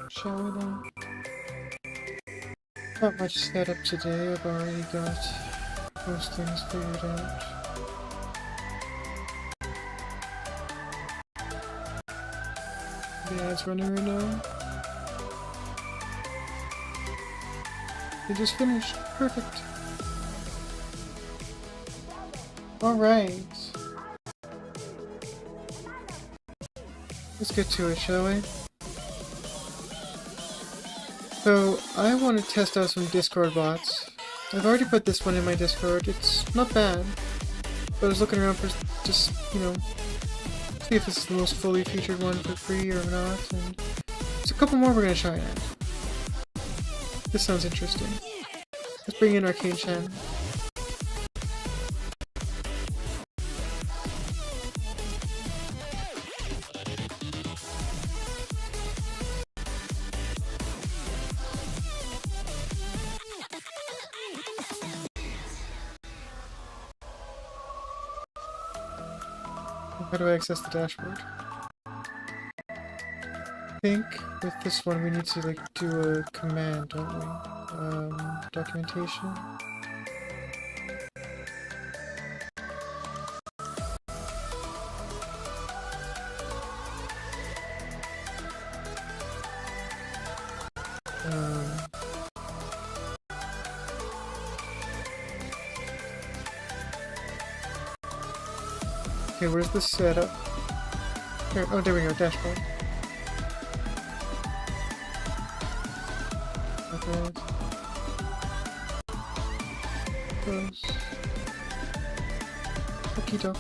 Shall we then? Not much set up today, I've already got most things figured out. The ad's running right now. They just finished. Perfect. Alright. Let's get to it, shall we? So, I want to test out some Discord bots. I've already put this one in my Discord. It's not bad. But I was looking around for just, you know, see if this is the most fully featured one for free or not. And there's a couple more we're going to try out. This sounds interesting. Let's bring in Arcane Chan. How do I access the dashboard? I think with this one we need to like do a command, don't we? Documentation. Okay, where's the setup? Here, oh, there we go, dashboard. Okay. Close. Okie doke.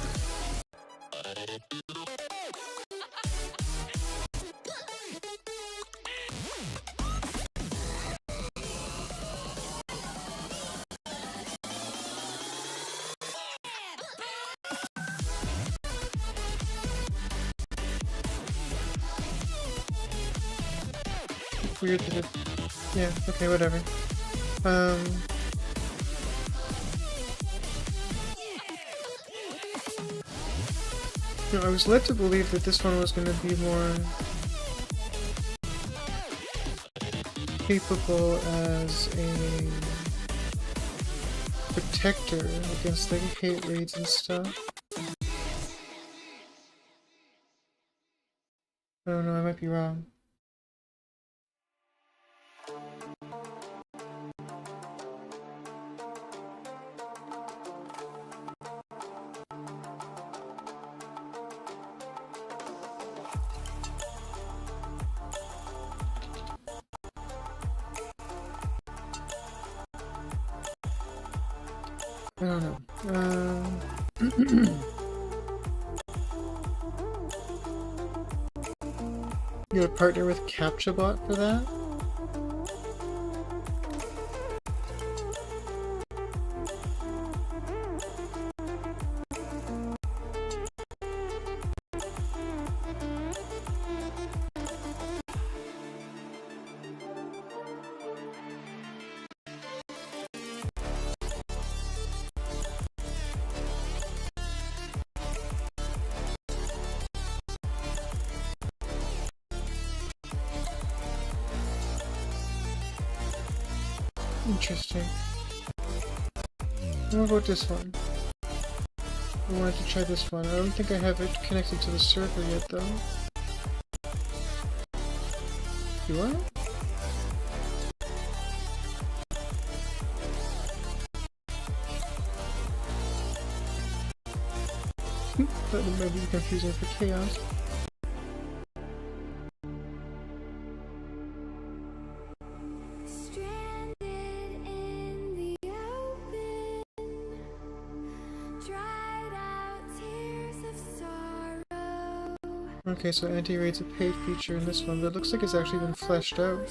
Weird that it... Yeah, okay, whatever. You know, I was led to believe that this one was going to be more capable as a protector against like hate raids and stuff. I don't know, I might be wrong. I don't know. You would partner with CaptchaBot for that? Interesting. What about this one? I wanted to try this one. I don't think I have it connected to the server yet, though. Do I? That might be confusing for Chaos. Okay, so anti-raid's a paid feature in this one, but it looks like it's actually been fleshed out.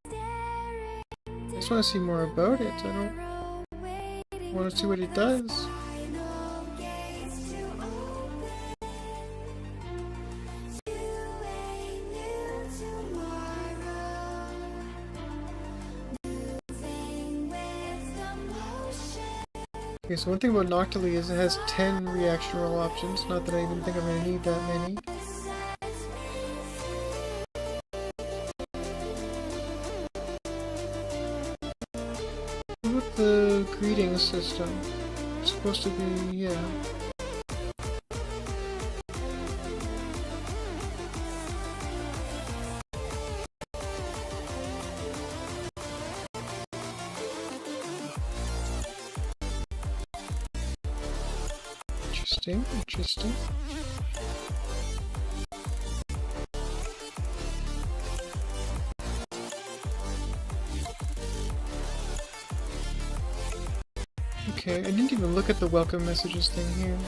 I just want to see more about it. I don't want to see what it does. Okay, so one thing about Noctily is it has 10 reaction roll options, not that I even think I'm going to need that many. rating system. It's supposed to be, yeah. Interesting, interesting. Okay, I didn't even look at the welcome messages thing here.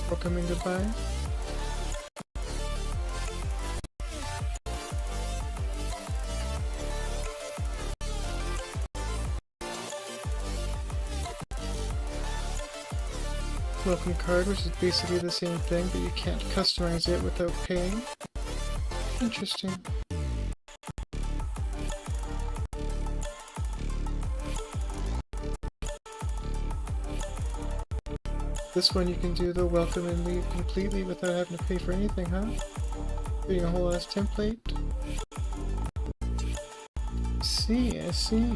Welcome and goodbye. Welcome card, which is basically the same thing, but you can't customize it without paying. Interesting. This one you can do the welcome and leave completely without having to pay for anything, huh? Getting a whole ass template. I see, I see.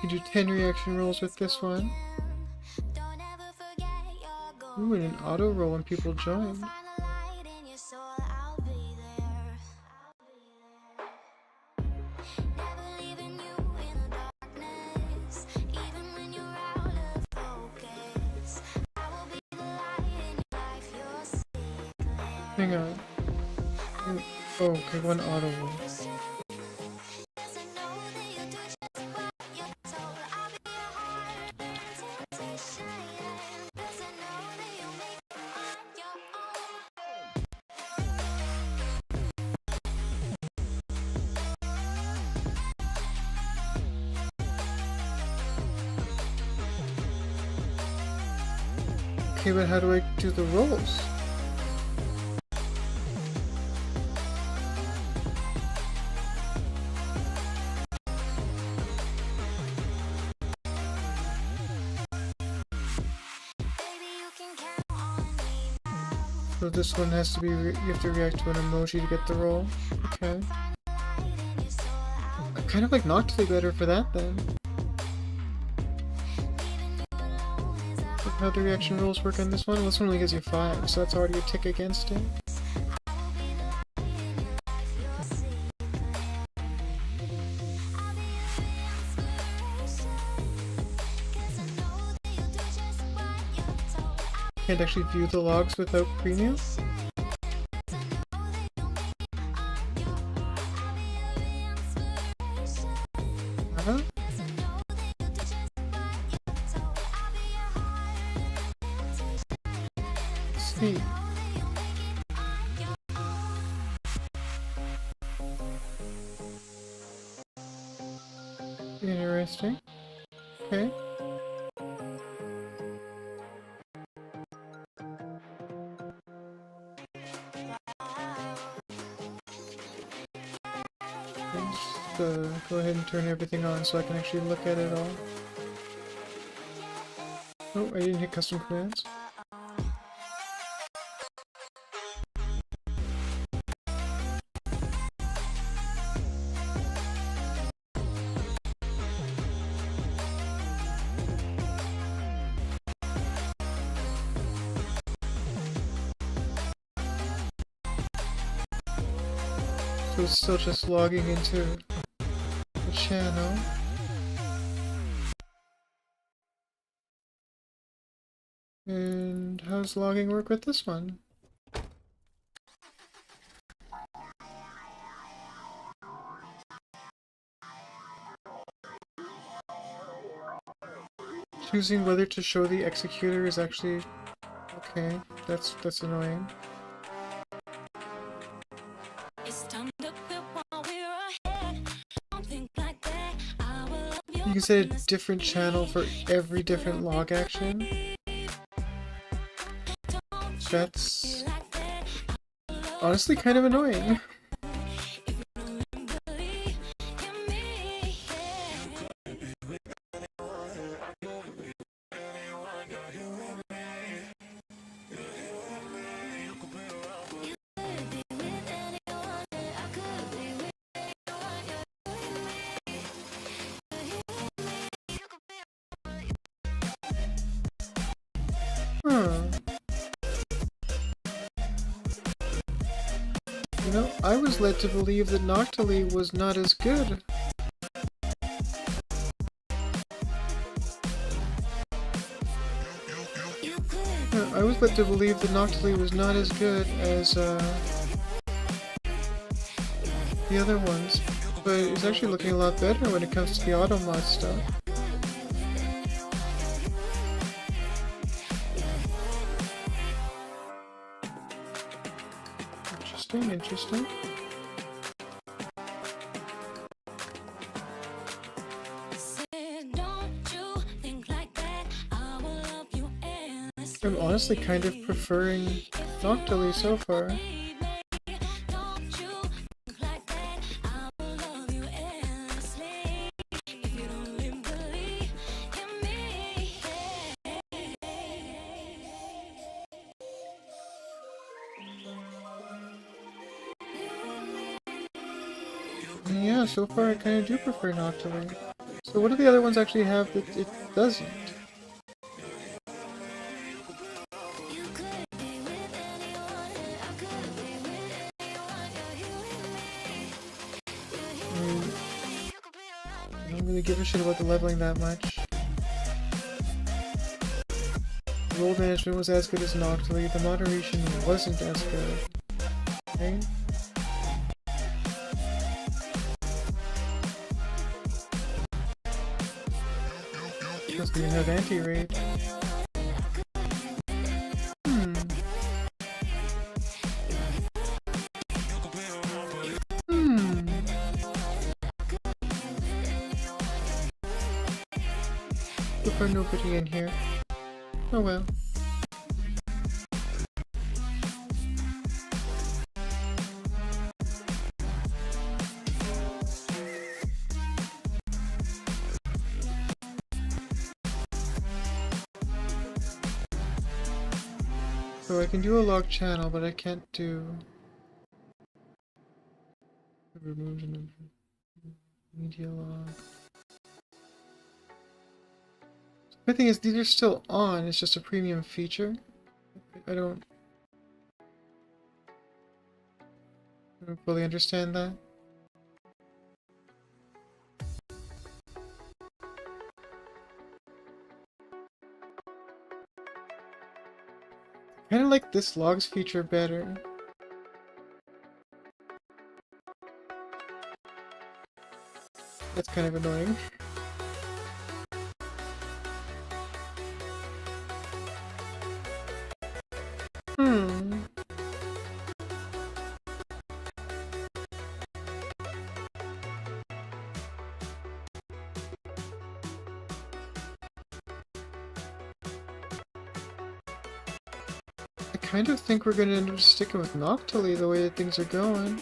You do 10 reaction rolls with this one. Ooh, and an auto roll when people join. Hang on. Oh, okay, one auto roll. Okay, but how do I do the rolls? So this one has to be, you have to react to an emoji to get the roll? Okay. I kind of like Noctly better for that then. How the reaction rules work on this one? Well, this one only gives you 5, so that's already a tick against it. Can't actually view the logs without preview? Uh-huh. See. Interesting. Okay. Just go ahead and turn everything on so I can actually look at it all. Oh, I didn't hit custom commands. So it's still just logging into the channel. And how's logging work with this one? Choosing whether to show the executor is actually okay. That's annoying. You can set a different channel for every different log action. That's honestly kind of annoying. Huh. You know, I was led to believe that Noctili was not as good. I was led to believe that Noctili was not as good as the other ones, but it's actually looking a lot better when it comes to the automod stuff. Interesting, interesting. I'm honestly kind of preferring Noctili so far. Yeah, so far I kind of do prefer Noctili. So what do the other ones actually have that it doesn't? I don't really give a shit about the leveling that much. The roll management was as good as Noctili, the moderation wasn't as good. Okay? Because they have anti-raid. So far nobody in here. Oh well. So I can do a log channel, but I can't do removal of media log. The thing is, these are still on, it's just a premium feature. I don't fully understand that. I kinda like this logs feature better. That's kind of annoying. I kind of think we're gonna end up sticking with Noctili the way that things are going.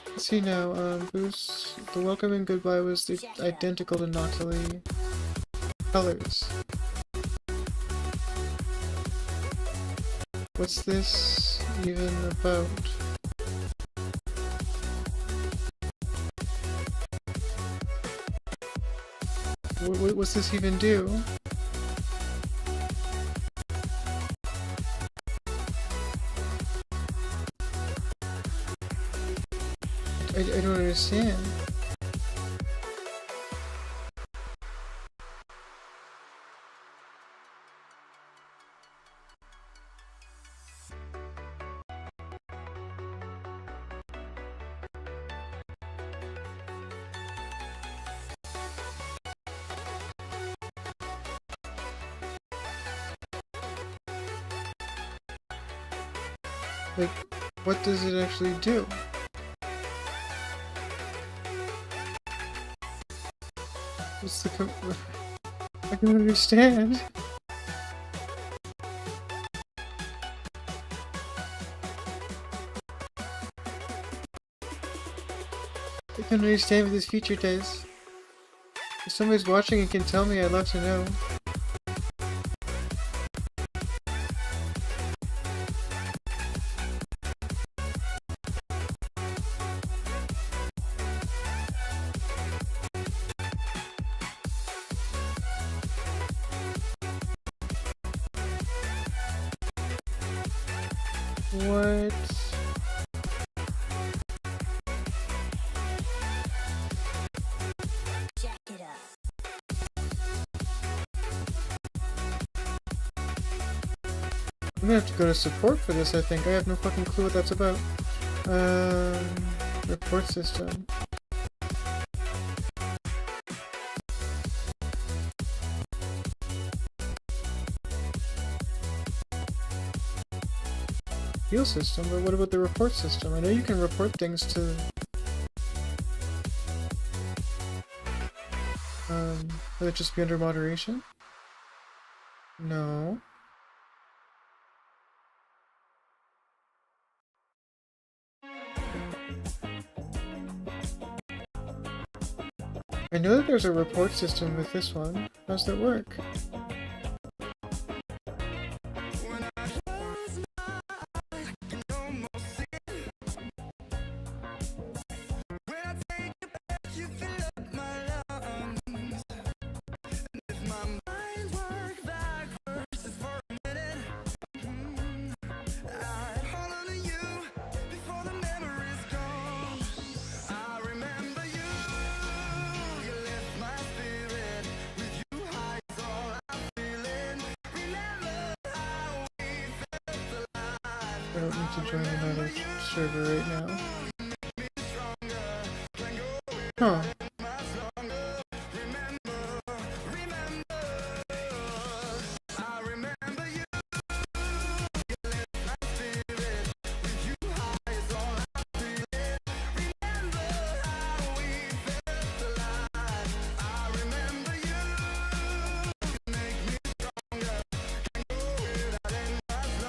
Let's see now, boost. The welcome and goodbye was identical to Noctili colors. What's this even about? What's this even do? I don't understand. Like, what does it actually do? What's the I can understand. I don't understand what this feature does. If somebody's watching and can tell me, I'd love to know. What? I'm gonna have to go to support for this, I think. I have no fucking clue what that's about. Report system. Heal system, but what about the report system? I know you can report things to... Would it just be under moderation? No. I know that there's a report system with this one. How's that work? I don't need to join another server right now. Huh.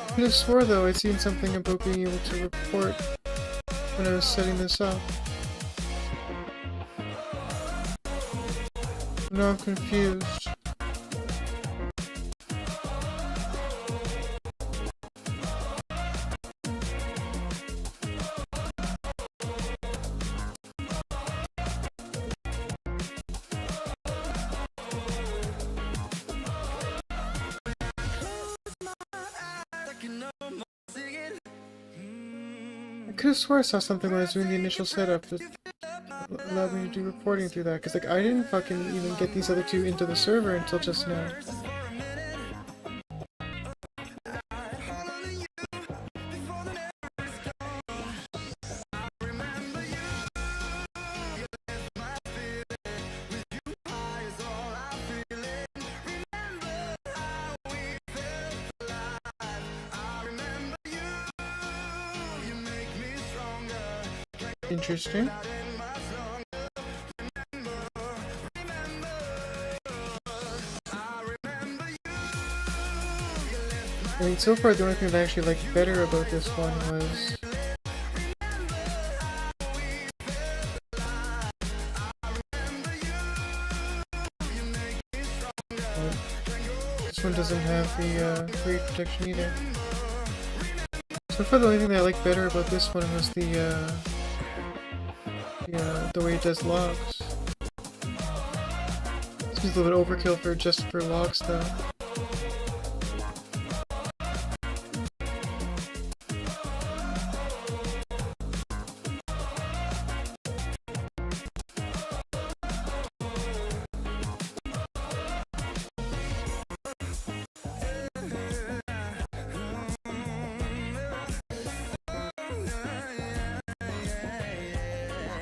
I could have swore though I'd seen something about being able to report when I was setting this up. Now I'm confused. I could have swore I saw something when I was doing the initial setup that allowed me to do reporting through that, because like I didn't fucking even get these other two into the server until just now. Interesting. I mean, so far the only thing that I actually liked better about this one was... Well, this one doesn't have the rage protection either. So far the only thing that I liked better about this one was the way it does logs. Seems a little bit overkill for just for logs though.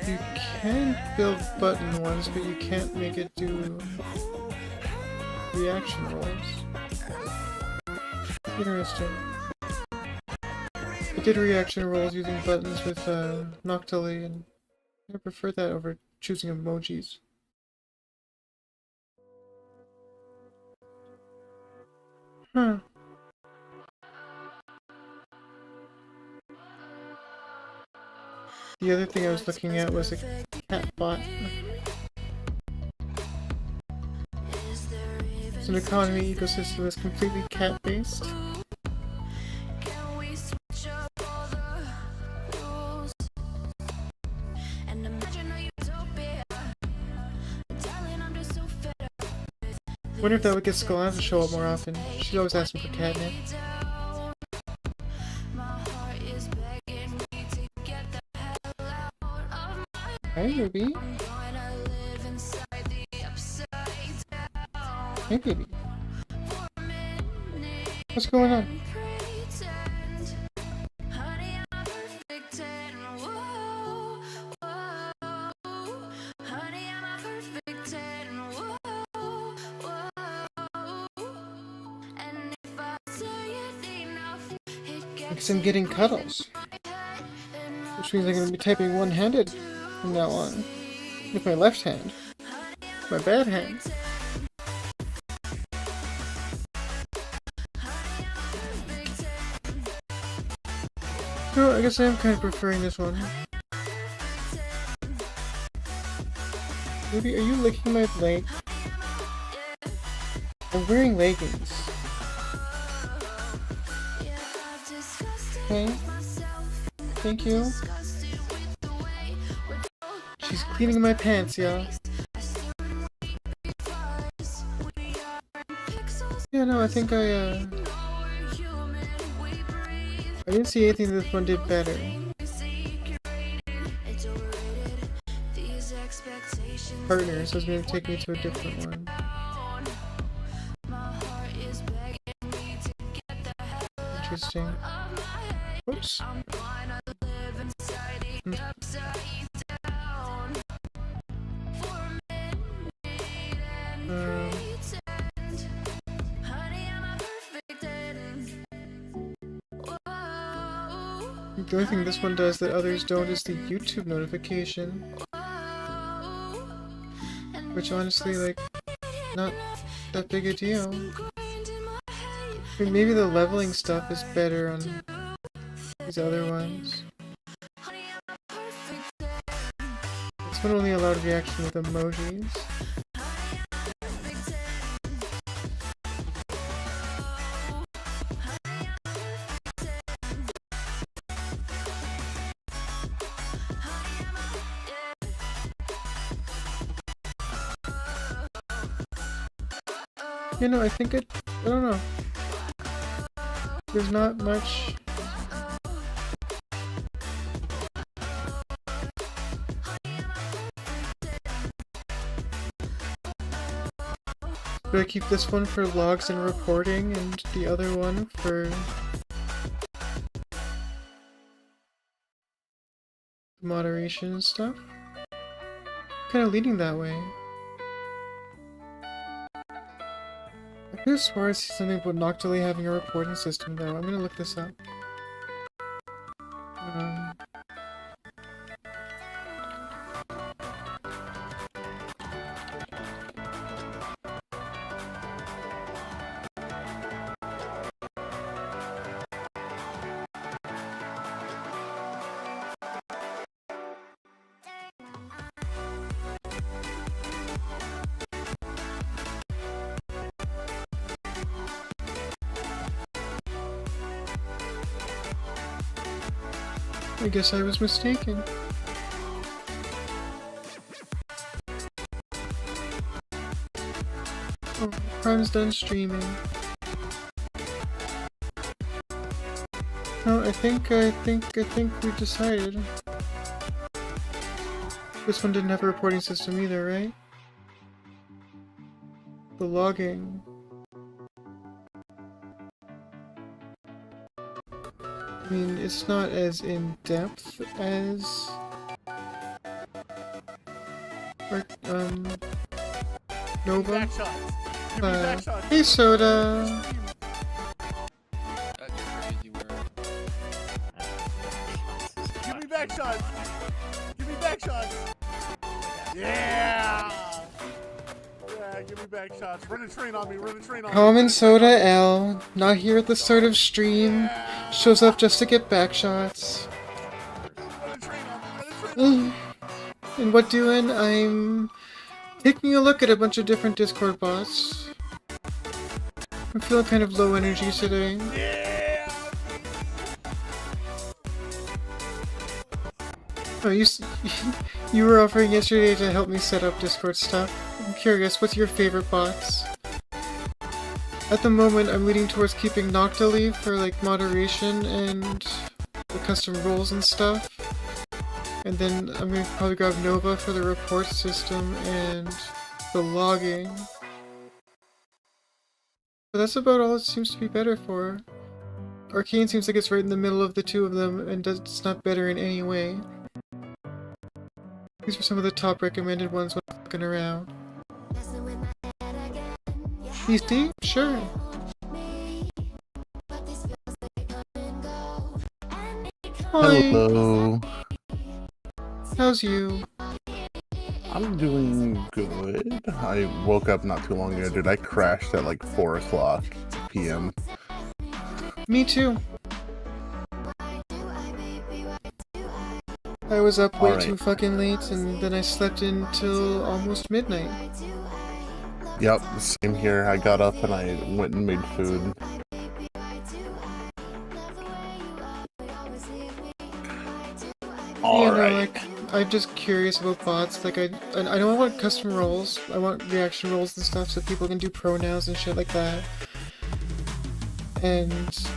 You can build button ones, but you can't make it do reaction rolls. Interesting. I did reaction rolls using buttons with Noctuli, and I prefer that over choosing emojis. Huh. The other thing I was looking at was cat bot. It's an economy ecosystem that's completely cat-based. Wonder if that would get Skull to show up more often. She's always asking for catnip. Hi, Ruby. Hey, baby. What's going on? Because I'm getting cuddles. Which means I'm going to be typing one-handed from now on. With my left hand. My bad hand. So I guess I am kind of preferring this one. Ruby, are you licking my leg? I'm wearing leggings. Okay. Thank you. She's cleaning my pants, y'all. Yeah, no, I think I didn't see anything this one did better. Partners was going to take me to a different one. Interesting. Oops. The only thing this one does that others don't is the YouTube notification. Which honestly, like, not that big a deal. I mean, maybe the leveling stuff is better on these other ones. This one only allowed reaction with emojis. You know, I think I don't know. There's not much. Do I keep this one for logs and reporting and the other one for moderation and stuff? Kind of leaning that way. I could have sworn I see something about Noctilly having a reporting system though. I'm gonna look this up. I guess I was mistaken. Oh, Prime's done streaming. No, I think we decided. This one didn't have a reporting system either, right? The logging. I mean, it's not as in-depth as... Nova. Hey, Soda! Give me back shots! Give me back shots! Yeah! Yeah, give me back shots. Run a train on me, run a train on me. Hoomin Soda L, not here at the start of stream, shows up just to get back shots. Run a train on me, run a train on me. And what doing? I'm taking a look at a bunch of different Discord bots. I'm feeling kind of low energy today. Yeah! Oh, you were offering yesterday to help me set up Discord stuff. I'm curious, what's your favorite bots? At the moment, I'm leaning towards keeping Noctali for like moderation and the custom roles and stuff. And then I'm gonna probably grab Nova for the report system and the logging. But that's about all it seems to be better for. Arcane seems like it's right in the middle of the two of them, and it's not better in any way. These are some of the top recommended ones when looking around. PC? Sure. Hi. Hello. How's you? I'm doing good. I woke up not too long ago, dude. I crashed at like 4 o'clock p.m. Me too. I was up way too fucking late, and then I slept until almost midnight. Yep, same here. I got up and I went and made food. Alright. Like, I'm just curious about bots. Like, I don't want custom roles. I want reaction roles and stuff so people can do pronouns and shit like that. And,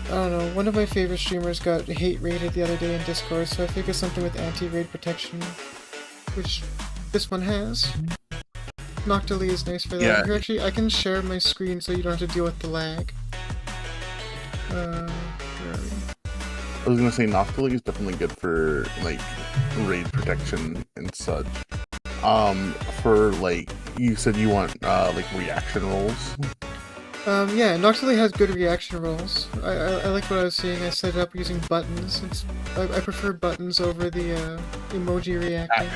I don't know, one of my favorite streamers got hate raided the other day in Discord, so I figured something with anti-raid protection, which this one has. Noctali is nice for that. Yeah. Here, actually, I can share my screen so you don't have to deal with the lag. Where are we? I was gonna say Noctali is definitely good for like raid protection and such. For like you said you want like reaction roles. Yeah, Noctali has good reaction roles. I like what I was seeing. I set it up using buttons. I prefer buttons over the emoji reacting.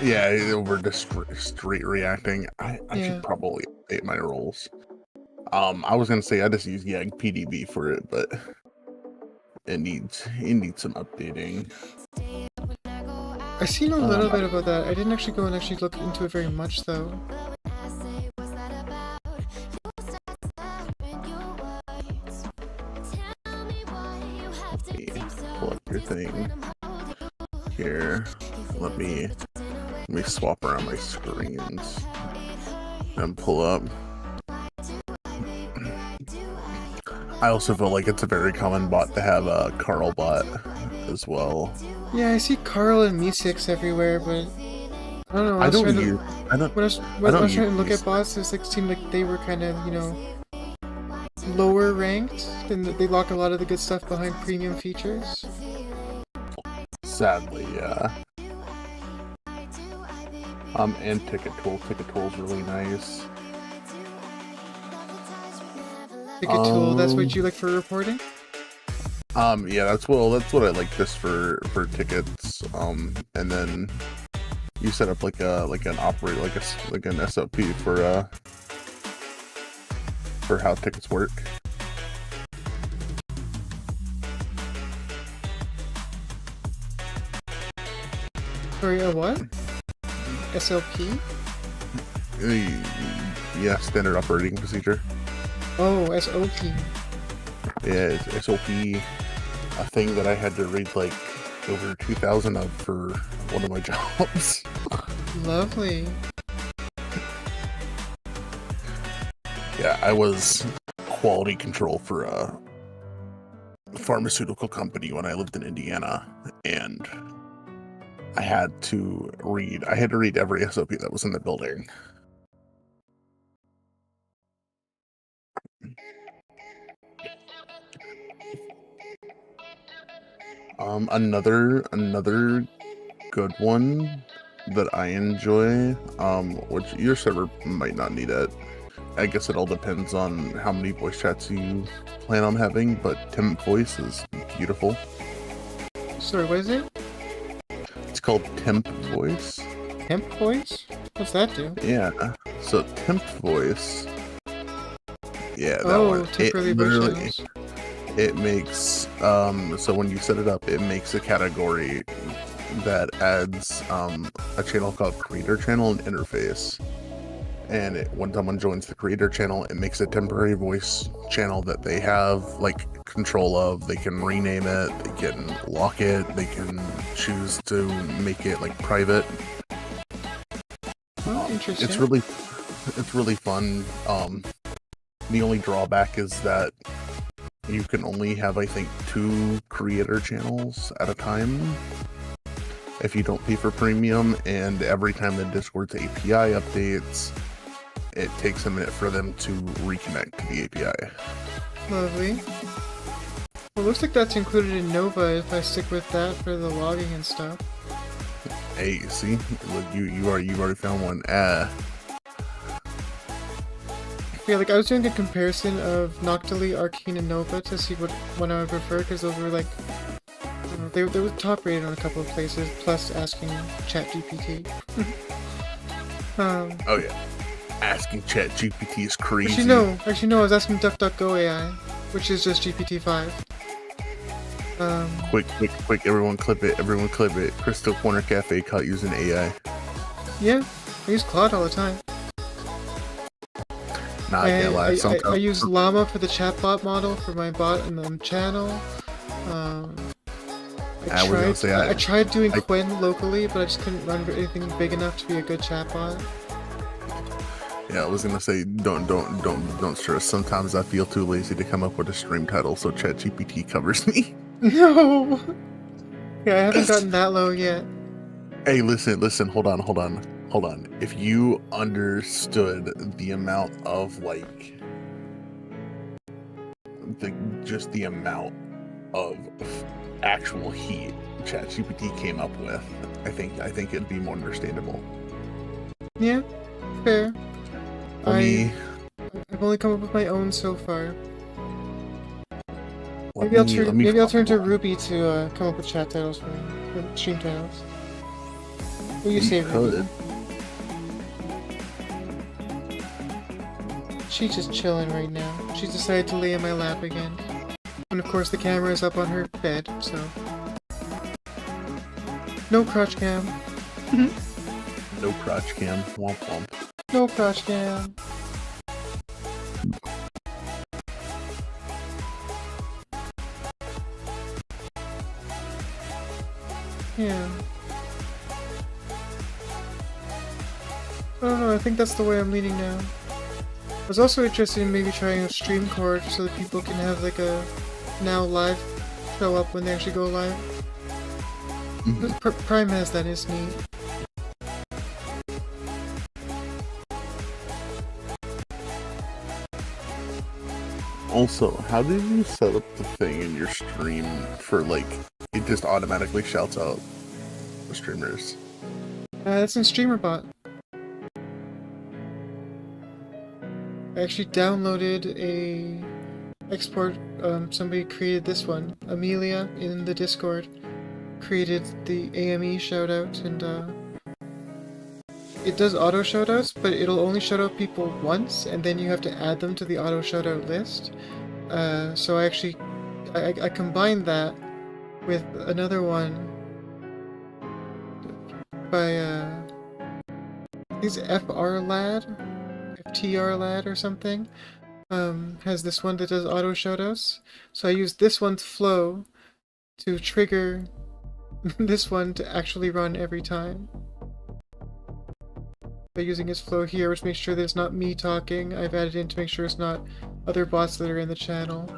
Yeah, over just straight reacting. I Yeah. should probably update my roles. I was gonna say I just use PDB for it, but it needs some updating. I've seen a little bit about that. I didn't actually go and actually look into it very much though. Let me pull up your thing here. Let me swap around my screens and pull up. I also feel like it's a very common bot to have a Carl bot as well. Yeah, I see Carl and Meesix everywhere, but I don't know. When I was trying to look at bots, it seemed like they were kind of, you know, lower ranked, and they lock a lot of the good stuff behind premium features. Sadly, yeah. And Ticket Tool. Ticket Tool's really nice. Ticket Tool, that's what you like for reporting? Yeah, that's what I like this for tickets. And then you set up like an operator, like an SOP for how tickets work. Sorry, a what? SLP? Yeah, standard operating procedure. Oh, SOP. Yeah, it's SOP. A thing that I had to read like over 2,000 of for one of my jobs. Lovely. Yeah, I was quality control for a pharmaceutical company when I lived in Indiana, and I had to read every SOP that was in the building. Another good one that I enjoy, which your server might not need it. I guess it all depends on how many voice chats you plan on having, but temp voice is beautiful. Sorry, what is it? It's called temp voice. Temp voice? What's that do? Yeah, so temp voice. Yeah, that one. Temporary voice channels. It makes so when you set it up, it makes a category that adds a channel called Creator Channel and Interface. And when someone joins the Creator Channel, it makes a temporary voice channel that they have like control of. They can rename it, they can lock it, they can choose to make it like private. Oh, interesting. It's really fun. The only drawback is that you can only have, I think, 2 creator channels at a time if you don't pay for premium, and every time the Discord's API updates, it takes a minute for them to reconnect to the API. Lovely. Well, looks like that's included in Nova if I stick with that for the logging and stuff. Hey, see? Look, you've already found one. Yeah, like I was doing a comparison of Noctili, Arcane, and Nova to see what one I would prefer, because those were like, you know, they were top rated on a couple of places, plus asking ChatGPT. Oh yeah. Asking ChatGPT is crazy. Actually no, I was asking DuckDuckGo AI, which is just GPT-5. Quick, everyone clip it. Crystal Corner Cafe caught using AI. Yeah, I use Claude all the time. Nah, I can't lie. I use Llama for the chatbot model for my bot and the channel. I tried doing Quinn locally, but I just couldn't run anything big enough to be a good chatbot. Yeah, I was gonna say, don't stress. Sometimes I feel too lazy to come up with a stream title, so ChatGPT covers me. No! Yeah, I haven't gotten that low yet. Hey, listen, hold on. If you understood the amount of, like, the amount of actual heat ChatGPT came up with, I think it'd be more understandable. Yeah, fair. I've only come up with my own so far. Maybe I'll turn to Ruby to come up with chat titles for stream titles. What do you say, Ruby? She's just chilling right now. She's decided to lay in my lap again. And of course the camera is up on her bed, so... No crotch cam. No crotch cam. Womp womp. No crotch cam. Yeah. I don't know, I think that's the way I'm leaning now. I was also interested in maybe trying a stream cord so that people can have like a now live show up when they actually go live. Prime has that, is neat. Also, how did you set up the thing in your stream for, like, it just automatically shouts out the streamers? That's in StreamerBot. I actually downloaded a export, somebody created this one. Amelia in the Discord created the AME shoutout, and it does auto shoutouts, but it'll only shout out people once, and then you have to add them to the auto shoutout list. So I combined that with another one by he's FR Lad, FTR Lad or something. Has this one that does auto shoutouts. So I used this one's flow to trigger this one to actually run every time. By using his flow here, which makes sure that it's not me talking. I've added in to make sure it's not other bots that are in the channel.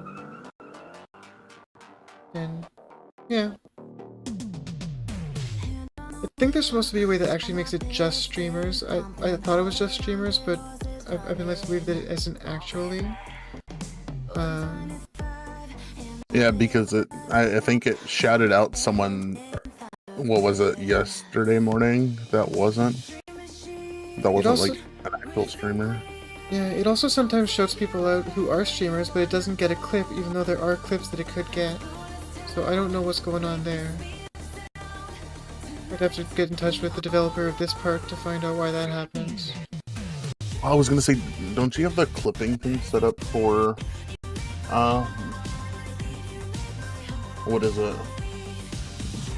And yeah. I think there's supposed to be a way that actually makes it just streamers. I thought it was just streamers, but I've been led to believe that it isn't actually. Yeah, because I think it shouted out someone, what was it, yesterday morning that wasn't like an actual streamer. Yeah, it also sometimes shouts people out who are streamers, but it doesn't get a clip, even though there are clips that it could get. So I don't know what's going on there. I'd have to get in touch with the developer of this part to find out why that happens. I was gonna say, don't you have the clipping thing set up for, what is it?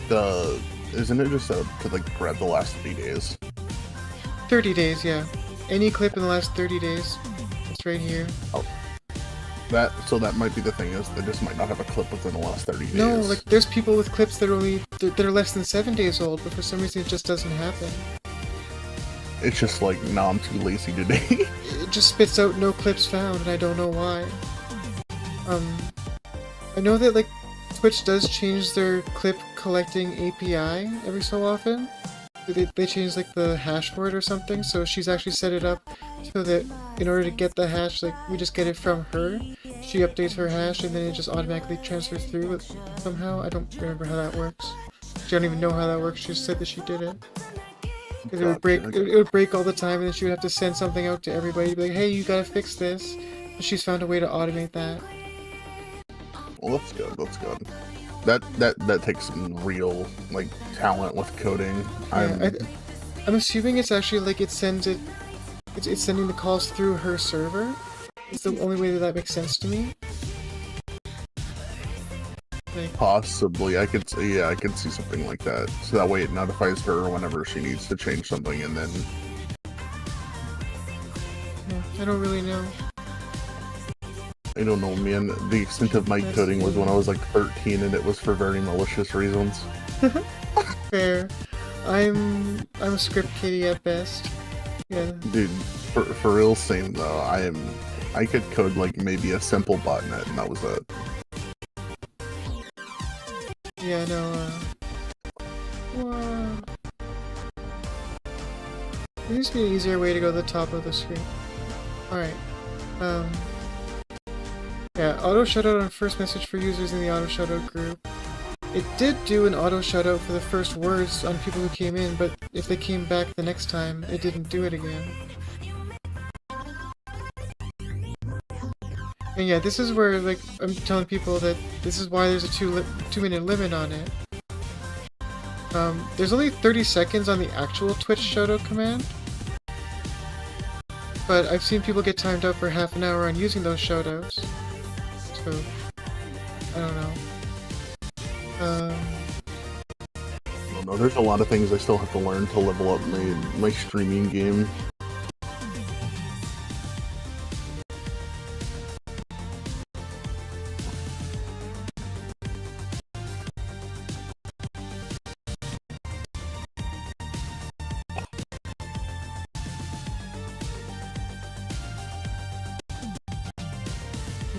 The isn't it just to like grab the last 3 days? 30 days, yeah. Any clip in the last 30 days. It's right here. Oh, that might be the thing, is they just might not have a clip within the last 30 days. No, like there's people with clips that are less than 7 days old, but for some reason it just doesn't happen. It's just like, nah, I'm too lazy today. It just spits out no clips found, and I don't know why. I know that like Twitch does change their clip collecting API every so often. They change like the hash for it or something, so she's actually set it up so that in order to get the hash, like we just get it from her. She updates her hash and then it just automatically transfers through it somehow. I don't remember how that works. She don't even know how that works. She just said that she did it. Because it would break all the time, and then she would have to send something out to everybody, be like, "Hey, you gotta fix this." And she's found a way to automate that. Well, that's good. That's good. That takes some real like talent with coding. Yeah, I'm assuming it's actually like it's sending the calls through her server. It's the only way that makes sense to me. Like, Possibly, I could see something like that. So that way it notifies her whenever she needs to change something, and then. yeah, I don't really know. I don't know, man. The extent of my coding was when I was like 13, and it was for very malicious reasons. Fair. I'm a script kiddie at best. Yeah. Dude, for real, same though. I could code like maybe a simple botnet, and that was it. Yeah, no, there needs to be an easier way to go to the top of the screen. Alright. Yeah, auto shutout on first message for users in the auto shutout group. It did do an auto shutout for the first words on people who came in, but if they came back the next time, it didn't do it again. And yeah, this is where, like, I'm telling people that this is why there's a 2-minute limit on it. There's only 30 seconds on the actual Twitch shoutout command. But I've seen people get timed out for half an hour on using those shoutouts. So, I don't know. Well, no, there's a lot of things I still have to learn to level up my streaming game.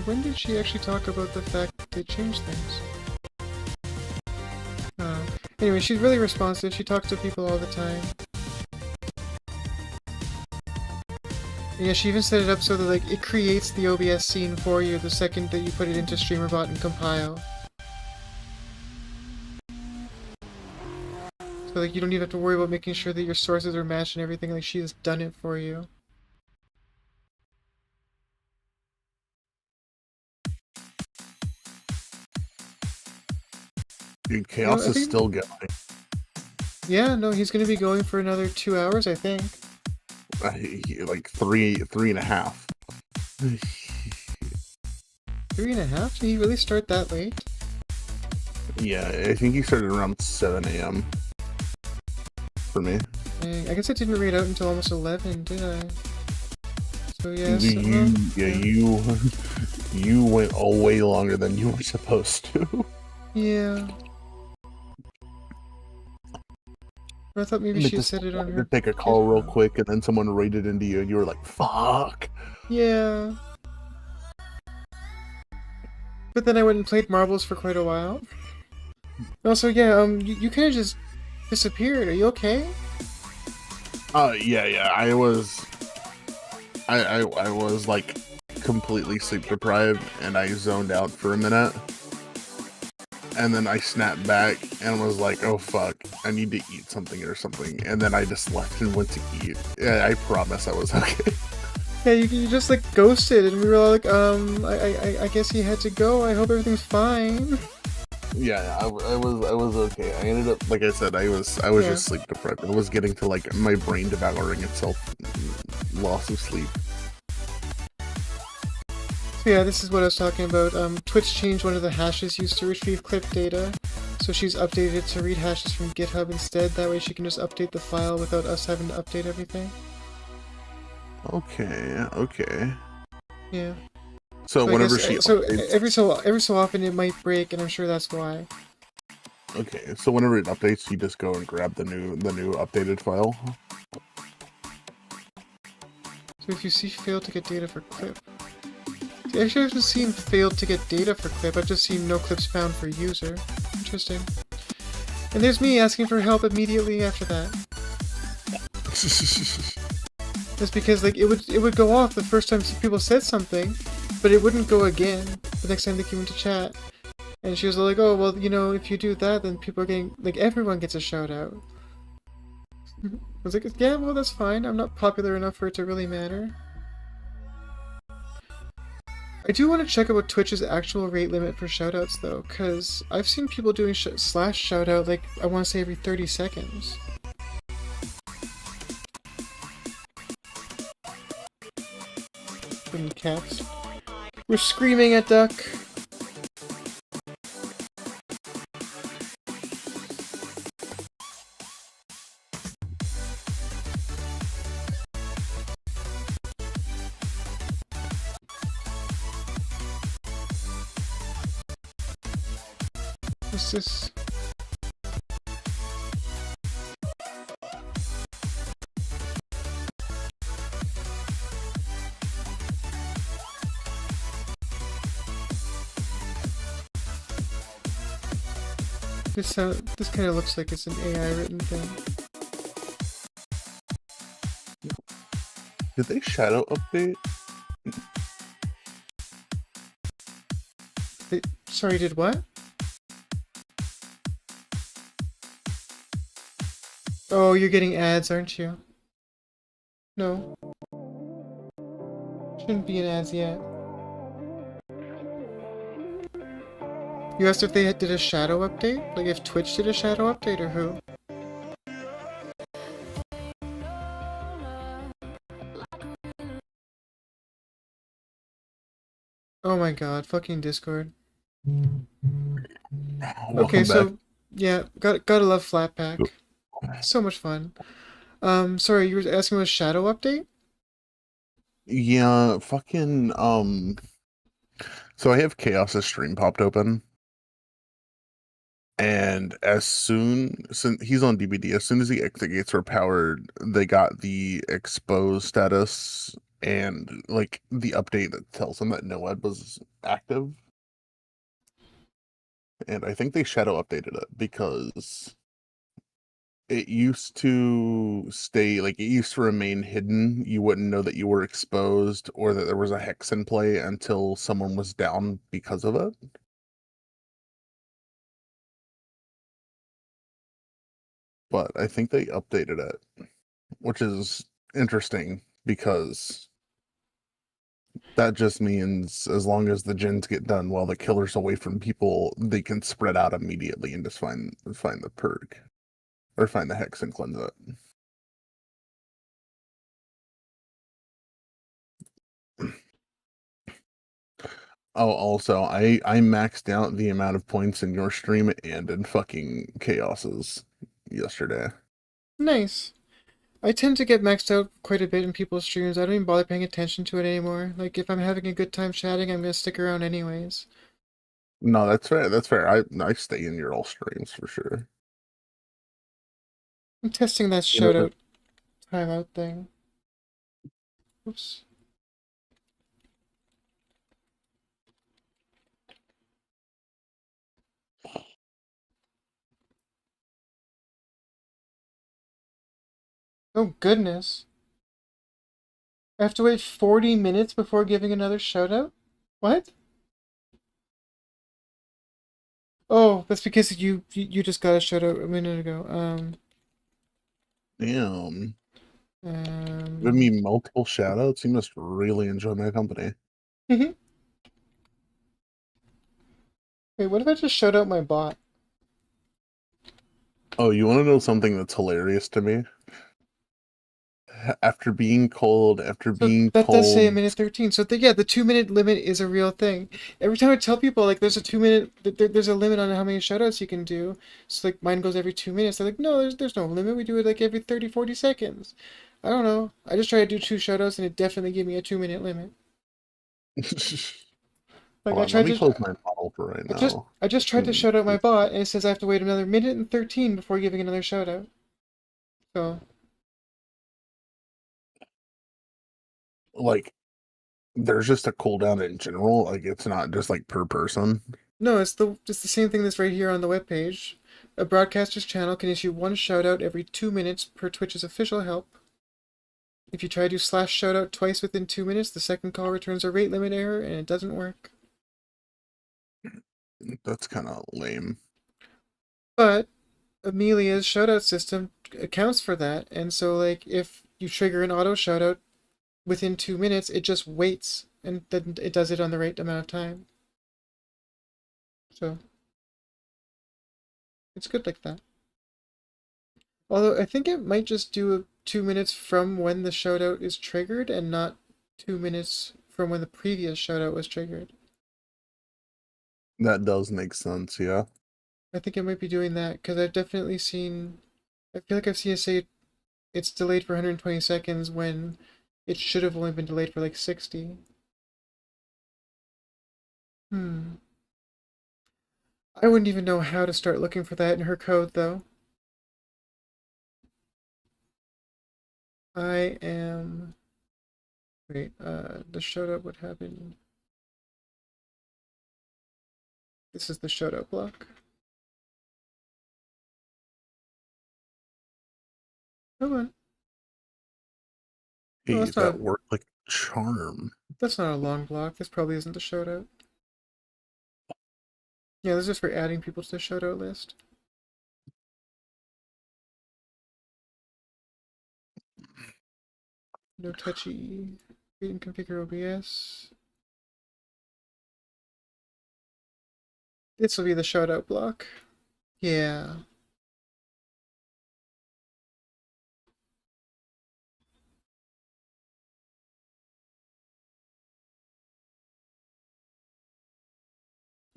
When did she actually talk about the fact that they changed things? Anyway, she's really responsive. She talks to people all the time. And yeah, she even set it up so that like it creates the OBS scene for you the second that you put it into StreamerBot and compile. So like you don't even have to worry about making sure that your sources are matched and everything. Like she has done it for you. Dude, Chaos is still going. Yeah, no, he's gonna be going for another 2 hours, I think. Like three and a half. 3.5? Did he really start that late? Yeah, I think he started around 7 a.m. for me. I guess I didn't read out until almost 11, did I? So yes. You went way longer than you were supposed to. Yeah. I thought maybe she said it on her. Take a call real quick, and then someone raided into you, and you were like, "Fuck." Yeah. But then I went and played marbles for quite a while. Also, yeah, you kind of just disappeared. Are you okay? Yeah. I was like completely sleep deprived, and I zoned out for a minute. And then I snapped back and was like, oh fuck, I need to eat something or something. And then I just left and went to eat. Yeah, I promise I was okay. Yeah, you just like ghosted, and we were all like, I guess he had to go. I hope everything's fine. Yeah, I was okay. I ended up, like I said, I was just sleep deprived. I was getting to like my brain devouring itself, loss of sleep. So yeah, this is what I was talking about. Twitch changed one of the hashes used to retrieve clip data. So So she's updated to read hashes from GitHub instead. That way she can just update the file without us having to update everything. Okay, okay. Yeah. So I whenever guess, she so updates, every so often it might break, and I'm sure that's why. okay, so whenever it updates, you just go and grab the new updated file. So if you see failed to get data for clip. See, actually, I haven't seen failed to get data for clip. I've just seen no clips found for user. Interesting. And there's me asking for help immediately after that. That's because like it would go off the first time people said something, but it wouldn't go again the next time they came into chat. And she was like, "Oh well, you know, if you do that, then people are getting like everyone gets a shout out." I was like, "Yeah, well that's fine. I'm not popular enough for it to really matter." I do want to check out Twitch's actual rate limit for shoutouts though, because I've seen people doing slash shoutout like I want to say every 30 seconds. From cats. We're screaming at Duck. What's this? This kind of looks like it's an AI written thing. Did they shadow update? Sorry, did what? Oh, you're getting ads, aren't you? No. Shouldn't be in ads yet. You asked if they did a shadow update? Like if Twitch did a shadow update or who? Oh my god, fucking Discord. Okay, so yeah, gotta love Flatpak. So much fun. Sorry, you were asking about a shadow update? Yeah, fucking so I have Chaos's stream popped open. And since he's on DBD, as soon as the exit gates were powered, they got the expose status and like the update that tells them that NOAD was active. And I think they shadow updated it because it used to stay, like, it used to remain hidden. You wouldn't know that you were exposed or that there was a hex in play until someone was down because of it. But I think they updated it, which is interesting because that just means as long as the gens get done while the killer's away from people, they can spread out immediately and just find the perk or find the hex and cleanse it. Oh, also, I maxed out the amount of points in your stream and in fucking Chaos's yesterday. Nice. I tend to get maxed out quite a bit in people's streams. I don't even bother paying attention to it anymore. Like, if I'm having a good time chatting, I'm gonna stick around anyways. No, that's fair. That's fair. I stay in your all streams for sure. I'm testing that You know, shoutout timeout thing. Oops. Oh goodness. I have to wait 40 minutes before giving another shoutout? What? Oh, that's because you just got a shoutout a minute ago. damn. Give me multiple shoutouts. You must really enjoy my company. Wait, what if I just shout out my bot? Oh, you want to know something that's hilarious to me? After being cold, after So being that does say a told, minute 13. So yeah, the 2 minute limit is a real thing. Every time I tell people like there's a 2 minute, there's a limit on how many shoutouts you can do. So like mine goes every 2 minutes. They're like, no, there's no limit. We do it like every 30, 40 seconds. I don't know. I just tried to do 2 shoutouts and it definitely gave me a 2 minute limit. Like hold I on, let tried me to, close my model for right I just, now. I just tried to shout out my bot and it says I have to wait another minute and 13 before giving another shout out. So Like, there's just a cooldown in general. Like, it's not just like per person. no, it's the same thing that's right here on the webpage. A broadcaster's channel can issue one shout out every 2 minutes per Twitch's official help. If you try to slash shoutout twice within 2 minutes, the second call returns a rate limit error and it doesn't work. That's kind of lame. But Amelia's shoutout system accounts for that, and so like if you trigger an auto shoutout within 2 minutes, it just waits and then it does it on the right amount of time. So it's good like that. Although I think it might just do 2 minutes from when the shoutout is triggered and not 2 minutes from when the previous shoutout was triggered. That does make sense, yeah. I think it might be doing that because I've definitely seen. I feel like I've seen it say it's delayed for 120 seconds when it should have only been delayed for like 60. I wouldn't even know how to start looking for that in her code though. I am. Wait, the shoutout would happen. This is the shoutout block. Come on. Hey, Oh, that's that not. worked like a charm. That's not a long block. This probably isn't the shoutout. Yeah, this is just for adding people to the shoutout list. No touchy. Create and configure OBS. This will be the shoutout block. Yeah.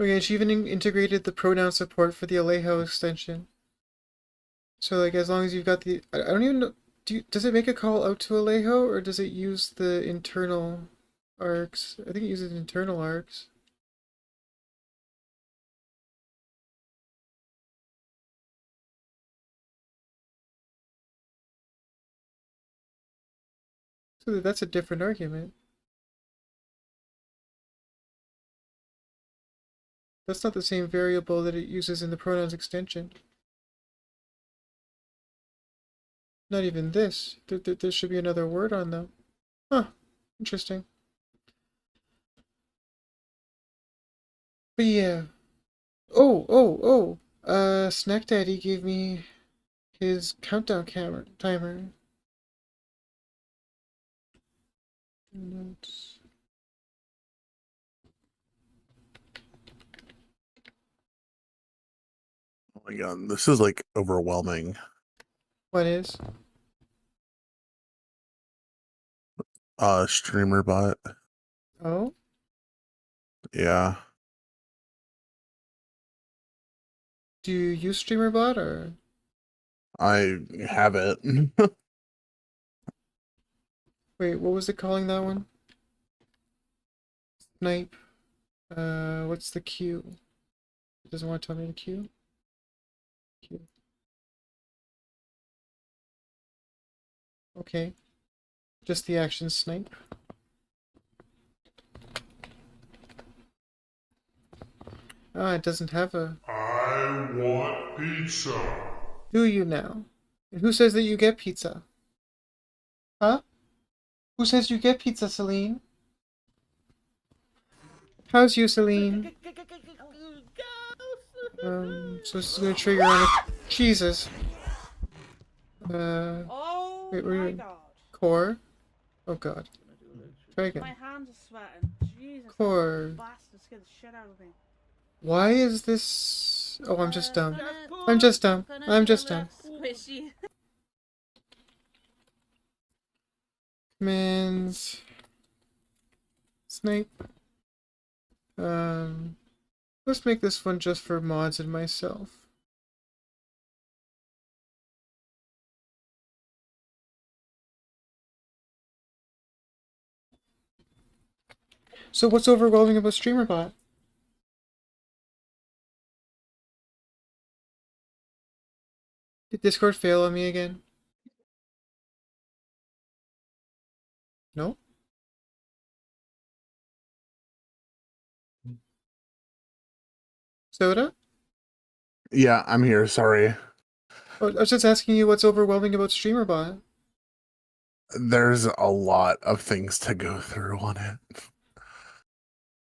Okay, she even integrated the pronoun support for the Alejo extension. So like as long as you've got the, I don't even know, does it make a call out to Alejo or does it use the internal arcs? I think it uses internal arcs. So that's a different argument. That's not the same variable that it uses in the pronouns extension. Not even this. There should be another word on them. Huh. Interesting. But yeah. Snack Daddy gave me his countdown timer. Notes. Oh my god, this is like overwhelming. What is? Streamer bot. Oh? Yeah. Do you use StreamerBot or? I have it. Wait, what was it calling that one? Snipe. What's the Q? It doesn't want to tell me the Q? Q. Okay. Just the action snipe. Ah, it doesn't have a... I want pizza. Do you now? And who says that you get pizza? Huh? Who says you get pizza, Celine? How's you, Celine? So this is gonna trigger on a... Jesus. Oh wait, my god. Core? Oh god. Try again. My hands are sweating. Jesus. Core. Bastard scared the shit out of me. Why is this... Oh, I'm just dumb. I'm just dumb. I'm just dumb. Squishy. Man's snipe. Let's make this one just for mods and myself. So what's overwhelming about StreamerBot? Did Discord fail on me again? No? Soda? Yeah, I'm here. Sorry. Oh, I was just asking you what's overwhelming about StreamerBot. There's a lot of things to go through on it.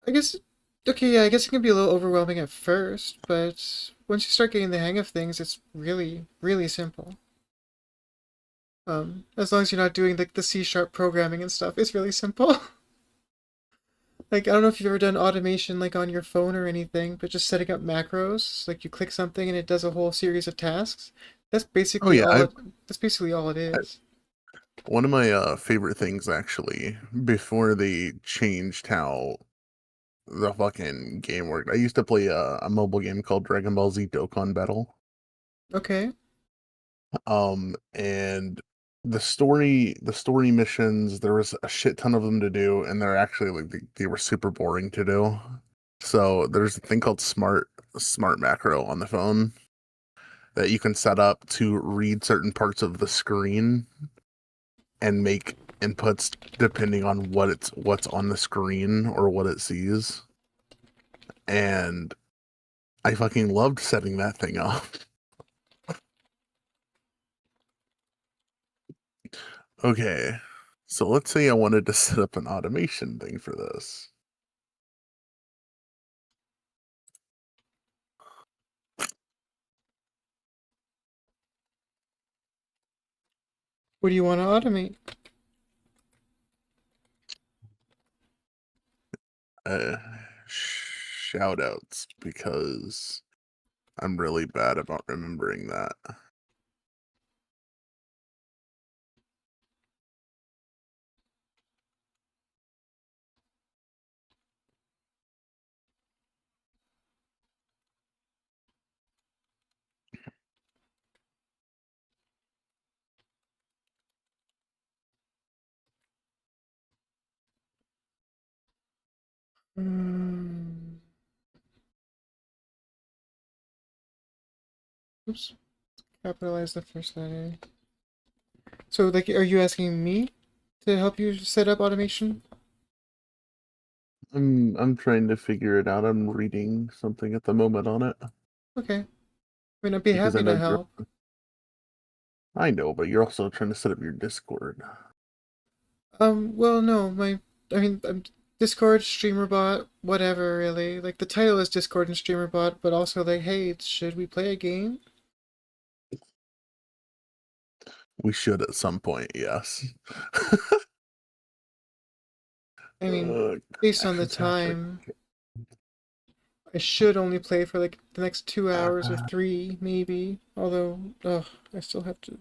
I guess, okay, yeah, I guess it can be a little overwhelming at first, but once you start getting the hang of things, it's really, really simple. As long as you're not doing like the C# programming and stuff, it's really simple. Like, I don't know if you've ever done automation like on your phone or anything, but just setting up macros, like you click something and it does a whole series of tasks. That's Oh basically yeah, all that's basically all it is. one of my favorite things actually before they changed how the fucking game worked. I used to play a mobile game called Dragon Ball Z Dokkan Battle. Okay. And the story missions, there was a shit ton of them to do, and they're actually like they were super boring to do. So there's a thing called smart macro on the phone that you can set up to read certain parts of the screen and make inputs depending on what's on the screen or what it sees. And I fucking loved setting that thing up. Okay. So let's say I wanted to set up an automation thing for this. What do you want to automate? Uh, Shout outs because I'm really bad about remembering that. Mm, oops. Capitalize the first letter. So, like, are you asking me to help you set up automation? I'm trying to figure it out. I'm reading something at the moment on it Okay. I mean, I'd be because I happy know to help. I know, but you're also trying to set up your Discord. Well, no, I mean, Discord, StreamerBot, whatever, really. Like, the title is Discord and StreamerBot, but also, like, hey, should we play a game? We should at some point, yes. I mean, Uh, based on the Action soundtrack. time, I should only play for, like, the next 2 hours or 3, maybe. Although, ugh, I still have to...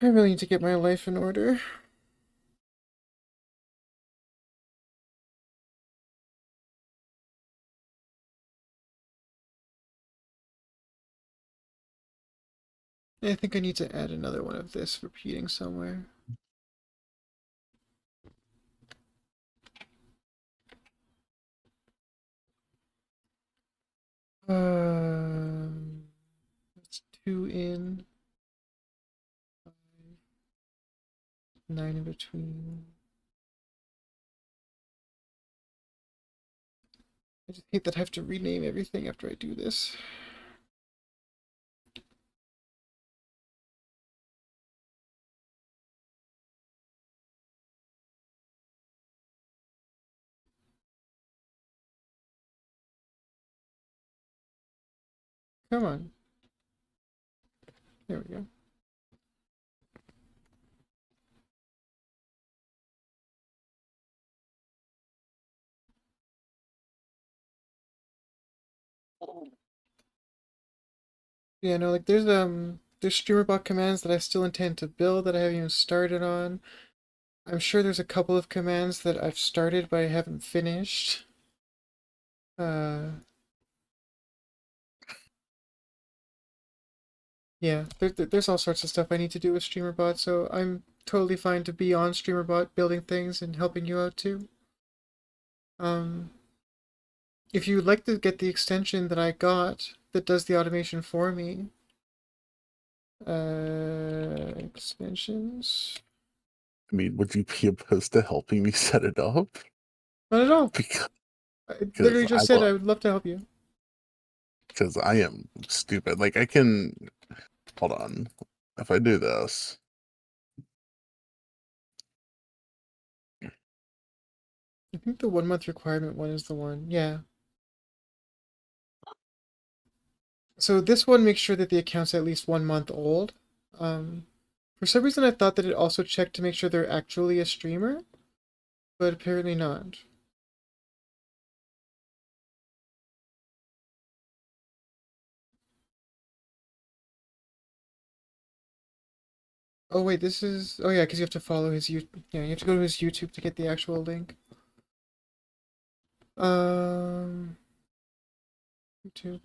I really need to get my life in order. I think I need to add another one of this repeating somewhere. That's 2 in, 5, 9 in between. I just hate that I have to rename everything after I do this. Come on. There we go. Yeah, no, like there's there's streamerbot commands that I still intend to build that I haven't even started on. I'm sure there's a couple of commands that I've started but I haven't finished. Yeah, there's all sorts of stuff I need to do with streamerbot, so I'm totally fine to be on streamerbot building things and helping you out too. If you'd like to get the extension that I got that does the automation for me, extensions. I mean, would you be opposed to helping me set it up? Not at all. Because I literally just said I I would love to help you. because I am stupid. Like I can hold on. If I do this, I think the 1 month requirement one is the one. Yeah. So this one makes sure that the account's at least 1 month old. For some reason I thought that it also checked to make sure they're actually a streamer, but apparently not. Oh wait, this is... Oh yeah, because you have to follow his Yeah, you have to go to his YouTube to get the actual link. YouTube.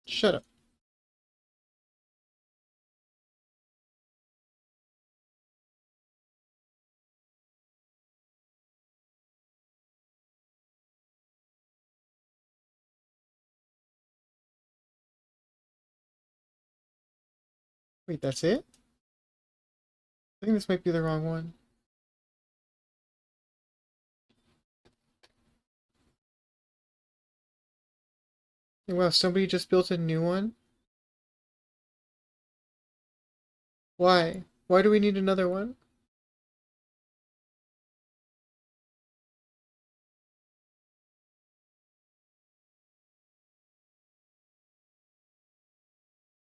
Shut up. Wait, that's it? I think this might be the wrong one. Wow, somebody just built a new one? Why? Why do we need another one?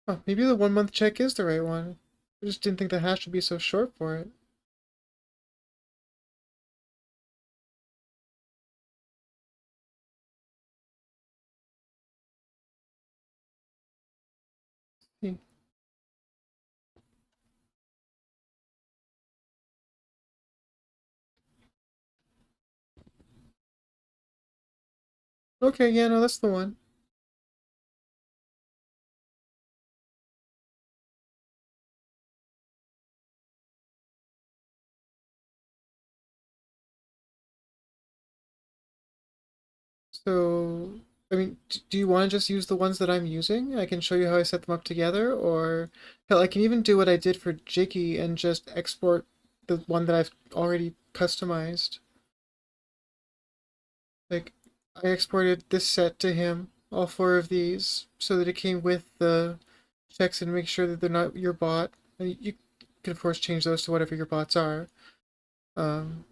Oh, maybe the 1 month check is the right one. I just didn't think the hash would be so short for it. See. Okay, yeah, no, that's the one. So, I mean, do you want to just use the ones that I'm using? I can show you how I set them up together, or hell, I can even do what I did for Jakey and just export the one that I've already customized. Like, I exported this set to him, all 4 of these, so that it came with the checks and make sure that they're not your bot. And you can, of course, change those to whatever your bots are. Um,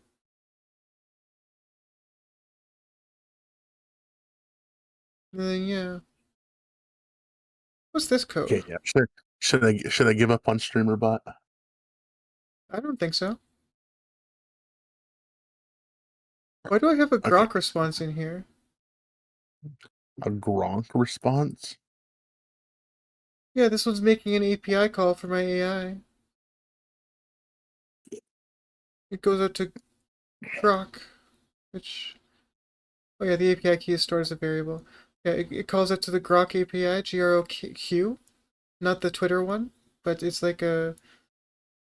and then, yeah. What's this code? okay, yeah. Should I give up on StreamerBot? I don't think so. Why do I have a Okay, grok response in here? a Gronk response. Yeah, this one's making an API call for my AI. It goes out to grok, which... Oh yeah, the API key is stored as a variable. Yeah, it calls out to the grok API, GROQ, not the Twitter one, but it's like a...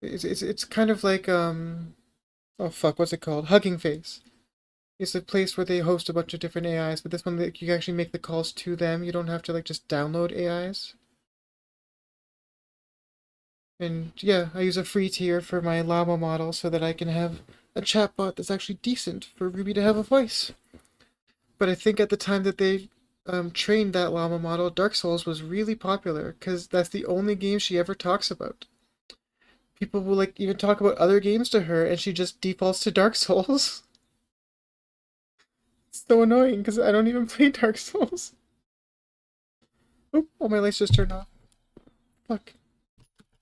It's kind of like, oh fuck, what's it called? Hugging Face. It's a place where they host a bunch of different AIs, but this one, like, you can actually make the calls to them. You don't have to, like, just download AIs. And yeah, I use a free tier for my llama model so that I can have a chatbot that's actually decent for Ruby to have a voice. But I think at the time that they trained that llama model, Dark Souls was really popular because that's the only game she ever talks about. People will like even talk about other games to her and she just defaults to Dark Souls. It's so annoying because I don't even play Dark Souls. Oop, all my lights just turned off. Fuck.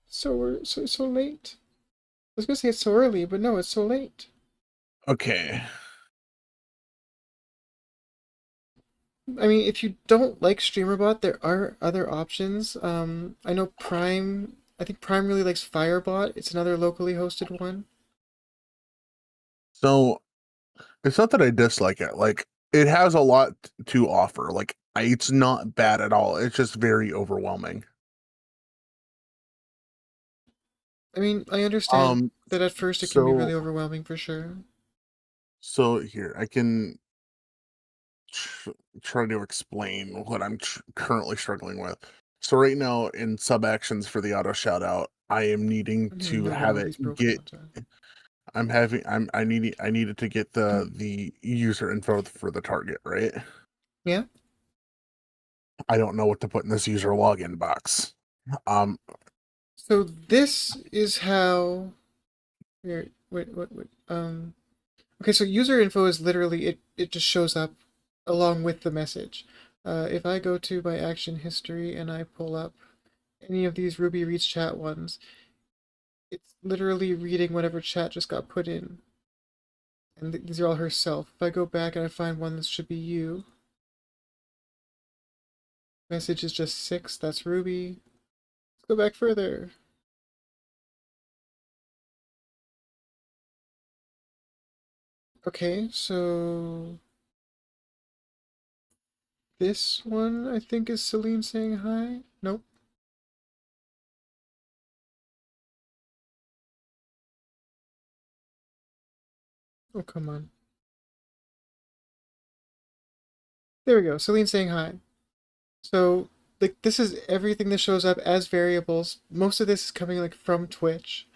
So late. I was gonna say it's so early, but no, it's so late. Okay. I mean, if you don't like StreamerBot, there are other options. I know Prime. I think Prime really likes Firebot. It's another locally hosted one. So it's not that I dislike it. Like it has a lot to offer. Like it's not bad at all. It's just very overwhelming. I mean, I understand Um. that at first it can be really So overwhelming for sure. here I can try to explain what I'm currently struggling with. So right now in sub actions for the auto shout out, I am needing I don't even to know why have all it these broken get. ones are. I needed to get the user info for the target, right? Yeah. I don't know what to put in this user login box. Um, So this is how. Wait, wait. Okay, so user info is literally it just shows up along with the message. If I go to my action history and I pull up any of these Ruby Reads chat ones, it's literally reading whatever chat just got put in. And these are all herself. If I go back and I find one that should be you, message is just 6, that's Ruby. Let's go back further. Okay, so this one I think is Celine saying hi. Nope. Oh, come on. There we go. Celine saying hi. So, like, this is everything that shows up as variables. Most of this is coming like from Twitch.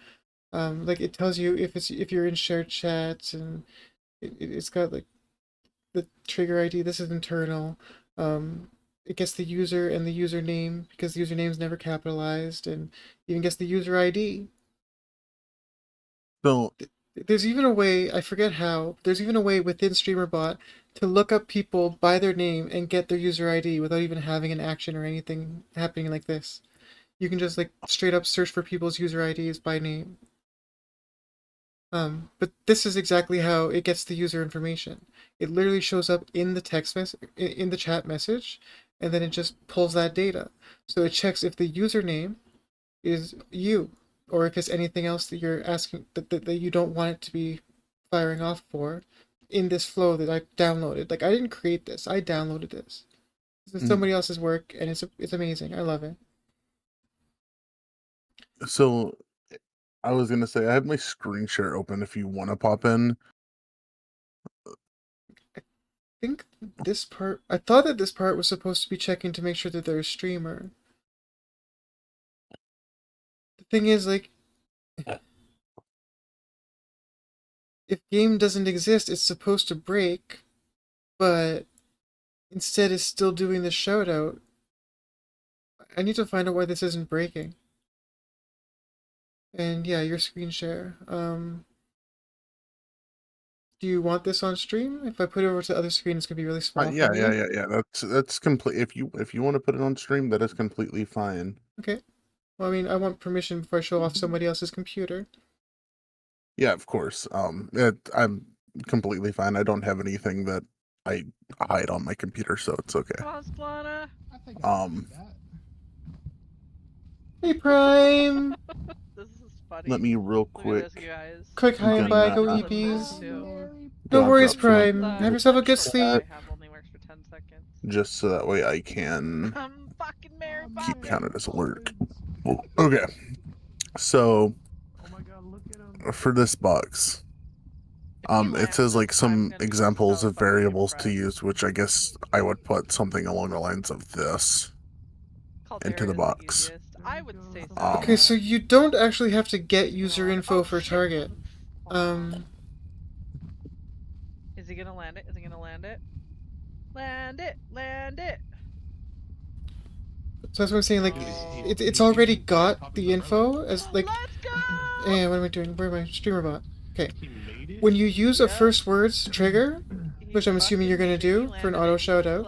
Like it tells you if you're in shared chats, and it's got like the trigger ID. This is internal. It gets the user and the username because the username is never capitalized, and even gets the user ID. so There's even a way, I forget how, there's even a way within StreamerBot to look up people by their name and get their user ID without even having an action or anything happening like this. You can just like straight up search for people's user IDs by name. But this is exactly how it gets the user information. It literally shows up in the text message, in the chat message, and then it just pulls that data. So it checks if the username is you, or if it's anything else that you're asking that you don't want it to be firing off for in this flow that I downloaded. Like I didn't create this, I downloaded this. This is somebody else's work, and it's amazing. I love it. so I was gonna say I have my screen share open if you want to pop in. I think this part, I thought that this part was supposed to be checking to make sure that they're a streamer. The thing is, like, if game doesn't exist, it's supposed to break, but instead it's still doing the shout out. I need to find out why this isn't breaking. And yeah, your screen share. Do you want this on stream? If I put it over to the other screen, it's gonna be really small Yeah, for me. yeah. That's complete. If you want to put it on stream, that is completely fine. Okay. Well, I mean, I want permission before I show off somebody else's computer. Yeah, of course. I'm completely fine. I don't have anything that I hide on my computer, so it's okay. Come on, Splana. Hey, Prime! This is funny. Let me real Look at quick. this, you guys. Quick hi and gonna, bye, go uh, EPs. Too. No Dog worries, drop some Prime. Have yourself a good sleep. I have only works for 10 seconds. just so that way I can I'm fucking Mary keep Poppins. counted as alert. Okay, so for this box, it says like some examples of variables to use, which I guess I would put something along the lines of this into the box. I would say so. Okay, so you don't actually have to get user info for target. Is he gonna land it? Is he gonna land it? Land it! Land it! So that's what I'm saying, like, it's already got the info as, like, Let's go! what am I doing? Where am I? Streamer bot. Okay. When you use a first words trigger, which I'm assuming you're gonna do for an auto shout out,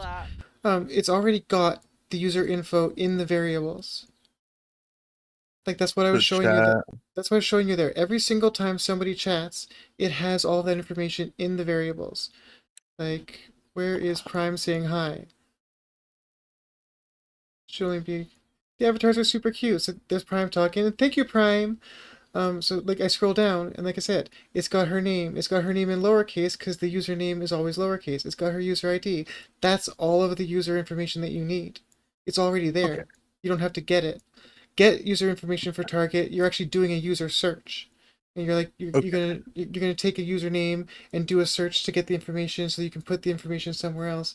it's already got the user info in the variables. Like that's what I was showing you. That's what I was showing you there. Every single time somebody chats, it has all that information in the variables. Like, where is Prime saying hi? Should only be. The avatars are super cute. So there's Prime talking. And thank you, Prime. So like I scroll down, and like I said, it's got her name. It's got her name in lowercase because the username is always lowercase. It's got her user ID. That's all of the user information that you need. It's already Okay. there. You don't have to get it. Get user information for Target. You're actually doing a user search, and you're like Okay. you're gonna take a username and do a search to get the information so you can put the information somewhere else.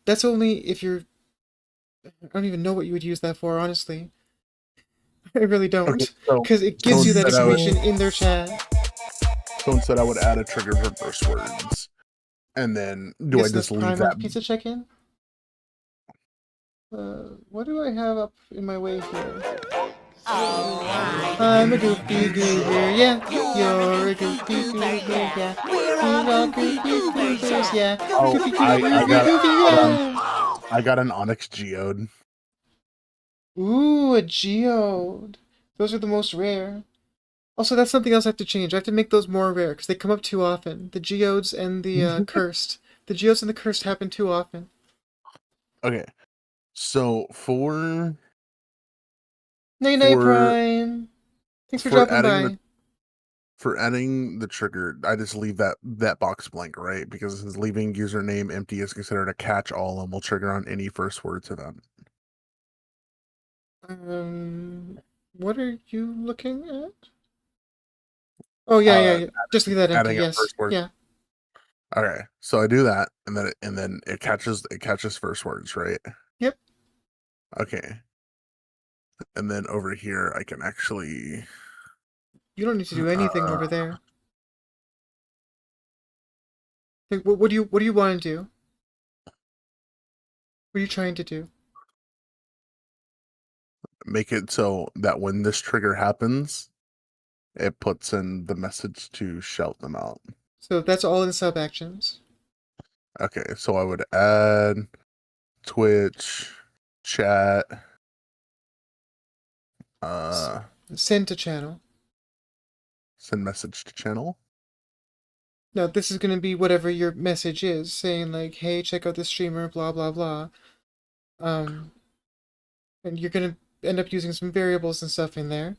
That's only if you're. I don't even know what you would use that for, honestly. I really Okay. don't, So because it so gives you that instead I would information in their chat. add a trigger for first words, and then I'm do I guessing that's just leave Prime on that? pizza check-in. What do I have up in my way here? I'm a goofy goober, yeah. You're a goofy goober, yeah. We're all goofy goobers, yeah. Oh, Goofy I goober, got goofy, hold on. yeah. I got an Onyx Geode. Ooh, a geode. Those are the most rare. Also, that's something else I have to change. I have to make those more rare because they come up too often. The geodes and the cursed. The geodes and the cursed happen too often. Okay. So for Nay Nay for Prime. Thanks for for dropping adding by. the trigger, I just leave that box blank, right? Because it's leaving username empty is considered a catch-all and will trigger on any first words event. What are you looking at? Oh yeah. Just leave that empty. Adding a Yes. first word. Yeah. Okay, so I do that, and then it catches first words, right? Yep. Okay, and then over here I can actually. You don't need to do anything over there. Like, what do you want to do? What are you trying to do? Make it so that when this trigger happens, it puts in the message to shout them out. So that's all in sub actions. Okay, so I would add Twitch, chat, Send to channel. send message to channel. Now this is going to be whatever your message is, saying like, "Hey, check out this streamer," blah blah blah. And you're going to end up using some variables and stuff in there.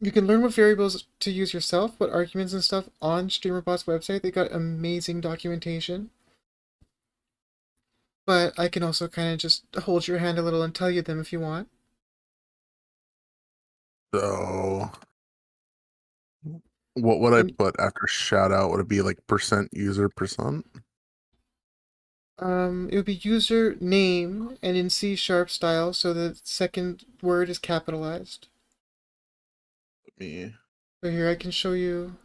You can learn what variables to use yourself, what arguments and stuff on StreamerBot's website. They got amazing documentation. But I can also kind of just hold your hand a little and tell you them if you want. So what would I put after shout out? Would it be like %user %? It would be user name and in C# style, so the second word is capitalized. Me. So here I can show you.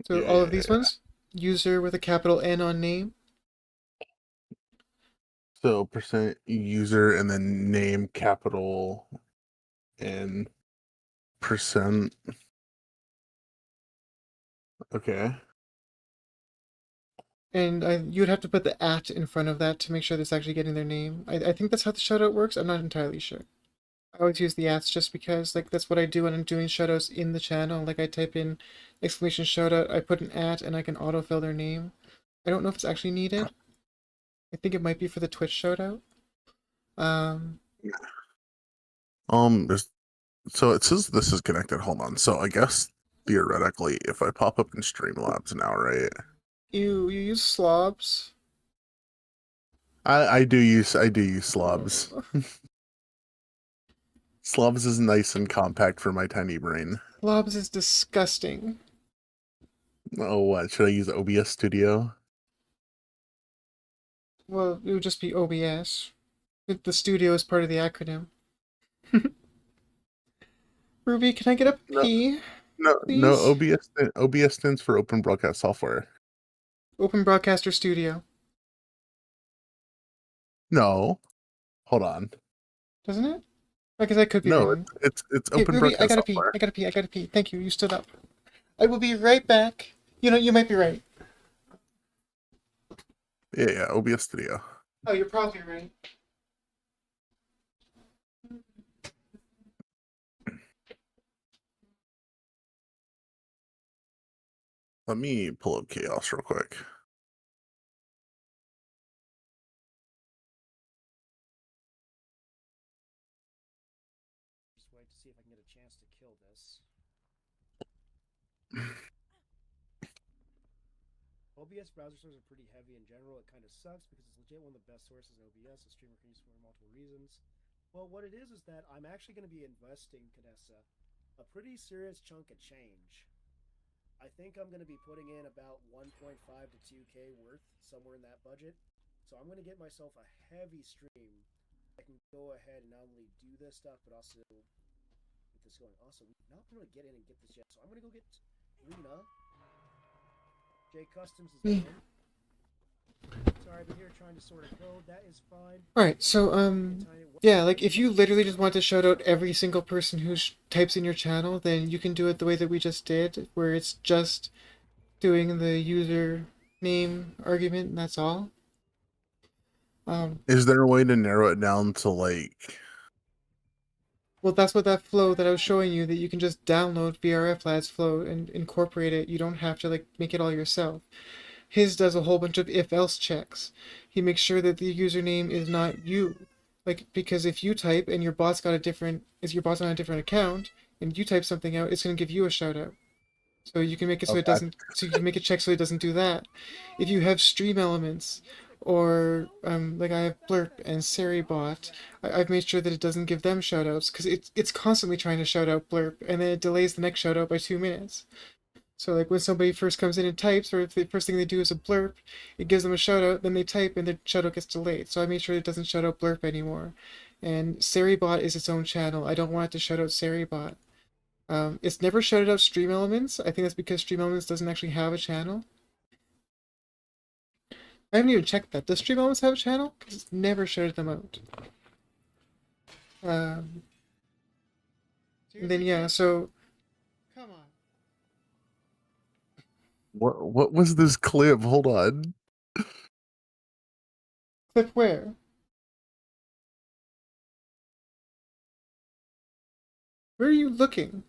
So Yeah, all of these ones, user with a capital N on name. So %user and then name capital and %. Okay. And you'd have to put the @ in front of that to make sure that's actually getting their name. I think that's how the shoutout works. I'm not entirely sure. I always use the @ just because like that's what I do when I'm doing shoutouts in the channel. Like I type in exclamation shoutout, I put an @ and I can autofill their name. I don't know if it's actually needed. I think it might be for the Twitch shoutout. So it says this is connected. Hold on. So I guess theoretically, if I pop up in Streamlabs now, right? You use slobs. I do use slobs. Slobs is nice and compact for my tiny brain. Slobs is disgusting. Oh, what should I use? OBS Studio? Well, it would just be OBS. The studio is part of the acronym. Ruby, can I get a P? No, please? OBS stands for Open Broadcast Software. Open Broadcaster Studio. No, hold on. Doesn't it? I guess I could be No, wrong. it's Hey, Open Ruby, I Broadcast gotta pee. Software. I gotta pee. I gotta pee. Thank you. You stood up. I will be right back. You know, you might be right. Yeah, OBS Studio. Oh, you're probably right. Let me pull up Chaos real quick. OBS browser stores are pretty heavy in general. It kind of sucks because it's legit one of the best sources in OBS. A streamer can use for multiple reasons. Well, what it is that I'm actually going to be investing, Cadessa, a pretty serious chunk of change. I think I'm going to be putting in about 1.5 to 2K worth, somewhere in that budget. So I'm going to get myself a heavy stream. I can go ahead and not only do this stuff, but also get this going. Also, we've not been able to get in and get this yet. So I'm going to go get Rena. J Customs is in. Sorry, I've been here trying to sort of code. That is fine. Alright, so, yeah, like, if you literally just want to shout out every single person who types in your channel, then you can do it the way that we just did, where it's just doing the user name argument, and that's all. Is there a way to narrow it down to, like... Well, that's what that flow that I was showing you, that you can just download VRFLAD's flow and incorporate it. You don't have to, like, make it all yourself. His does a whole bunch of if-else checks. He makes sure that the username is not you. Like, because if you type and your bot's got a different, is your bot's on a different account, and you type something out, it's going to give you a shout out. So you can make it so it doesn't, so you can make it check so it doesn't do that. If you have stream elements, or like I have Blurp and Seribot, I've made sure that it doesn't give them shoutouts, because it's constantly trying to shout out Blurp, and then it delays the next shoutout by 2 minutes. So like when somebody first comes in and types, or if the first thing they do is a Blurp, it gives them a shoutout, then they type and their shoutout gets delayed. So I made sure it doesn't shout out Blurp anymore. And Seribot is its own channel. I don't want it to shout out Seribot. It's never shouted out Stream Elements. I think that's because Stream Elements doesn't actually have a channel. I haven't even checked that. Does Stream Elements have a channel? Because it's never shouted them out. And then yeah, so come on. What was this clip? Hold on. Clip where? Where are you looking?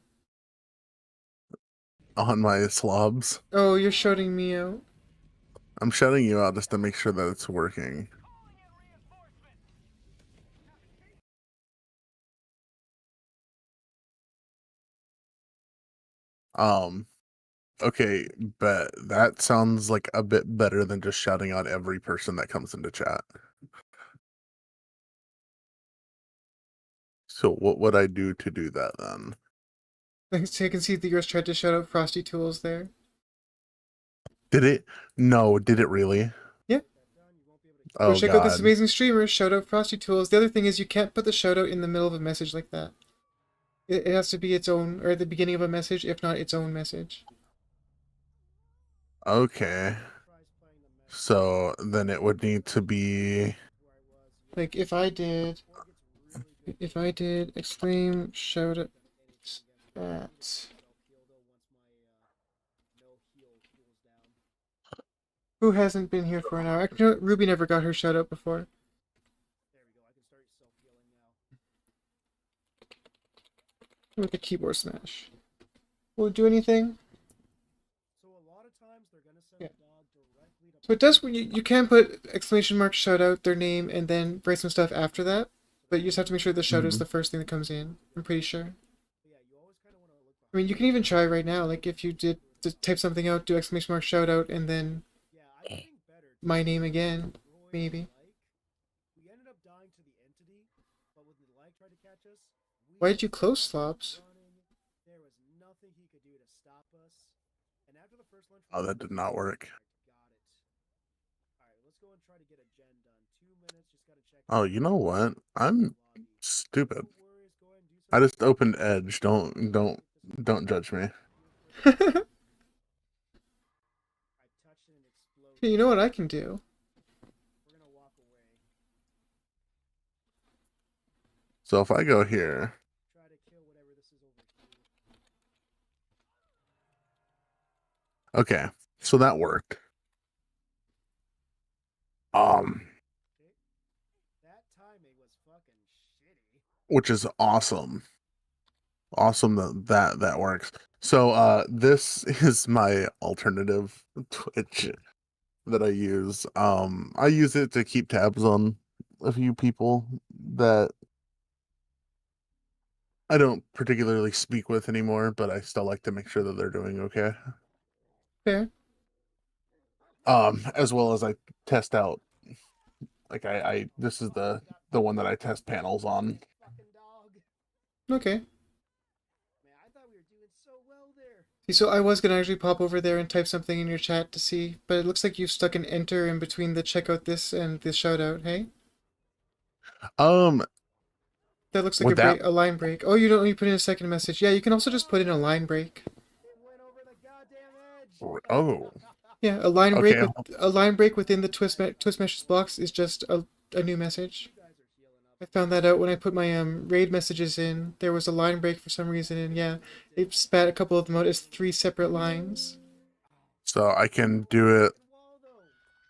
On my slobs. Oh, you're shouting me out. I'm shouting you out just to make sure that it's working. Okay, but that sounds like a bit better than just shouting out every person that comes into chat. So what would I do to do that then? So I can see that yours tried to shout out Frosty Tools there. Did it? No, did it really? Yeah. Oh, Go check out this God. amazing streamer, shout out Frosty Tools. The other thing is you can't put the shout out in the middle of a message like that. It has to be its own, or at the beginning of a message, if not its own message. Okay. So then it would need to be... Like if I did exclaim shout out at... Who hasn't been here for an hour? You know what? Ruby never got her shout out before. With a keyboard smash. Will it do anything? Yeah. So it does when you can put exclamation mark shout out their name and then write some stuff after that, but you just have to make sure the shout out is the first thing that comes in. I'm pretty sure. I mean, you can even try right now. Like if you did type something out, do exclamation mark shout out, and then my name again, maybe. Why did you close Slops? Oh, that did not work. Oh, you know what? I'm stupid. I just opened Edge. Don't judge me. You know what I can do? So if I go here, okay, so that worked. Which is awesome. Awesome that works. So this is my alternative Twitch that I use. I use it to keep tabs on a few people that I don't particularly speak with anymore, but I still like to make sure that they're doing okay. Fair. as well as I test out. Like I this is the one that I test panels on. Fucking dog. Okay. Man, I thought we were doing so well there. See, so I was gonna actually pop over there and type something in your chat to see, but it looks like you've stuck an enter in between the check out this and the shout out, hey? That looks like Would that a line break. Oh, you don't need to put in a second message. Yeah, you can also just put in a line break. It went over the goddamn edge. oh Yeah, a line break okay. with a line break within the twist meshes box is just a new message. I found that out when I put my raid messages in. There was a line break for some reason, and yeah, it spat a couple of them out as 3 separate lines. So I can do it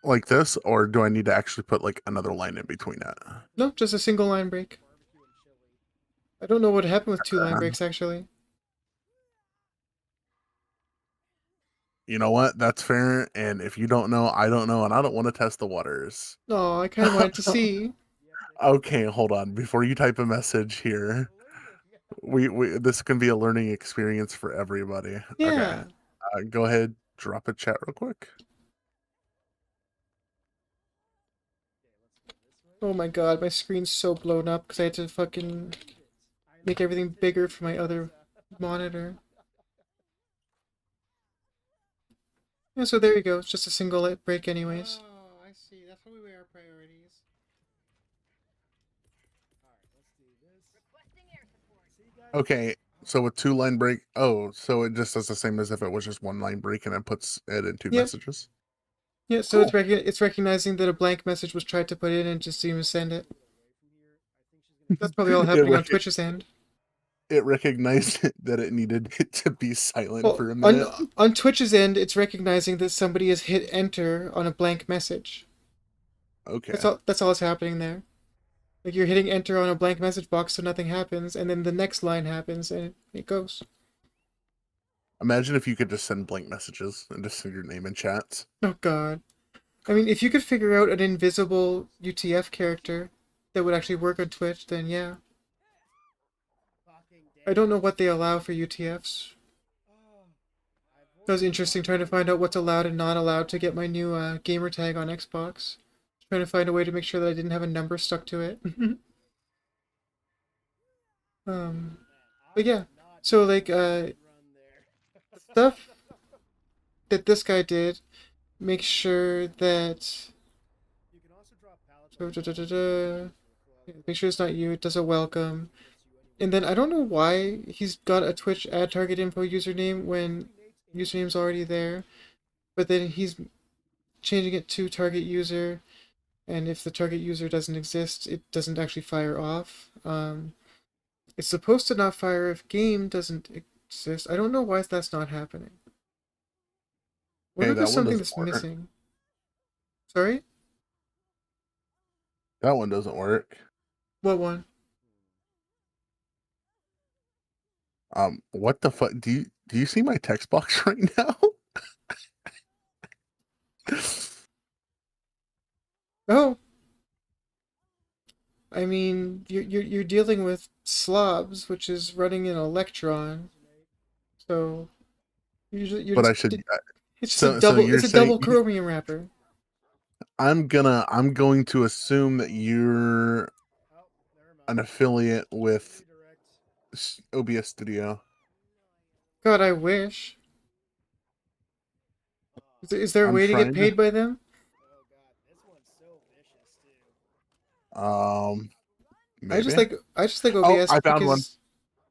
like this, or do I need to actually put like another line in between it? No, just a single line break. I don't know what happened with 2 line breaks actually. You know what? That's fair. And if you don't know, I don't know, and I don't want to test the waters. Oh, I kind of wanted to see. Okay, hold on. Before you type a message here, we this can be a learning experience for everybody. Yeah. Okay. Go ahead, drop a chat real quick. Oh my god, my screen's so blown up because I had to fucking make everything bigger for my other monitor. Yeah, so there you go. It's just a single break anyways. Oh, I see. That's probably our priorities. Okay, so with 2 line break, oh, so it just does the same as if it was just 1 line break and it puts it in 2 Yep. messages. Yeah, so Cool. it's recognizing that a blank message was tried to put in and just didn't even send it. That's probably all happening on Twitch's end. It recognized that it needed it to be silent Well, for a minute. on Twitch's end, it's recognizing that somebody has hit enter on a blank message. Okay. That's all that's happening there. Like you're hitting enter on a blank message box so nothing happens, and then the next line happens and it goes. Imagine if you could just send blank messages and just send your name in chats. Oh god. I mean, if you could figure out an invisible UTF character that would actually work on Twitch, then yeah. I don't know what they allow for UTFs. That was interesting trying to find out what's allowed and not allowed to get my new gamer tag on Xbox. Trying to find a way to make sure that I didn't have a number stuck to it. But yeah. So like the stuff that this guy did, make sure that make sure it's not you, it does a welcome. And then I don't know why he's got a Twitch add target info username when username's already there, but then he's changing it to target user, and if the target user doesn't exist, it doesn't actually fire off. It's supposed to not fire if game doesn't exist. I don't know why that's not happening. What if there's something that's missing? Sorry? That one doesn't work. What one? What the fuck? Do you see my text box right now? Oh. I mean, you're dealing with slobs, which is running an electron. So you're But just, I should. it's So a double you're it's a saying double chromium wrapper. I'm going to assume that you're an affiliate with OBS Studio. God, I wish. Is there a way to get paid by them? Maybe. I just like OBS. Oh, I found because...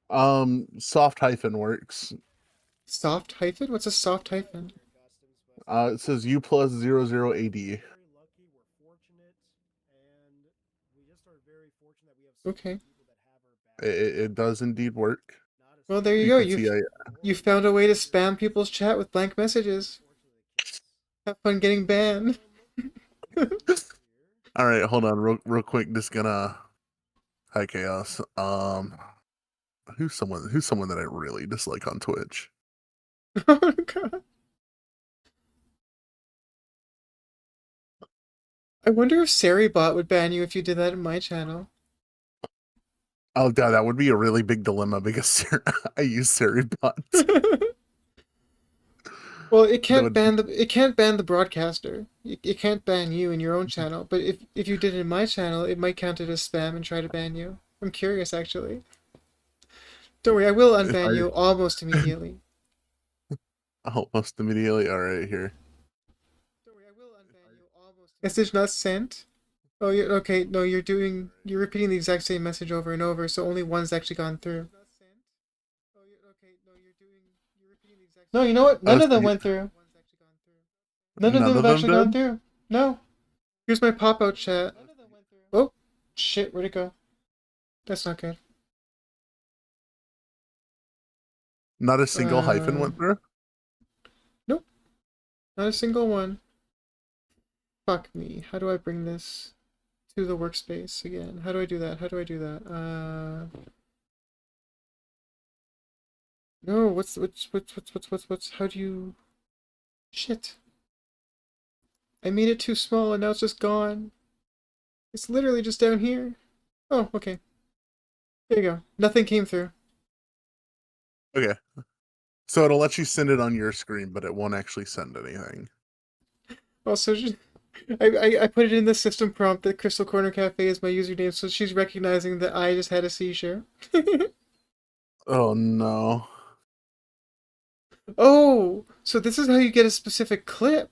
one. Soft hyphen works. Soft hyphen? What's a soft hyphen? It says U plus 00AD. Okay. It does indeed work. Well, there you go. You found a way to spam people's chat with blank messages. Have fun getting banned. All right, hold on, real quick. Just gonna. Hi, Chaos. Who's someone that I really dislike on Twitch? Oh god. I wonder if Saribot would ban you if you did that in my channel. Oh god, that would be a really big dilemma because I use Saribot. Well, it can't would- ban the broadcaster. It can't ban you in your own channel. But if you did it in my channel, it might count it as spam and try to ban you. I'm curious, actually. Don't worry, I will If unban I you almost immediately. almost immediately. All right, here. Don't worry, I will unban you almost. Message not sent. Oh, you okay? No, you're repeating the exact same message over and over, so only one's actually gone through. No, you know what? Oh, None of so them went through. None of them none have of them actually gone did? through. No. Here's my pop-out chat. Oh, shit, where'd it go? That's not good. Not a single hyphen went through? Nope. Not a single one. Fuck me. How do I bring this to the workspace again? How do I do that? How do I do that? No, what's, how do you... Shit. I made it too small and now it's just gone. It's literally just down here. Oh, okay. There you go. Nothing came through. Okay. So it'll let you send it on your screen, but it won't actually send anything. Also, I put it in the system prompt that Crystal Corner Cafe is my username, so she's recognizing that I just had a seizure. Oh no. Oh, so this is how you get a specific clip.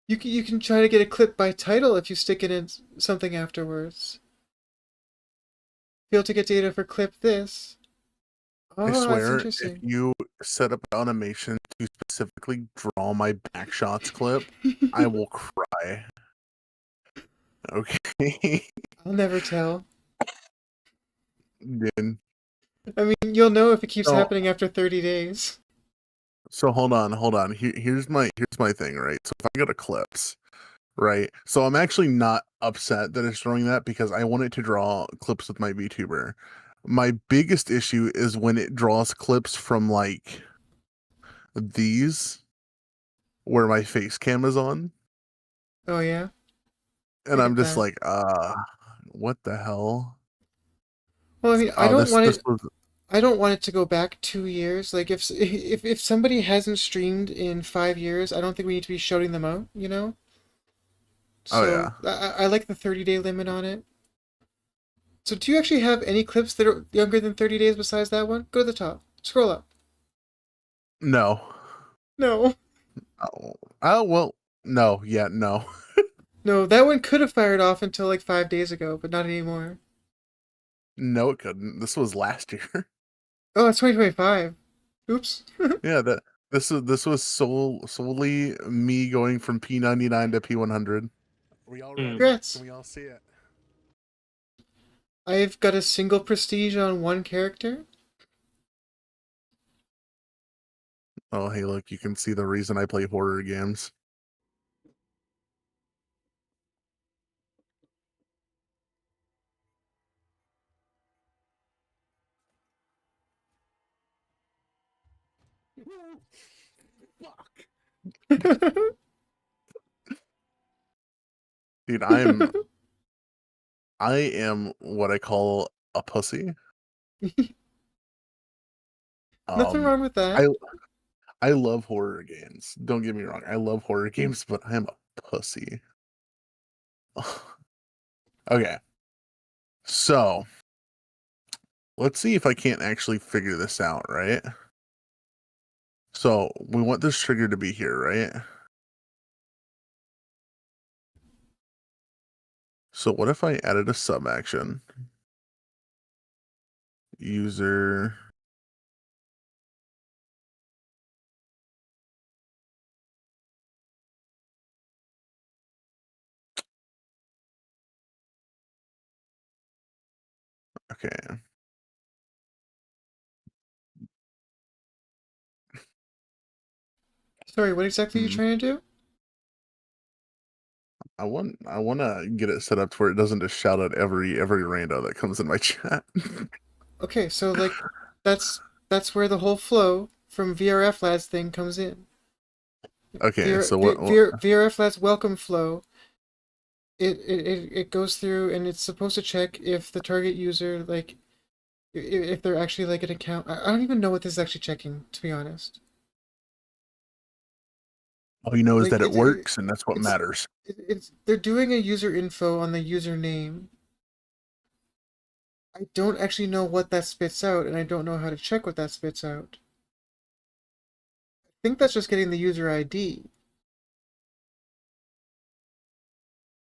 You can try to get a clip by title if you stick it in something afterwards. Be able to get data for clip this. Oh, I that's swear, if interesting. you set up automation to specifically draw my backshots clip, I will cry. Okay. I'll never tell. Dude. I mean, you'll know if it keeps So, happening after 30 days. so hold on. Here's my thing, right? So if I go to clips, right? So I'm actually not upset that it's drawing that because I want it to draw clips with my VTuber. My biggest issue is when it draws clips from like these where my face cam is on. Oh yeah? And I I'm get just that. like, what the hell? Well, I mean, Oh, this was I don't want it to go back 2 years. Like if somebody hasn't streamed in 5 years, I don't think we need to be shouting them out, you know? oh So yeah. I like the 30-day limit on it. So do you actually have any clips that are younger than 30 days besides that one? Go to the top. Scroll up. No. No. Oh well, no, yeah, no. No, that one could have fired off until like 5 days ago, but not anymore. No, it couldn't. This was last year. Oh, it's 2025. Oops. Yeah, this was solely me going from P99 to P100. Are we all ready? Congrats. Can we all see it? I've got a single prestige on one character. Oh, hey, look, you can see the reason I play horror games. Dude, I am what I call a pussy. Nothing wrong with that. I love horror games. Don't get me wrong. I love horror games, but I am a pussy. Okay. So, let's see if I can't actually figure this out, right? So, we want this trigger to be here, right? So, what if I added a sub action? User. Okay. Sorry, what exactly are you Hmm. trying to do? I want to get it set up to where it doesn't just shout out every rando that comes in my chat. Okay, so like that's where the whole flow from VRF Lads thing comes in. Okay, so VRF Lads welcome flow. It goes through and it's supposed to check if the target user like if they're actually like an account. I don't even know what this is actually checking, to be honest. All you know is Like that it works, and that's what matters. it's they're doing a user info on the username. I don't actually know what that spits out, and I don't know how to check what that spits out. I think that's just getting the user ID.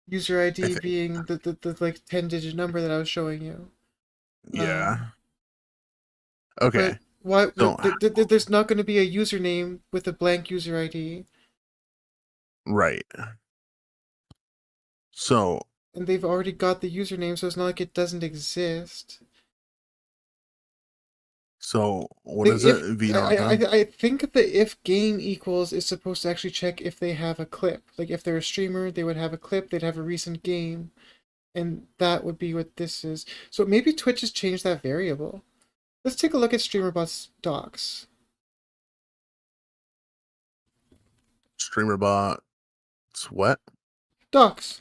User I ID think. being the like 10-digit number that I was showing you. Yeah. But Okay. why? So There's not going to be a username with a blank user ID, right. So and they've already got the username, so it's not like it doesn't exist. what The is if it? Vino. I think the if game equals is supposed to actually check if they have a clip. Like if they're a streamer, they would have a clip. They'd have a recent game, and that would be what this is. So maybe Twitch has changed that variable. Let's take a look at StreamerBot's docs. StreamerBot. What? Docs.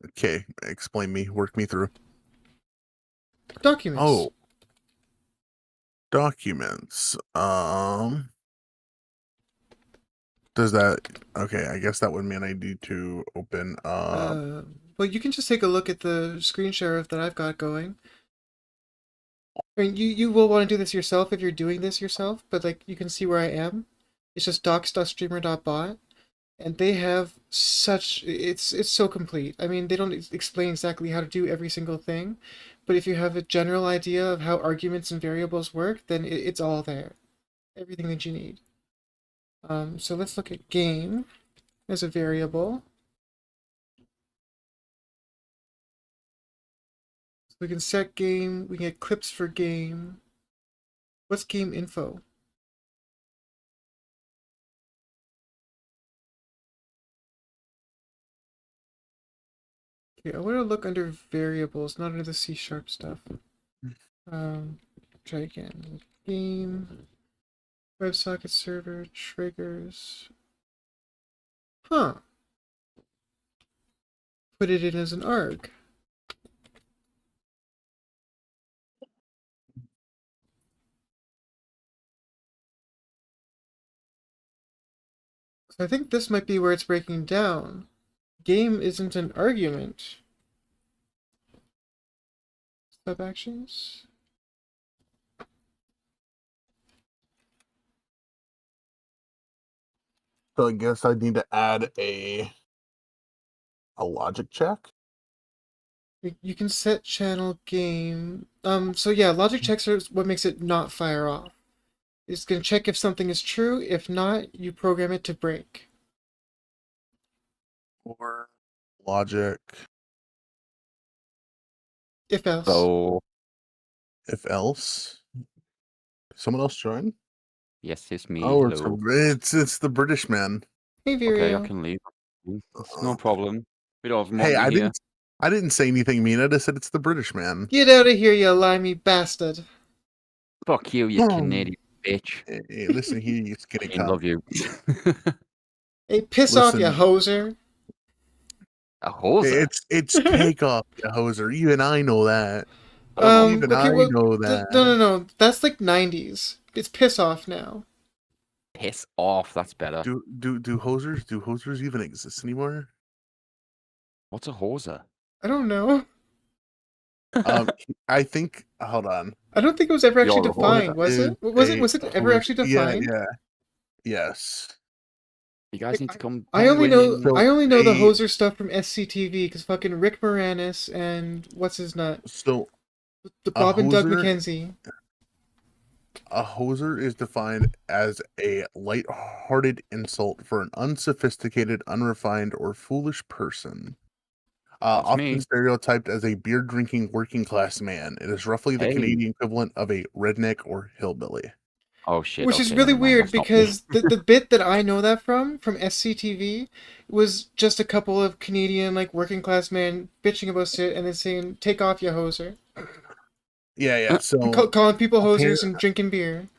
Okay, explain me. Work me through. Documents. Oh, documents. Does that? Okay, I guess that would mean I need to open up. Well, you can just take a look at the screen share that I've got going. I mean, you will want to do this yourself if you're doing this yourself, but like you can see where I am. It's just docs.streamer.bot, and they have such it's so complete. I mean, they don't explain exactly how to do every single thing, but if you have a general idea of how arguments and variables work, then it's all there, everything that you need. So let's look at game as a variable. So we can set game, we can get clips for game. What's game info? Okay, I want to look under variables, not under the C# stuff. Try again. Game, WebSocket server, triggers. Huh. Put it in as an arg. So I think this might be where it's breaking down. Game isn't an argument. Sub actions. So I guess I need to add a logic check. You can set channel game. So yeah, logic checks are what makes it not fire off. It's gonna check if something is true. If not, you program it to break. Or logic. If else. So, If else. Someone else join? yes, it's me. Oh, Hello. it's the British man. Hey, Okay, I Virio. can leave. It's no problem. We don't have Hey, money here. I didn't say anything mean. I just said it's the British man. Get out of here, you limey bastard. Fuck you, you Hmm. Canadian bitch. Hey, listen here, you skinny I cunt. love you. Hey, piss off, you Listen. hoser. A hoser? It's take off, you hoser. Even I know that. Even Okay, I well, know that. no. That's like 90s. It's piss off now. Piss off, that's better. Do hosers even exist anymore? What's a hoser? I don't know. I think. Hold on. I don't think it was ever actually You're a defined, was Is it? Was it a ever hos- actually defined? Yeah. Yes. You guys need to come. I only know winning. I only know the a- hoser stuff from SCTV because fucking Rick Moranis and what's his nut, So the Bob and Doug hoser- McKenzie. a hoser is defined as a light-hearted insult for an unsophisticated, unrefined, or foolish person. That's Often me. stereotyped as a beer-drinking working-class man. It is roughly the Hey. Canadian equivalent of a redneck or hillbilly. Oh shit. Which is okay, really never mind, weird that's not me. because the bit that I know that from SCTV was just a couple of Canadian like working class men bitching about shit and then saying "take off, you hoser," Yeah. So calling people hosers and drinking beer.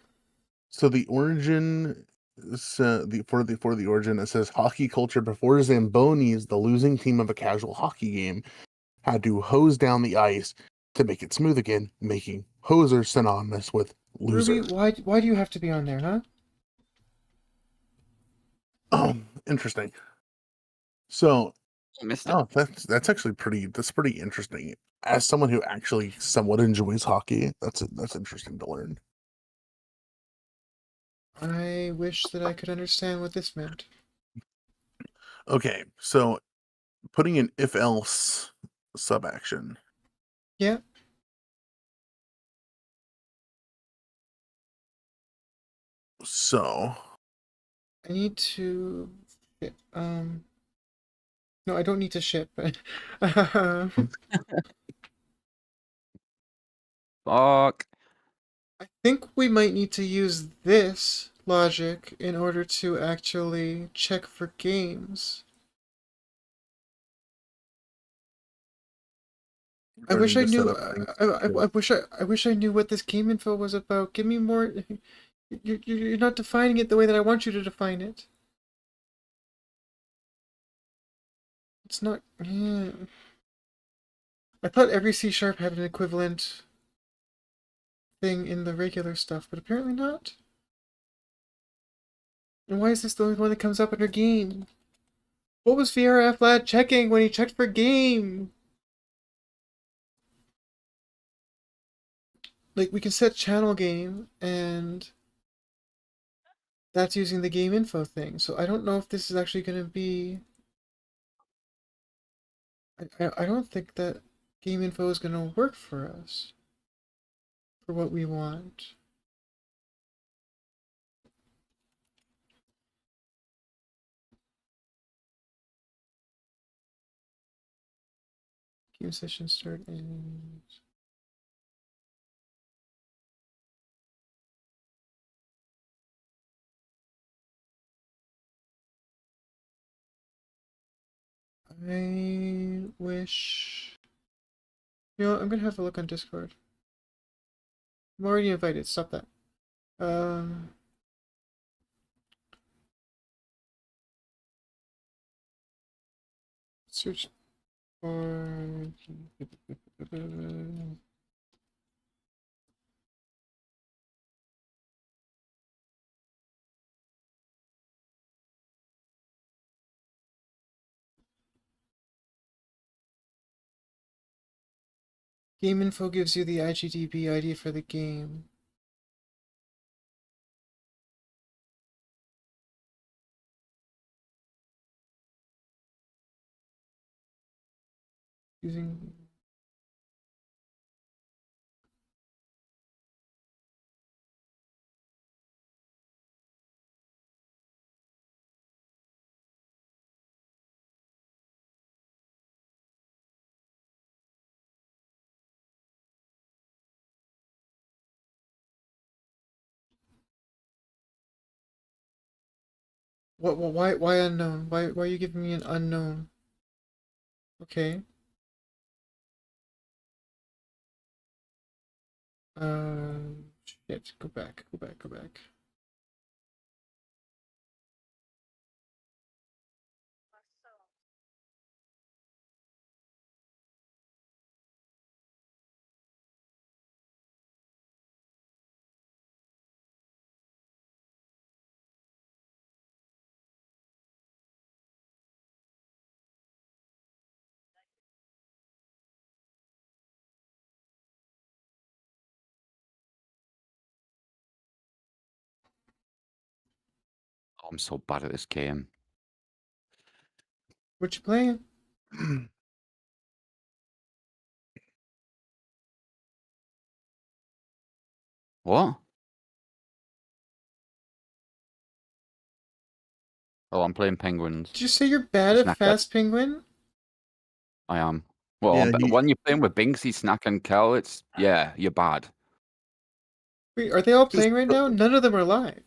So the origin, for the origin, it says hockey culture before Zambonis, the losing team of a casual hockey game, had to hose down the ice to make it smooth again, making hoser synonymous with loser. Ruby, why do you have to be on there, huh? Interesting. So, I missed it. oh, that's actually pretty interesting. As someone who actually somewhat enjoys hockey, that's interesting to learn. I wish that I could understand what this meant. Okay, so putting an if else sub action. Yeah. So, I need to. No, I don't need to ship. Fuck. I think we might need to use this logic in order to actually check for games. I wish starting I to set knew. up things. I wish I knew what this game info was about. Give me more. You're not defining it the way that I want you to define it. It's not. Yeah. I thought every C# had an equivalent thing in the regular stuff, but apparently not. And why is this the only one that comes up under game? What was VRF Lad checking when he checked for game? Like, we can set channel game, and that's using the game info thing. So I don't know if this is actually going to be... I don't think that game info is going to work for us. For what we want. Game session start and... I wish... You know what, I'm going to have a look on Discord. I'm already invited, stop that. Search for... Game info gives you the IGDB ID for the game. Using... why unknown? Why are you giving me an unknown? Okay. Shit, go back. Oh, I'm so bad at this game. What you playing? What? Oh, I'm playing Penguins. Did you say you're bad at Snack that. Fast Penguin? I am. Well, Yeah, when you're playing with Binksy, Snack, and Kel, it's yeah, you're bad. Wait, are they all Just- playing right now? None of them are live.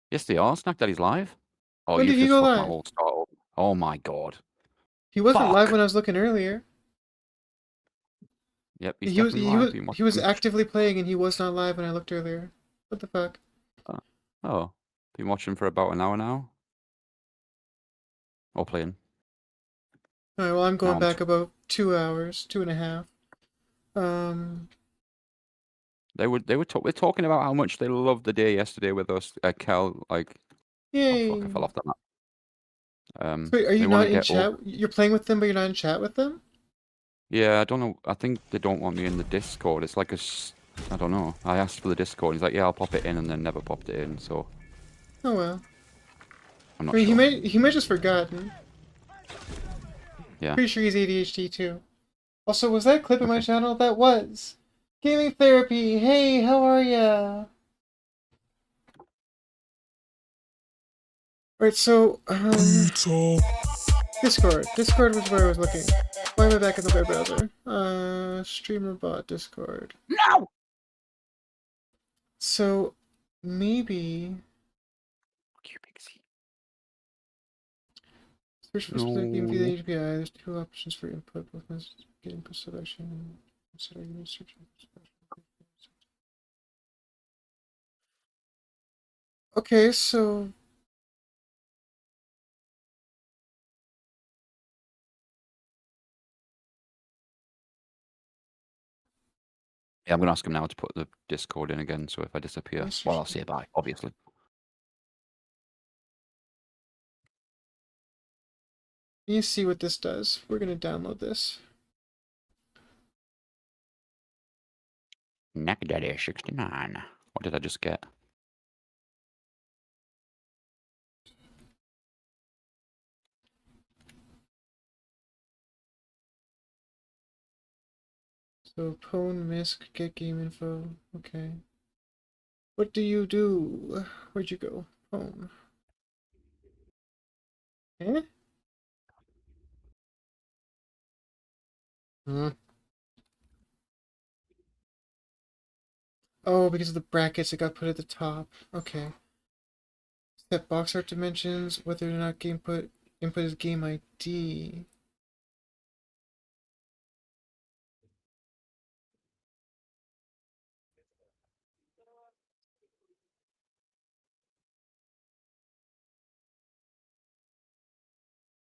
Yes, they are. Snack Daddy's live. Oh, When you've did he just go fucked my live? whole start up. Oh my god. He wasn't live Fuck. when I was looking earlier. Yep, he's He was definitely live. Been he was watching- actively playing and he was not live when I looked earlier. What the fuck? Oh, been watching for about an hour now. Or playing. Alright, well I'm going No, back about 2 hours, 2.5. We're talking about how much they loved the day yesterday with us. Kel, like Oh Yay! fuck! I fell off the map. So wait, are They you want not to in get chat? You're playing with them, but you're not in chat with them? Yeah, I don't know. I think they don't want me in the Discord. It's like I don't know. I asked for the Discord. He's like, yeah, I'll pop it in, and then never popped it in. So Oh well. I'm I not mean, sure. he might just forgotten. Yeah. Pretty sure he's ADHD too. Also, was that a clip in my Okay. channel? That was. Gaming therapy. Hey, how are ya? Alright, so Discord. Discord was where I was looking. Why am I back in the web browser? Streamer bot Discord. No. So maybe Fuck you, Pixie. search for specific game via No. the API. There's two options for input. Both must get input selection. Consider you search. Okay, so Yeah, I'm gonna ask him now to put the Discord in again. So if I disappear, Yes, well, I'll say bye. Obviously. you see what this does. We're gonna download this. Neckdaddy 69. What did I just get? So pwn misc get game info. Okay. What do you do? Where'd you go? Pwn. Eh? Hmm. Oh, because of the brackets, it got put at the top. Okay. Set box art dimensions, whether or not input is game ID.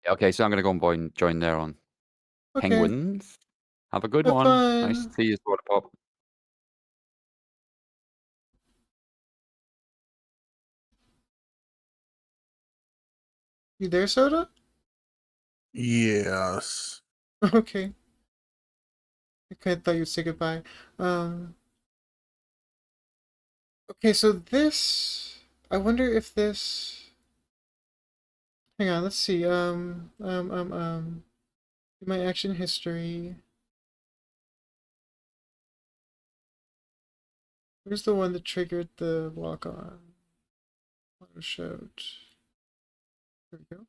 Okay, so I'm gonna go and join there on Okay. Penguins. Have a good Have one. Nice fun. to see you, Soda Pop. You there, Soda? Yes. Okay. I kind of thought you'd say goodbye. Um. Okay, so this. I wonder if this. Hang on, let's see. My action history. Where's the one that triggered the walk on? Auto shout. There we go.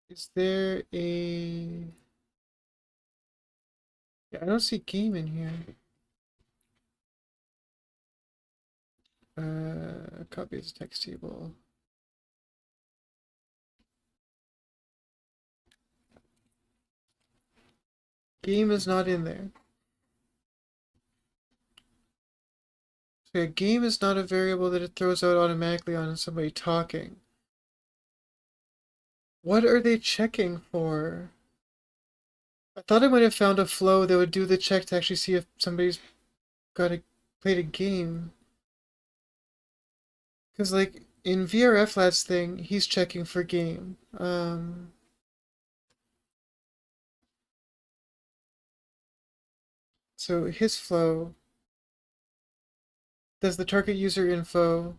Is there a... Yeah, I don't see game in here. Copy as text table. Game is not in there. So yeah, game is not a variable that it throws out automatically on somebody talking. What are they checking for? I thought I might have found a flow that would do the check to actually see if somebody's played a game. Because like in VRFLAT's thing, he's checking for game. So his flow does the target user info.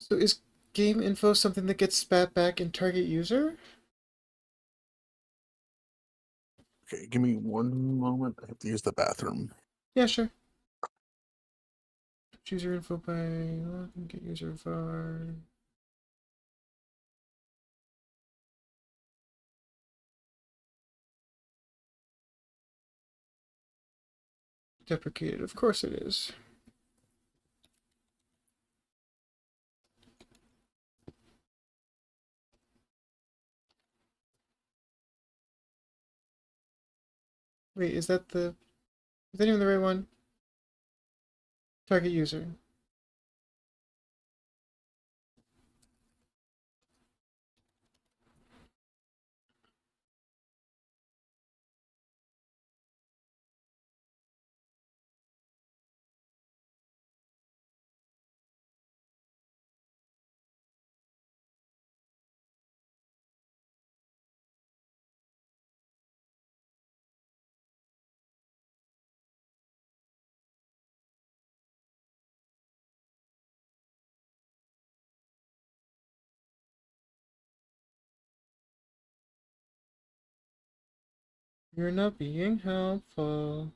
So is game info something that gets spat back in target user? Okay, give me one moment. I have to use the bathroom. Yeah, sure. User info by get user var. Deprecated, of course it is. Wait, is that even the right one? Target user. You're not being helpful.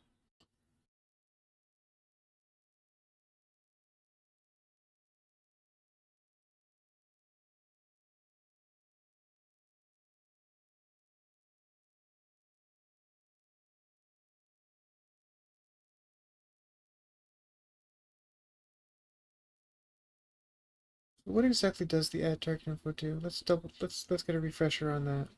What exactly does the add target info do? Let's get a refresher on that.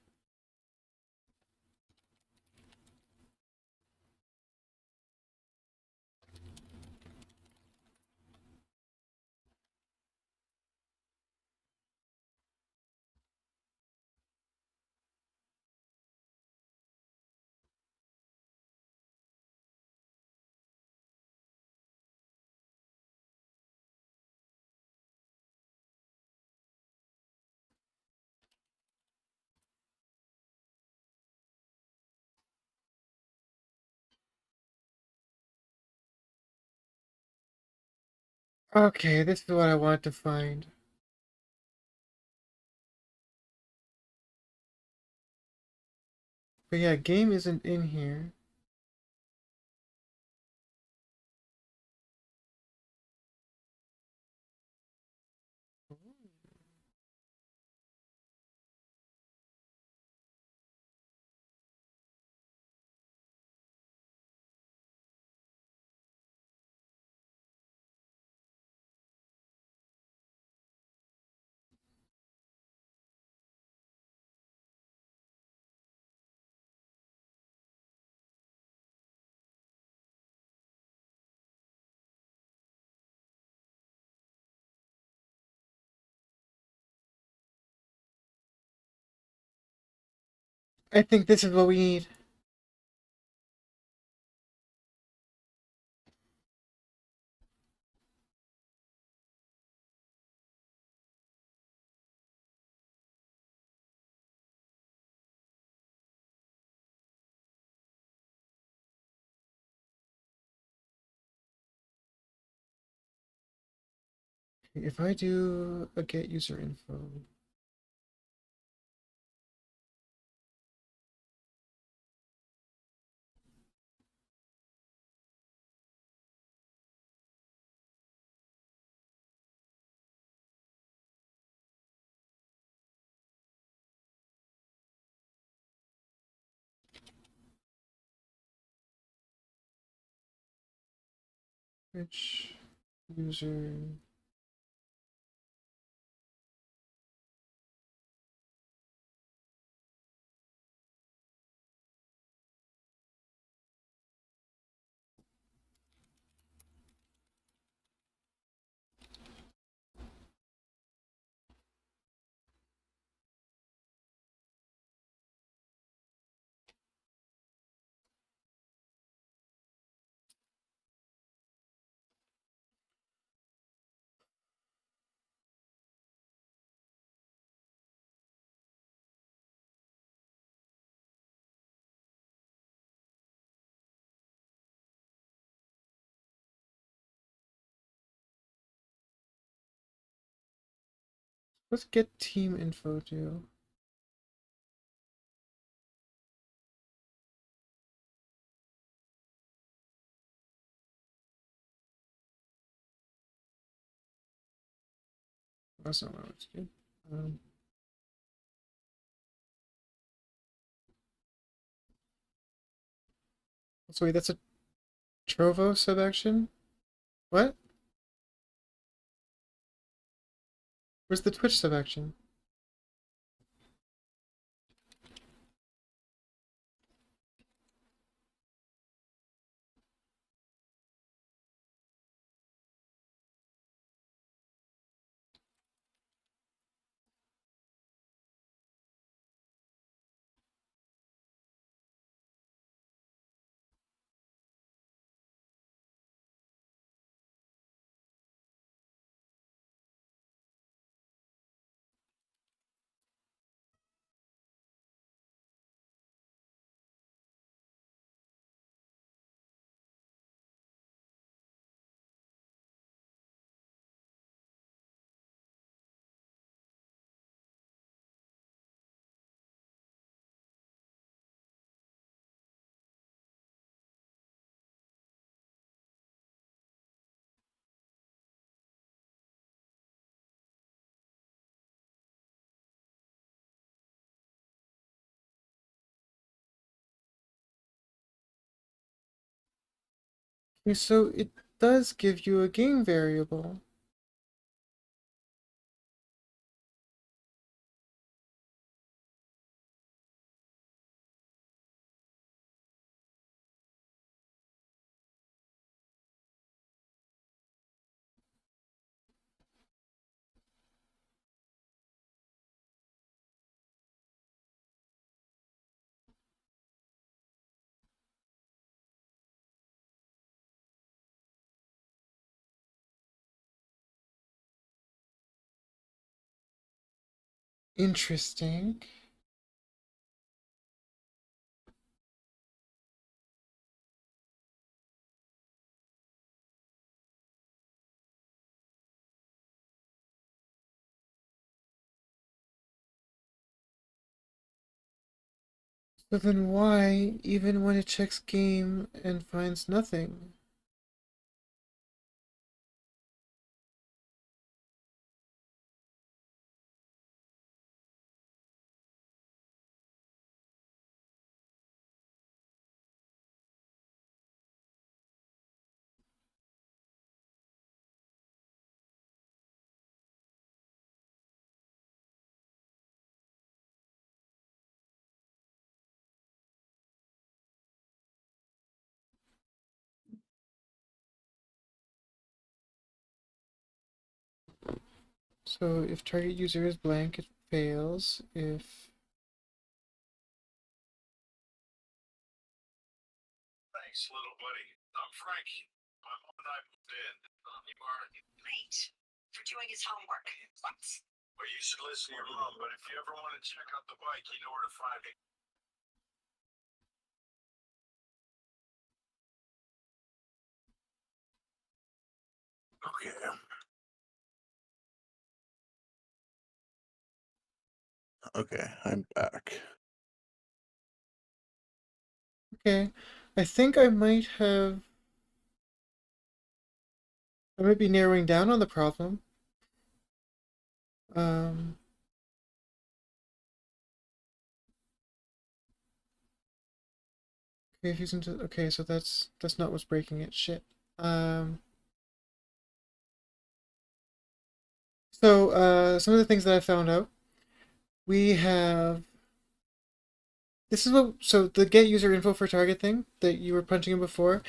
Okay, this is what I want to find. But yeah, game isn't in here. I think this is what we need. If I do a get user info, which user what's get team info do? That's not what I want to do. So wait, that's a Trovo sub action? What? Where's the Twitch sub action? Okay, so it does give you a game variable. Interesting. So then why, even when it checks game and finds nothing? So if target user is blank, it fails. If Thanks, little buddy. I'm Frankie. My mom and I moved in. You are? Great. For doing his homework. What? Well, you should listen to your mom, but if you ever want to check out the bike, you know where to find me. Okay. Okay, I'm back. okay, I think I might be narrowing down on the problem. Um, okay, if using okay, so that's not what's breaking it. Shit. Um, some of the things that I found out, we have. This is what, so the get user info for target thing that you were punching in before,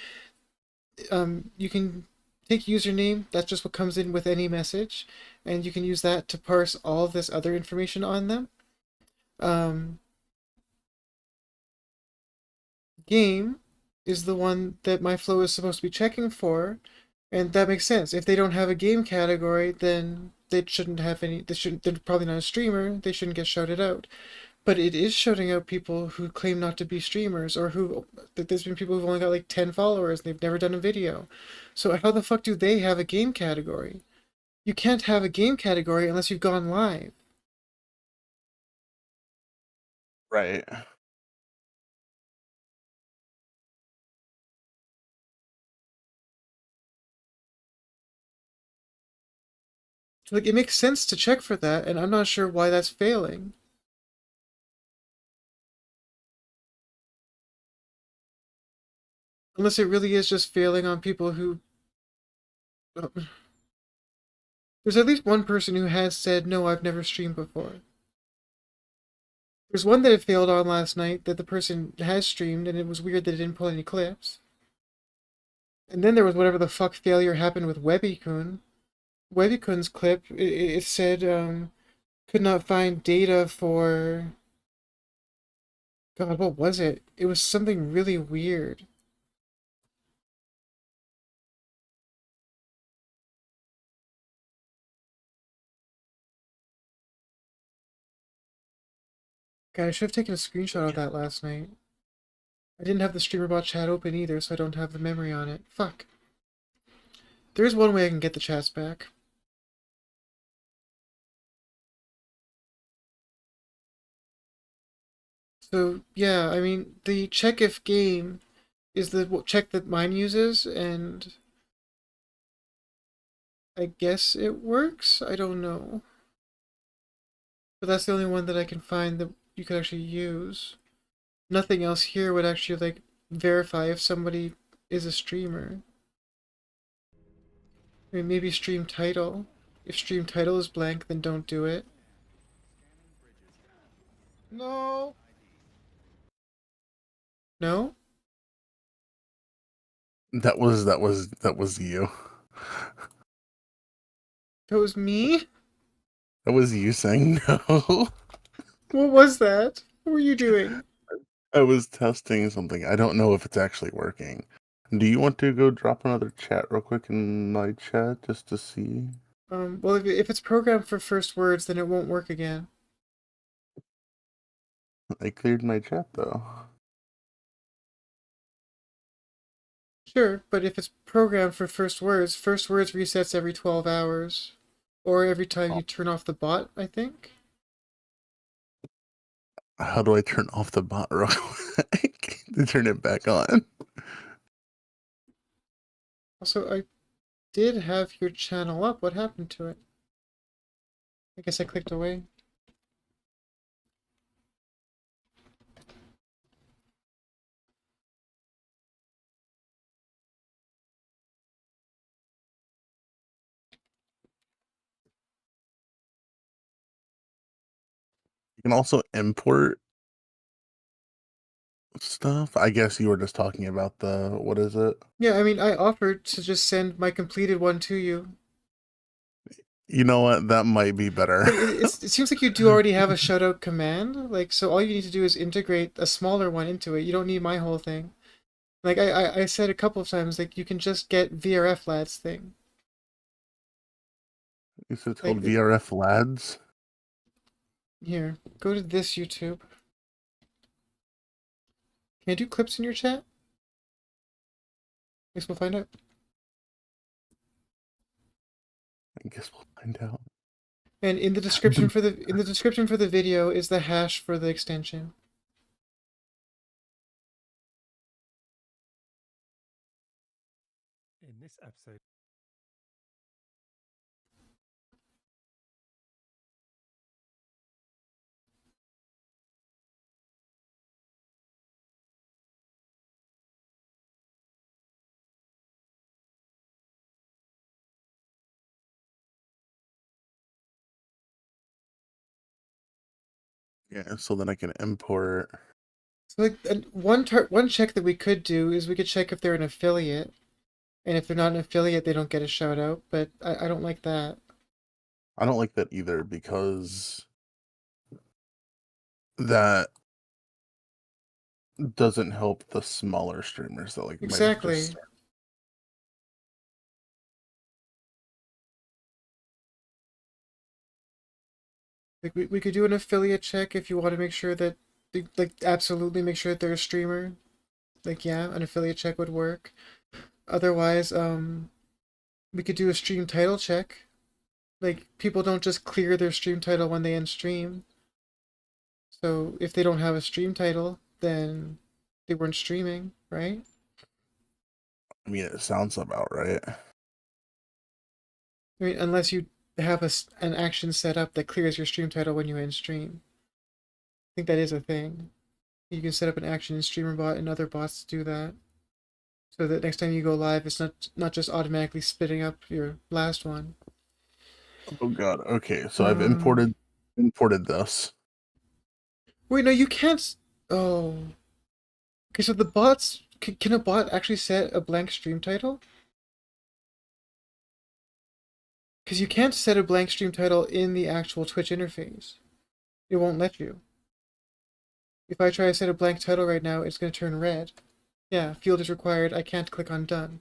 you can take username, that's just what comes in with any message, and you can use that to parse all this other information on them. Um, game is the one that my flow is supposed to be checking for, and that makes sense. If they don't have a game category, then they shouldn't have any, they're probably not a streamer, they shouldn't get shouted out. But it is shouting out people who claim not to be streamers, or who, there's been people who've only got like 10 followers and they've never done a video. So how the fuck do they have a game category? You can't have a game category unless you've gone live. Right. So, like, it makes sense to check for that, and I'm not sure why that's failing. Unless it really is just failing on people who... There's at least one person who has said, no, I've never streamed before. There's one that it failed on last night that the person has streamed, and it was weird that it didn't pull any clips. And then there was whatever the fuck failure happened with Webbykun. Webbykun's clip, it said, could not find data for... God, what was it? It was something really weird. God, I should have taken a screenshot of that last night. I didn't have the StreamerBot chat open either, so I don't have the memory on it. Fuck. There's one way I can get the chats back. So, yeah, I mean, the check if game is the check that mine uses, and I guess it works? I don't know. But that's the only one that I can find that you could actually use. Nothing else here would actually, like, verify if somebody is a streamer. I mean, maybe stream title. If stream title is blank, then don't do it. No. No? That was you. That was me? That was you saying no. What was that? What were you doing? I was testing something. I don't know if it's actually working. Do you want to go drop another chat real quick in my chat just to see? Well, if it's programmed for first words, then it won't work again. I cleared my chat though. Sure, but if it's programmed for first words resets every 12 hours. Or every time you turn off the bot, I think. How do I turn off the bot real quick to turn it back on? Also, I did have your channel up. What happened to it? I guess I clicked away. You can also import stuff. I guess you were just talking about the, what is it? Yeah, I mean, I offered to just send my completed one to you. You know what? That might be better. But it seems like you do already have a shutout command. Like, so all you need to do is integrate a smaller one into it. You don't need my whole thing. Like, I said a couple of times, like, you can just get VRF Lads thing. So it's called Like, VRF Lads. Here, go to this YouTube. Can I do clips in your chat? Guess we'll find out. I guess we'll find out. And in the description for the video is the hash for the extension. In this episode. Yeah, so then I can import. So like one check that we could do is we could check if they're an affiliate, and if they're not an affiliate, they don't get a shout out. But I don't like that. I don't like that either because that doesn't help the smaller streamers that like Exactly. might just... Like we could do an affiliate check if you want to make sure that like absolutely make sure that they're a streamer. Like yeah, an affiliate check would work. Otherwise, we could do a stream title check. Like people don't just clear their stream title when they end stream. So if they don't have a stream title, then they weren't streaming, right? I mean, it sounds about right. I mean, unless you have an action set up that clears your stream title when you end stream. I think that is a thing. You can set up an action in streamer bot and other bots to do that. So that next time you go live, it's not just automatically spitting up your last one. Oh god. Okay, so I've imported this. Wait, no, you can't. Oh. Okay, so the bots can a bot actually set a blank stream title? Because you can't set a blank stream title in the actual Twitch interface. It won't let you. If I try to set a blank title right now, it's going to turn red. Yeah, field is required. I can't click on done.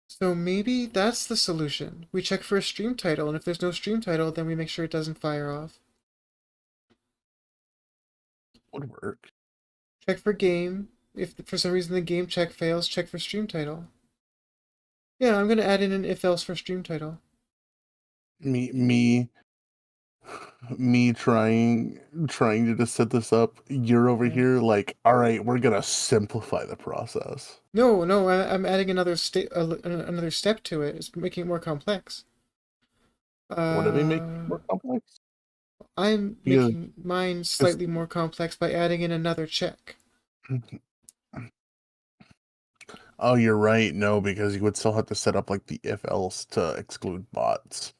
So maybe that's the solution. We check for a stream title, and if there's no stream title, then we make sure it doesn't fire off. Would work. Check for game. If for some reason the game check fails, check for stream title. Yeah, I'm gonna add in an if else for stream title. Me trying to just set this up. You're over here like, all right, we're gonna simplify the process. No, I'm adding another step to it. It's making it more complex. What do they make more complex? I'm making mine slightly more complex by adding in another check. Oh, you're right. No, because you would still have to set up like the if else to exclude bots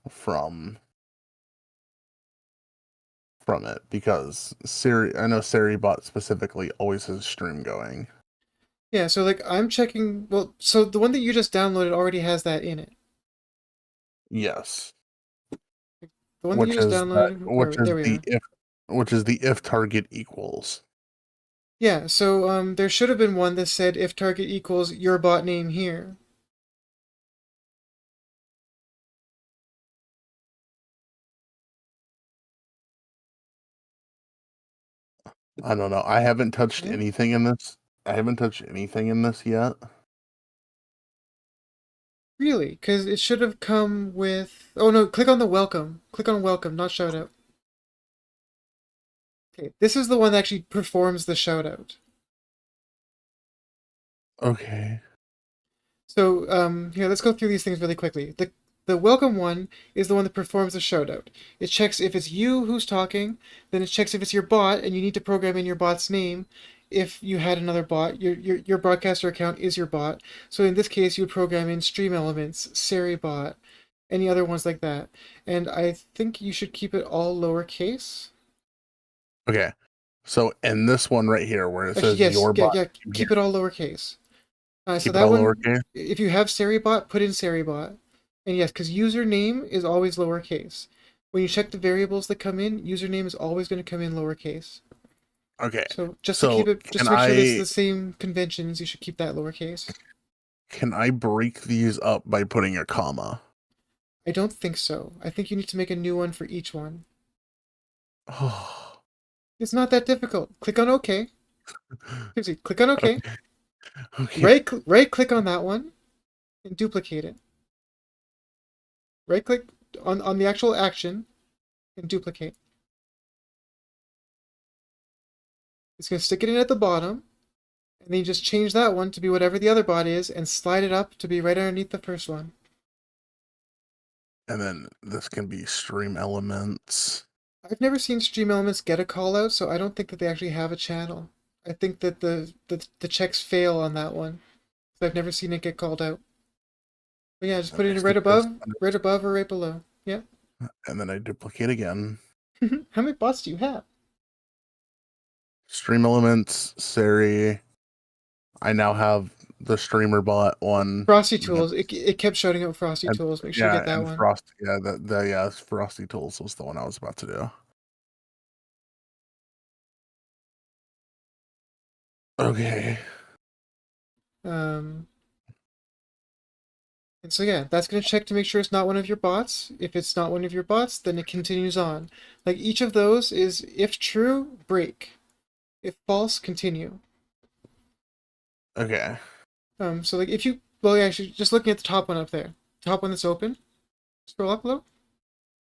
from it because Siri. I know Siri bot specifically always has stream going. Yeah, so like I'm checking. Well, so the one that you just downloaded already has that in it. Yes, The one that you just downloaded. which is There we are. the if target equals. Yeah, so there should have been one that said if target equals your bot name here. I don't know. I haven't touched Yeah. anything in this. I haven't touched anything in this yet. Really? Because it should have come with. Oh no! Click on the welcome. Click on welcome, not shout out. Okay, this is the one that actually performs the shout out. Okay. So here, let's go through these things really quickly. The welcome one is the one that performs the shout out. It checks if it's you who's talking, then it checks if it's your bot, and you need to program in your bot's name. If you had another bot, your broadcaster account is your bot. So in this case, you would program in Stream Elements, SariBot, any other ones like that. And I think you should keep it all lowercase. Okay. So in this one right here, where it Actually, says yes, your bot, keep it all lowercase. So keep it that all one, lowercase. if you have SariBot, put in SariBot. And yes, because username is always lowercase. When you check the variables that come in, username is always going to come in lowercase. Okay. So just So to keep it, just can to make sure it's I- the same conventions, you should keep that lowercase. Can I break these up by putting a comma? I don't think so. I think you need to make a new one for each one. Oh. It's not that difficult. Click on OK. Seriously, click on OK. Okay. Right click on that one and duplicate it. Right click on the actual action and duplicate. It's going to stick it in at the bottom, and then you just change that one to be whatever the other bot is and slide it up to be right underneath the first one. And then this can be stream elements. I've never seen Stream Elements get a call out, so I don't think that they actually have a channel. I think that the checks fail on that one. So I've never seen it get called out. But yeah, just put it in right above or right below. Yeah. And then I duplicate again. How many bots do you have? Stream elements, Sari. I now have the streamer bot one. Frosty Tools. It kept shouting out Frosty Tools. Make sure you get that one. Frosty, Frosty Tools was the one I was about to do. Okay. And so yeah, that's going to check to make sure it's not one of your bots. If it's not one of your bots, then it continues on. Like each of those is if true, break. If false, continue. Okay. So like if you, well, yeah, actually, just looking at the top one up there, top one that's open, scroll up a little.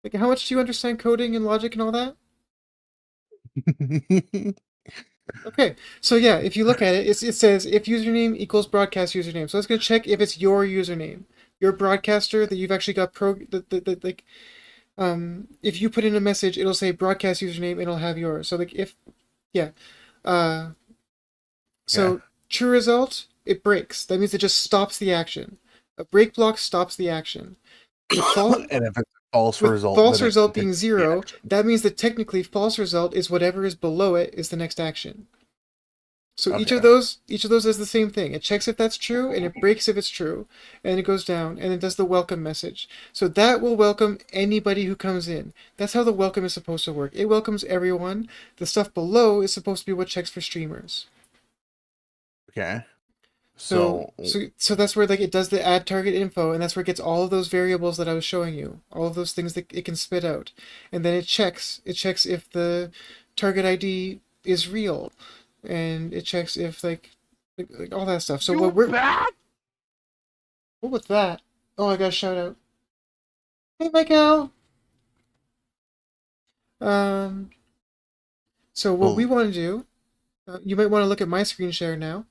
Like how much do you understand coding and logic and all that? Okay, so yeah, if you look at it, it says if username equals broadcast username. So it's going to check if it's your username, your broadcaster that you've actually got if you put in a message, it'll say broadcast username, it'll have yours. So like if, yeah, so true result, it breaks. That means it just stops the action. A break block stops the action. And if it's false result, false result being 0, that means that technically false result is whatever is below it is the next action. So each of those does the same thing. It checks if that's true and it breaks if it's true, and it goes down and it does the welcome message. So that will welcome anybody who comes in. That's how the welcome is supposed to work. It welcomes everyone. The stuff below is supposed to be what checks for streamers. Okay. So that's where like it does the add target info, and that's where it gets all of those variables that I was showing you, all of those things that it can spit out, and then it checks if the target ID is real, and it checks if like all that stuff. So what was that? Oh, I got a shout out. Hey, Michael. So what we want to do, you might want to look at my screen share now.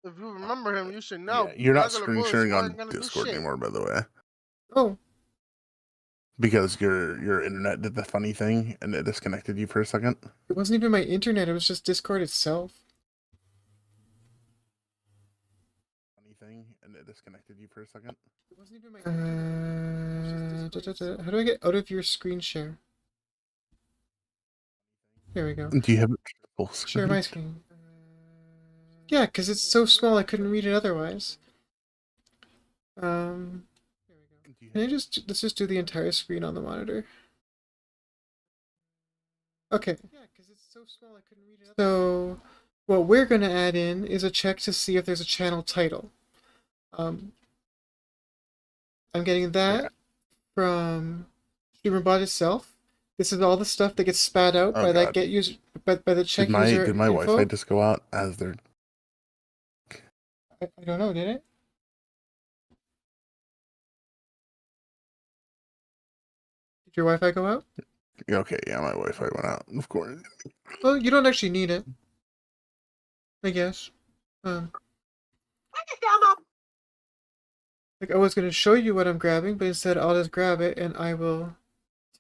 If you remember him, you should know. Yeah, you're not screen sharing on Discord anymore, by the way. Oh. Because your internet did the funny thing and it disconnected you for a second. It wasn't even my internet, it was just Discord itself. disconnected you for a second. It wasn't even my How do I get out of your screen share? There we go. Do you have it full Share my screen? screen. Yeah, because it's so small I couldn't read it otherwise. Can I let's just do the entire screen on the monitor. Okay. Yeah, because it's so small I couldn't read it. So what we're going to add in is a check to see if there's a channel title. I'm getting that from StreamerBot itself. This is all the stuff that gets spat out by that get user by the check user Did my info. Wi-Fi just go out as they're... I don't know, did it? Did your Wi-Fi go out? Okay, yeah, my Wi-Fi went out, of course. Well, you don't actually need it, I guess. Like I was going to show you what I'm grabbing, but instead I'll just grab it and I will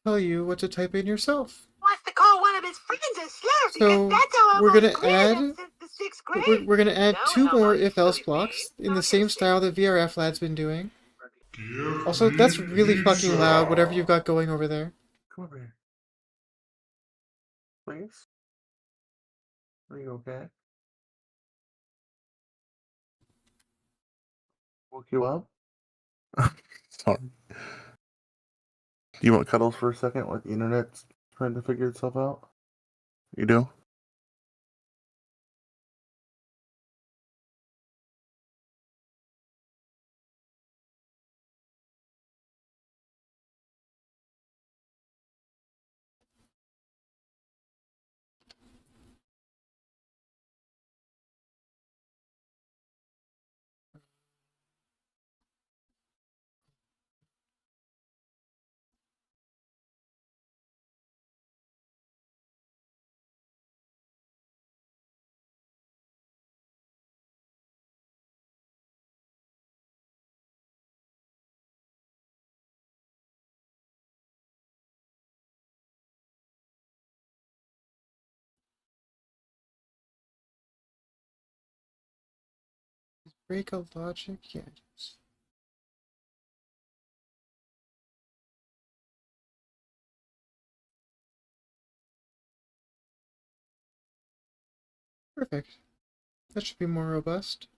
tell you what to type in yourself. Wants to call one of his friends a slur So because that's how we're almost gonna add since the sixth grade. we're gonna add You know 2 how more much if-else silly blocks me, in the not same just style that VRF Lad's been doing. Also, that's really fucking loud, whatever you've got going over there. Come over here. Please? Are you okay? Woke you up? Sorry. Do you want cuddles for a second while the internet's trying to figure itself out? You do? Break a logic? Yeah. Perfect. That should be more robust.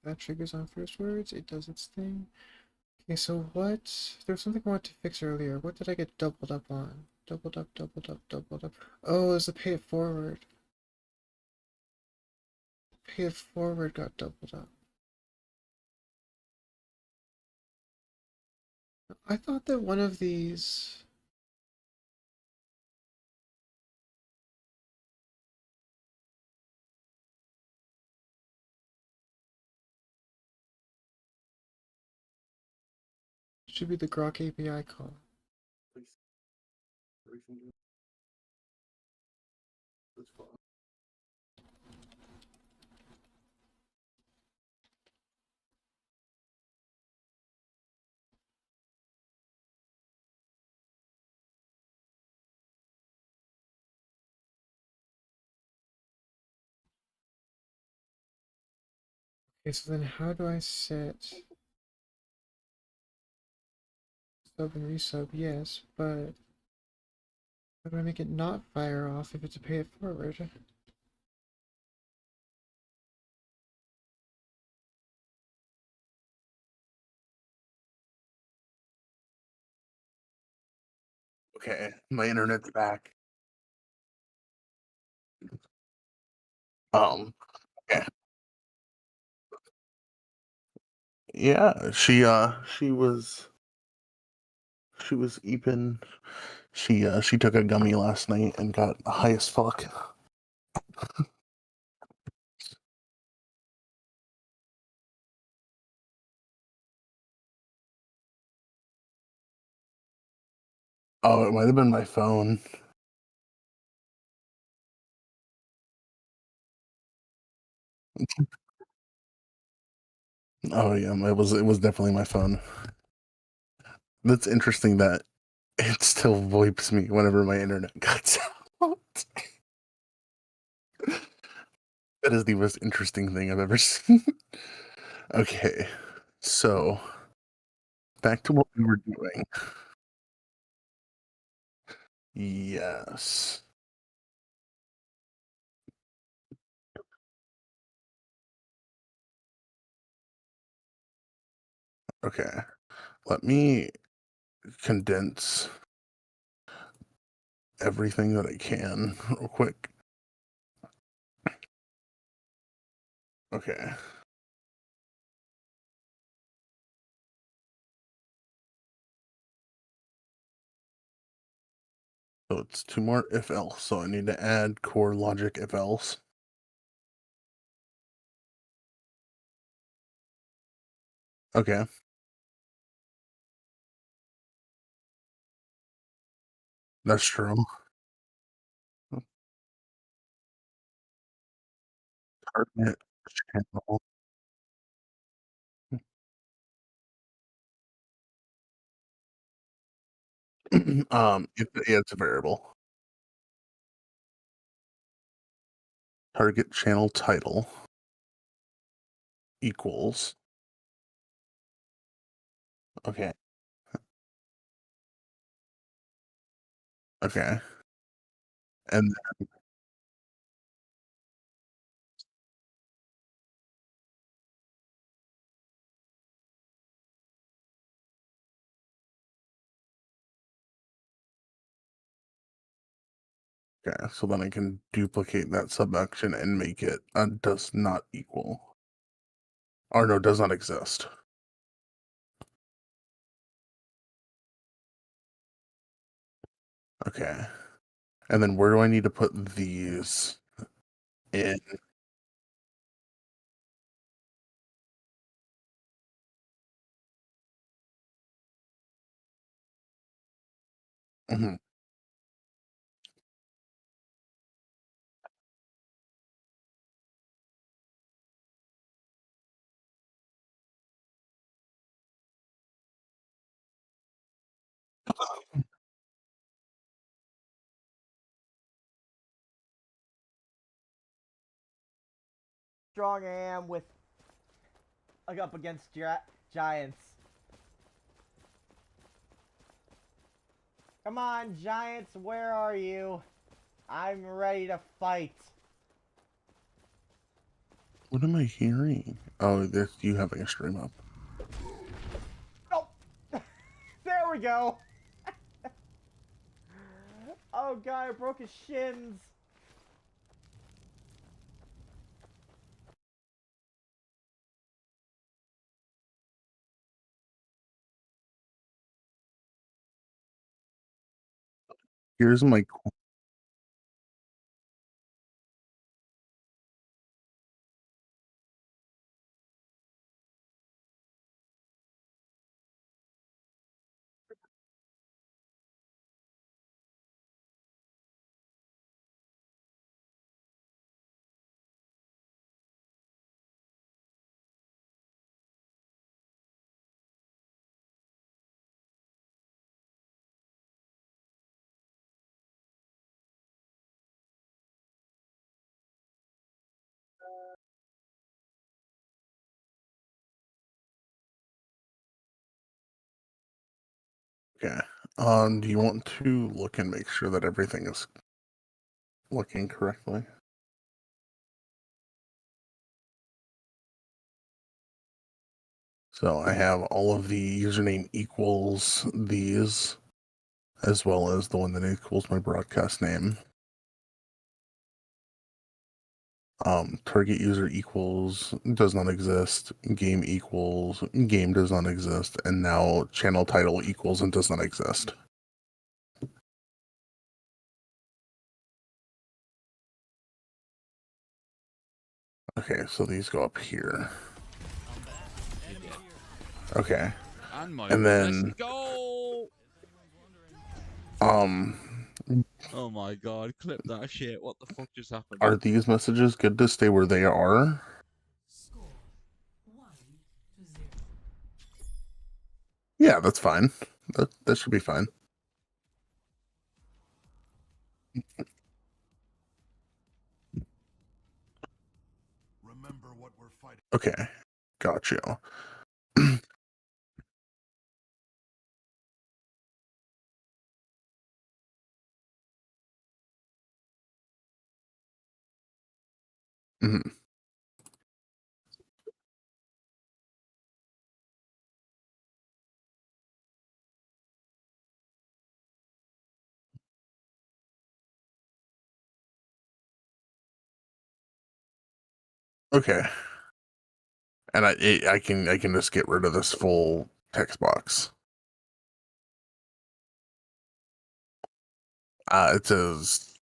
That triggers on first words. It does its thing. Okay, so what? There was something I wanted to fix earlier. What did I get doubled up on? Doubled up, doubled up, doubled up. Oh, it was the pay it forward. Pay it forward got doubled up. I thought that one of these... should be the Grok API call. Okay, so then how do I set sub and resub? Yes, but how do I make it not fire off if it's a pay it forward? Okay, my internet's back. Yeah. Yeah, she was eeping. She took a gummy last night and got high as fuck. Oh, it might have been my phone. Oh yeah, it was definitely my phone. That's interesting that it still VoIPs me whenever my internet cuts out. That is the most interesting thing I've ever seen. Okay, so back to what we were doing. Yes. Okay. Let me condense everything that I can real quick. Okay. So it's 2 more if else. So I need to add core logic if else. Okay. That's true. Target channel. It's a variable. Target channel title equals. Okay. Okay. And okay, so then I can duplicate that subaction and make it does not equal. Or no, does not exist. Okay. And then where do I need to put these in? Mhm. Strong I am with up against giants. Come on, giants, where are you? I'm ready to fight. What am I hearing? Oh, there's you having a stream up. Oh, there we go. Oh god, I broke his shins. Here's my okay. Do you want to look and make sure that everything is looking correctly? So I have all of the username equals these, as well as the one that equals my broadcast name. Target user equals does not exist. Game equals game does not exist. And now channel title equals and does not exist. Okay, so these go up here. Okay. And then go! Oh my god, clip that shit. What the fuck just happened? are these messages good to stay where they are? Yeah, that's fine. That should be fine. Remember what we're fighting. Okay, got you. Mhm. Okay, and I can just get rid of this full text box. It says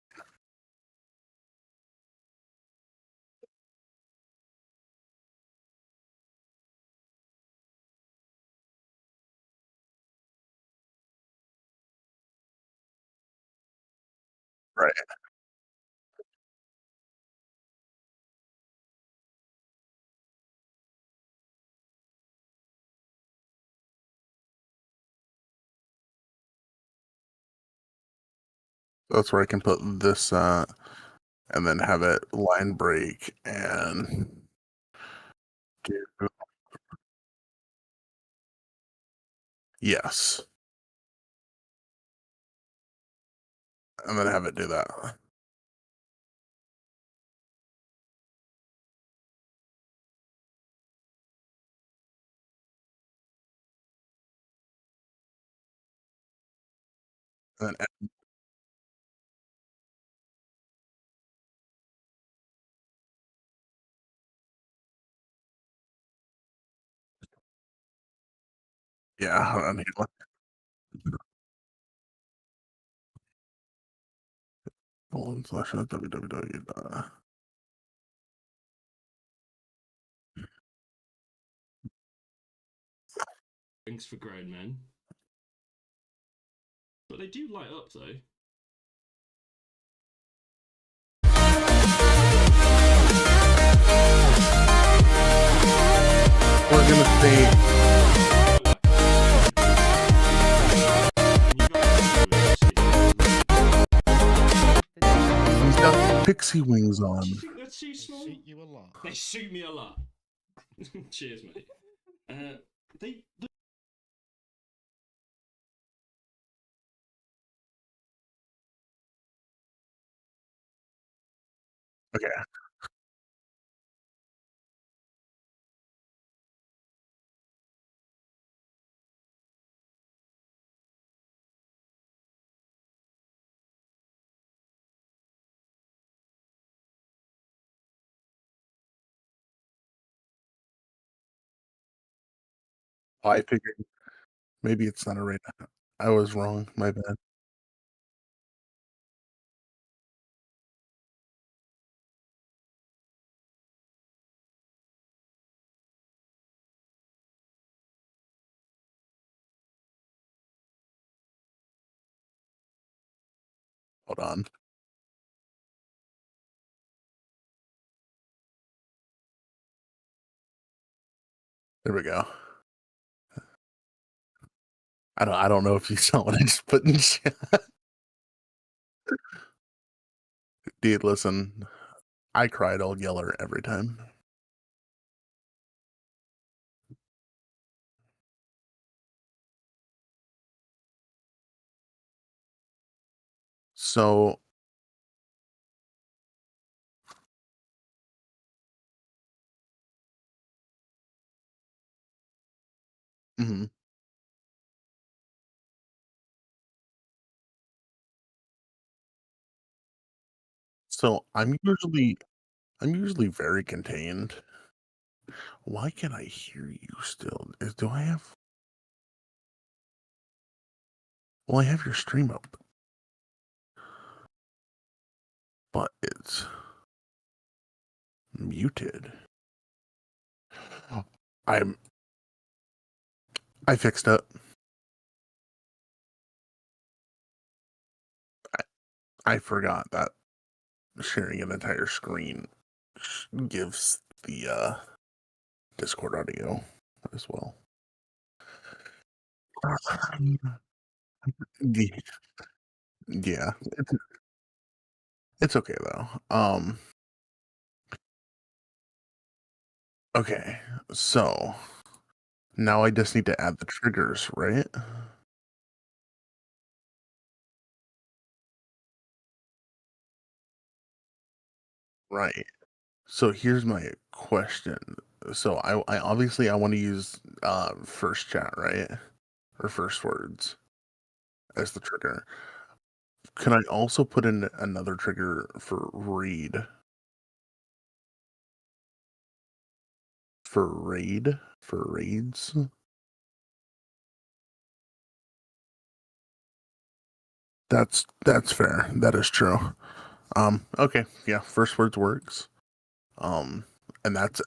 right. That's where I can put this and then have it line break and do yes, and then have it do that. And then yeah, and /www. Things for grown men. But they do light up though. We're gonna say he's got pixie wings on. Do you think they're too small? They suit you a lot. They suit me a lot. Cheers, mate. They Okay. I figured maybe it's not a right. I was wrong. My bad. Hold on. There we go. I don't know if you saw what I just put in chat. Dude, listen. I cried Old Yeller every time. So mhm. So I'm usually very contained. Why can't I hear you still? Do I have well, I have your stream up. But it's muted. I fixed it. I forgot that sharing an entire screen gives the Discord audio as well. Ye- Yeah, it's okay though. Okay, so now I just need to add the triggers, right? Right. So here's my question. So I obviously I want to use first chat, right? Or first words as the trigger. Can I also put in another trigger for read? For raid? For raids? That's fair. That is true. Okay, yeah, first words works. And that's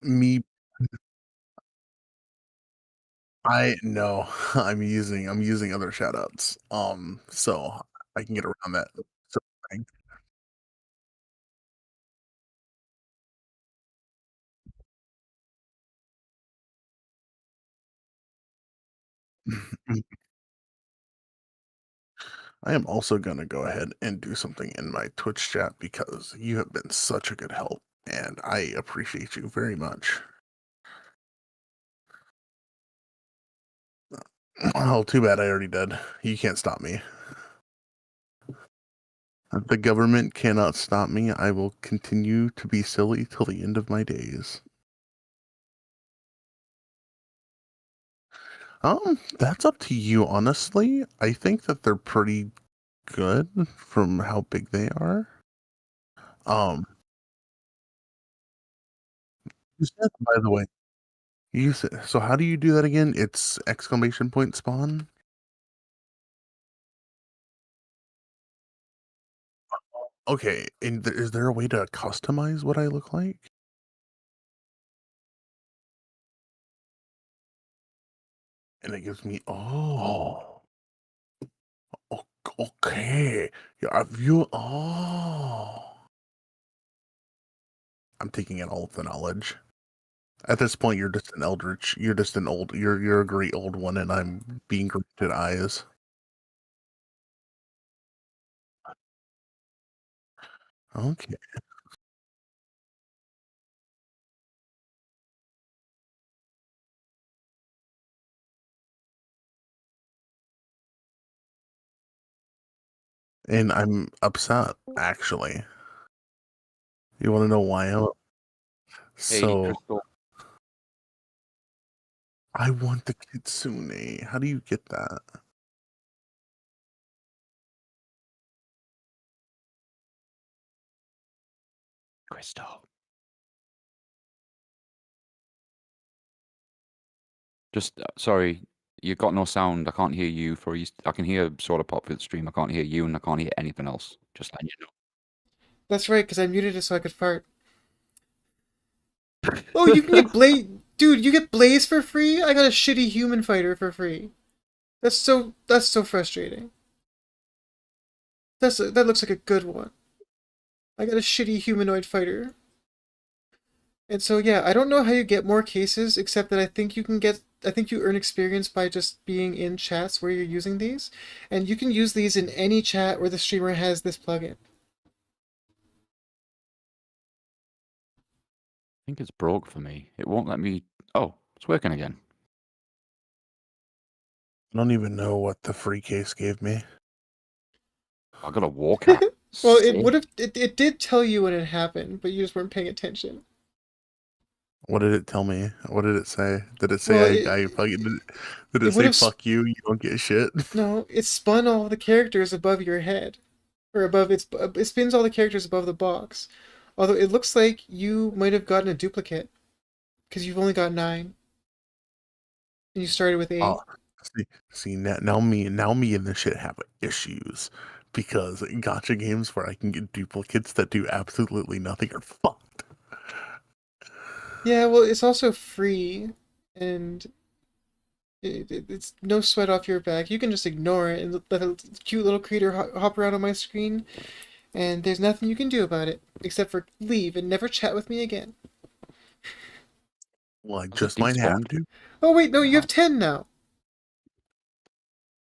me. I know I'm using other shoutouts. So I can get around that. So I am also going to go ahead and do something in my Twitch chat because you have been such a good help and I appreciate you very much. Oh, too bad I already did. You can't stop me. The government cannot stop me. I will continue to be silly till the end of my days. That's up to you, honestly. I think that they're pretty good from how big they are. You said, by the way, you said, so how do you do that again? It's exclamation point spawn? Okay, and is there a way to customize what I look like? And it gives me, okay. Yeah, I'm taking in all of the knowledge. At this point, you're just an eldritch. You're just an old. You're a great old one, and I'm being granted eyes. Okay. And I'm upset, actually. You want to know why? Hey, So Crystal. I want the kitsune. How do you get that? Crystal. Just sorry, you got no sound. I can't hear you for you. I can hear Solar Pop for the stream. I can't hear you, and I can't hear anything else. Just letting you know. That's right, because I muted it so I could fart. Oh, you can get Blaze... Dude, you get Blaze for free? I got a shitty human fighter for free. That's so frustrating. That looks like a good one. I got a shitty humanoid fighter. And so yeah, I don't know how you get more cases, except that I think you earn experience by just being in chats where you're using these. And you can use these in any chat where the streamer has this plugin. I think it's broke for me. It won't let me. Oh, it's working again. I don't even know what the free case gave me. I got a walker. Well, it did tell you when it happened, but you just weren't paying attention. What did it tell me? What did it say? Did it Well, say I fucking did it it would say have fuck you? You don't get shit. no, it spun all the characters above your head, or above it spins all the characters above the box. Although it looks like you might have gotten a duplicate because you've only got 9, and you started with 8. Oh, see now me and this shit have issues because gotcha games where I can get duplicates that do absolutely nothing are fucked. Yeah, well, it's also free, and It's no sweat off your back. You can just ignore it and let a cute little creature hop around on my screen, and there's nothing you can do about it except for leave and never chat with me again. Well, I Does it just might have despawn? to. Oh wait, no, you Oh, have 10 now.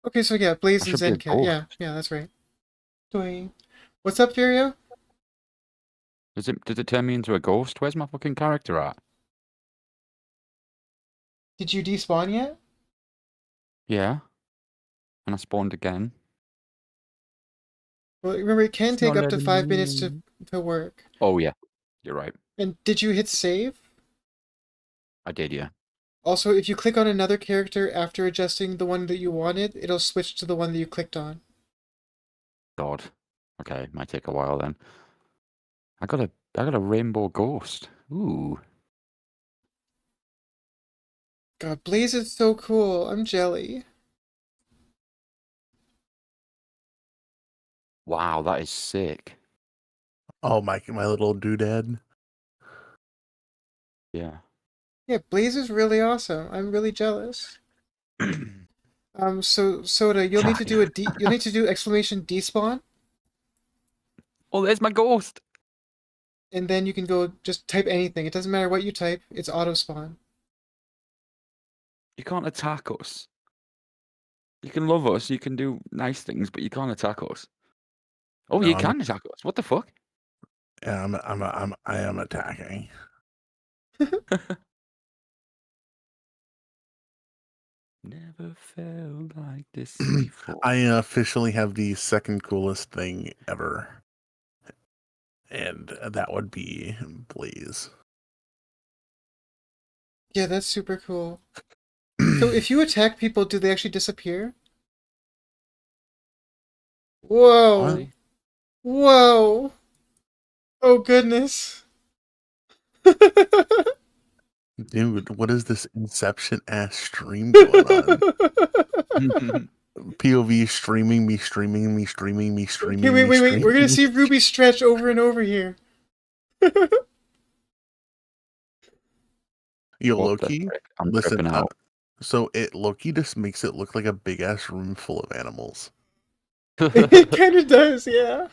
Okay, so yeah, Blaze I and should be a Zencat. ghost. Yeah, that's right. Doing. What's up, Furio? Does it turn me into a ghost? Where's my fucking character at? Did you despawn yet? Yeah. And I spawned again. Well, remember it can It's take not up to letting 5 minutes me. to work. Oh yeah, you're right. And did you hit save? I did, yeah. Also, if you click on another character after adjusting the one that you wanted, it'll switch to the one that you clicked on. God. Okay, might take a while then. I got a rainbow ghost. Ooh. God, Blaze is so cool. I'm jelly. Wow, that is sick. Oh, my little doodad. Yeah. Yeah, Blaze is really awesome. I'm really jealous. So Soda, you'll need to do you'll need to do exclamation despawn, Oh, there's my ghost. and then you can go just type anything. It doesn't matter what you type, it's auto spawn. You can't attack us. You can love us, you can do nice things, but you can't attack us. Oh, No, you can attack us. What the fuck? Yeah, I am attacking. Never felt like this before. I officially have the second coolest thing ever. And that would be Blaze. Yeah, that's super cool. So if you attack people, do they actually disappear? Whoa! Really? Whoa! Oh goodness! Dude, what is this Inception ass stream going on? POV streaming me, streaming me, streaming me, streaming Okay, wait. me, We're gonna streaming see Ruby stretch over and over here. Yo, What the Loki, frick? I'm listen, tripping out. so Loki just makes it look like a big ass room full of animals. It kind of does, yeah.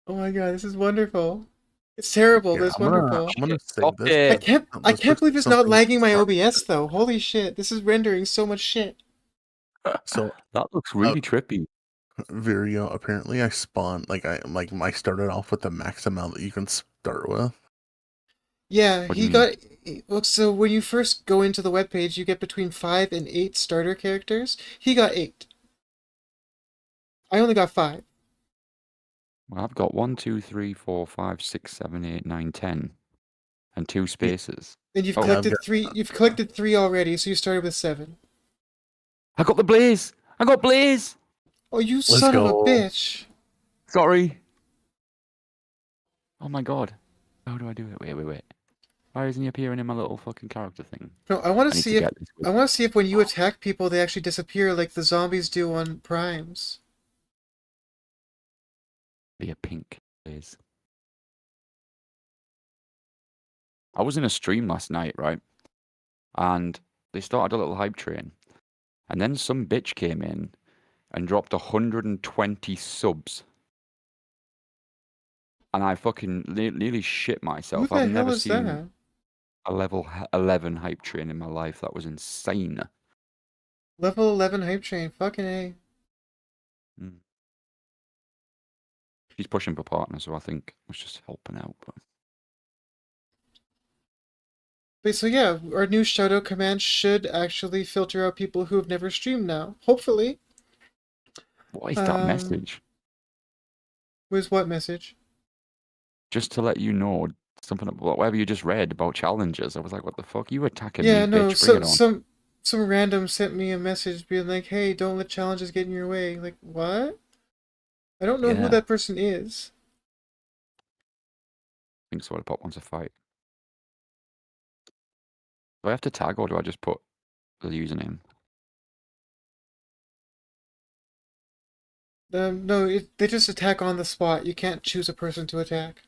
Oh my god, this is wonderful. It's terrible, Here, but it's I'm wonderful. gonna Stop save this. I can't believe it's not Something- lagging my OBS though. Holy shit, this is rendering so much shit. So That looks really trippy. Virio, apparently I spawned I started off with the max amount that you can start with. Yeah, What do he you got. Look, so when you first go into the webpage, you get between 5 and 8 starter characters. He got 8. I only got 5. Well, I've got 1, 2, 3, 4, 5, 6, 7, 8, 9, 10, and 2 spaces. And you've Oh, collected 3. You've collected 3 already, so you started with 7. I got the blaze! I got blaze! Oh, you son of a bitch! Sorry. Oh my god. How do I do it? Wait. Why isn't he appearing in my little fucking character thing? No, I want to need see if get this with- I want to see if when you attack people, they actually disappear like the zombies do on primes. Be a pink blaze. I was in a stream last night, right? And they started a little hype train. And then some bitch came in and dropped 120 subs. And I fucking nearly shit myself. Who the I've hell never is seen that? a level 11 hype train in my life. That was insane. Level 11 hype train. Fucking A. She's pushing for partner, so I think I was just helping out. Wait, so yeah, our new shoutout command should actually filter out people who have never streamed now. Hopefully. What is that message? Was what message? Just to let you know something about whatever you just read about challenges. I was like, what the fuck? You attacking Yeah, me, no, bitch. Bring it on. some random sent me a message being like, hey, don't let challenges get in your way. Like, what? I don't know who Yeah. that person is. I think Soda Pop wants a fight. Do I have to tag or do I just put the username? No, they just attack on the spot. You can't choose a person to attack.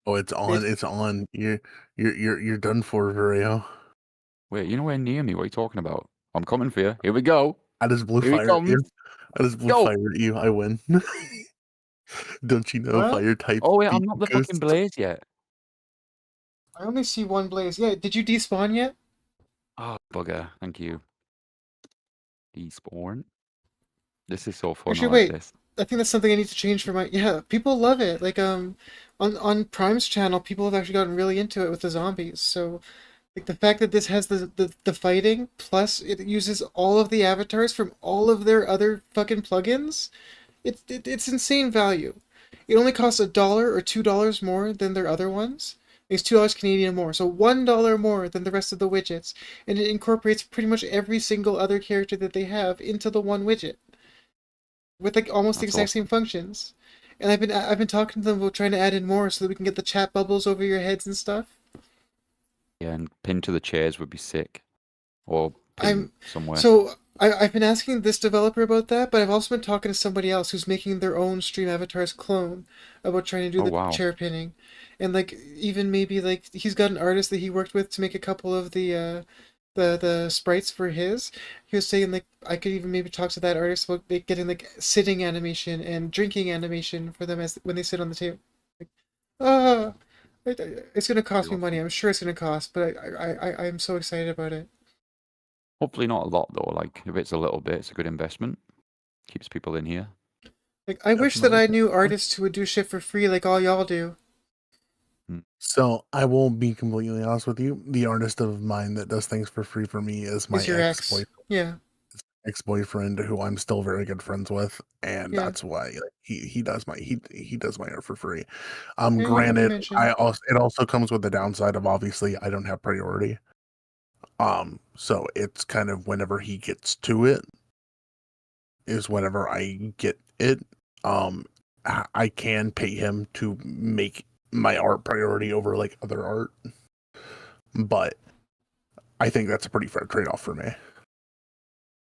Oh, it's on. It's on. You're done for, Vireo. Wait, you know where near me? What are you talking about? I'm coming for you. Here we go. I just blew Here he fire at you. comes. I just blew Go. fire at you. I win. Don't you know What? fire types Oh wait, I'm beat not the ghosts? fucking blaze yet. I only see one blaze. Yeah, did you despawn yet? Oh bugger. Thank you. Despawn. This is so fun. Actually, I like wait. this. I think that's something I need to change for my. Yeah, people love it. Like on Prime's channel, people have actually gotten really into it with the zombies. So, like the fact that this has the fighting plus it uses all of the avatars from all of their other fucking plugins, it's insane value. It only costs $1 or $2 more than their other ones. It's $2 Canadian more, so $1 more than the rest of the widgets, and it incorporates pretty much every single other character that they have into the one widget with like almost the That's exact awesome. same functions. And I've been talking to them about trying to add in more so that we can get the chat bubbles over your heads and stuff. Yeah, and pinned to the chairs would be sick. Or pinned somewhere. I've been asking this developer about that, but I've also been talking to somebody else who's making their own Stream Avatars clone about trying to do Oh the wow. chair pinning, and like even maybe like he's got an artist that he worked with to make a couple of the sprites for his. He was saying like I could even maybe talk to that artist about getting like sitting animation and drinking animation for them as when they sit on the table. Like, ah, it's gonna cost me money. I'm sure it's gonna cost, but I'm so excited about it. Hopefully not a lot though. Like if it's a little bit, it's a good investment. Keeps people in here. Like I wish that I knew artists who would do shit for free like all y'all do. So I will be completely honest with you. The artist of mine that does things for free for me is my Is your ex? Yeah. ex-boyfriend, who I'm still very good friends with, and Yeah. that's why he does my he does my art for free. Yeah, you Granted, mentioned. it also comes with the downside of obviously I don't have priority. So it's kind of whenever he gets to it is whenever I get it. I can pay him to make my art priority over like other art, but I think that's a pretty fair trade-off for me.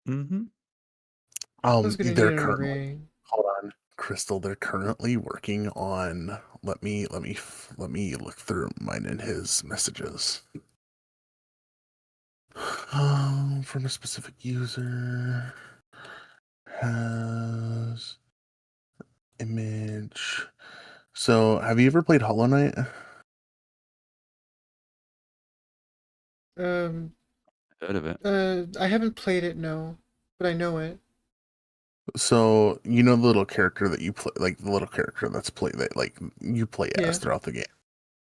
Mm-hmm. They're currently, hold on, Crystal. They're currently working on. Let me look through mine and his messages. From a specific user has image. So, have you ever played Hollow Knight? Heard of it. I haven't played it, no, but I know it. So you know the little character that you play, like the little character that's play that like you play as throughout the game.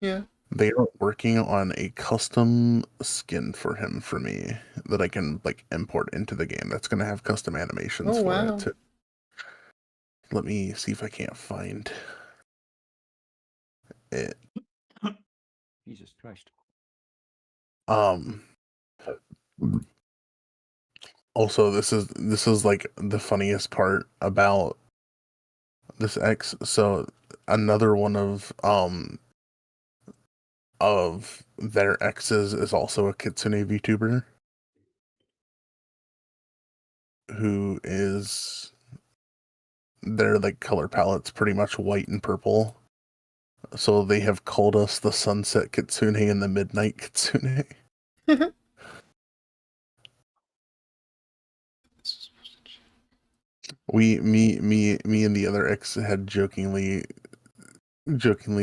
Yeah. They are working on a custom skin for him for me that I can like import into the game. That's gonna have custom animations for it too. Let me see if I can't find it. Jesus Christ. Also, this is like the funniest part about this X. So another one of their exes is also a Kitsune VTuber who is their like color palette's pretty much white and purple. So they have called us the Sunset Kitsune and the Midnight Kitsune. Me and the other ex had jokingly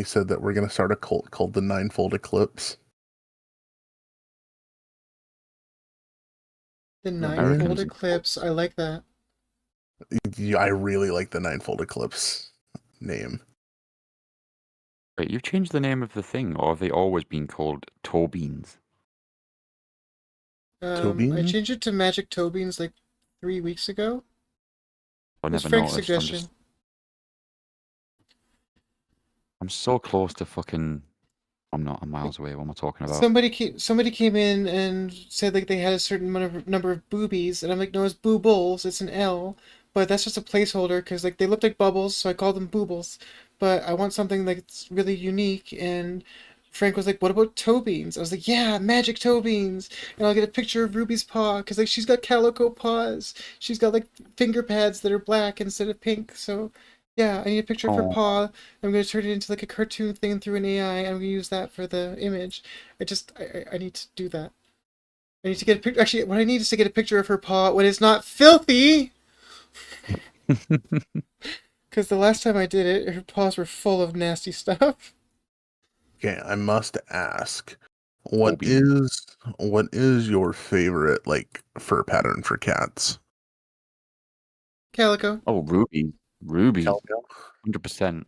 said that we're gonna start a cult called the Ninefold Eclipse. The Ninefold Eclipse, I like that. Yeah, I really like the Ninefold Eclipse name. Wait, you've changed the name of the thing, or have they always been called toe beans? I changed it to Magic Toe Beans like 3 weeks ago. I It's never Frank's noticed. suggestion. I'm so close to fucking. I'm miles away. What am I talking about? Somebody came in and said like they had a certain number of boobies, and I'm like, no, it's boobles. It's an L, but that's just a placeholder because like they looked like bubbles, so I called them boobles. But I want something that's really unique, and Frank was like, what about toe beans? I was like, yeah, magic toe beans, and I'll get a picture of Ruby's paw because like she's got calico paws. She's got like finger pads that are black instead of pink, so Yeah, I need a picture of her Oh. paw. I'm gonna turn it into like a cartoon thing through an AI. I'm gonna use that for the image. I need to do that. I need to get a picture. Actually, what I need is to get a picture of her paw when it's not filthy. Because the last time I did it, her paws were full of nasty stuff. Okay, I must ask, what Hoomin. is your favorite like fur pattern for cats? Calico. Oh, Ruby. Ruby. Calico. 100%.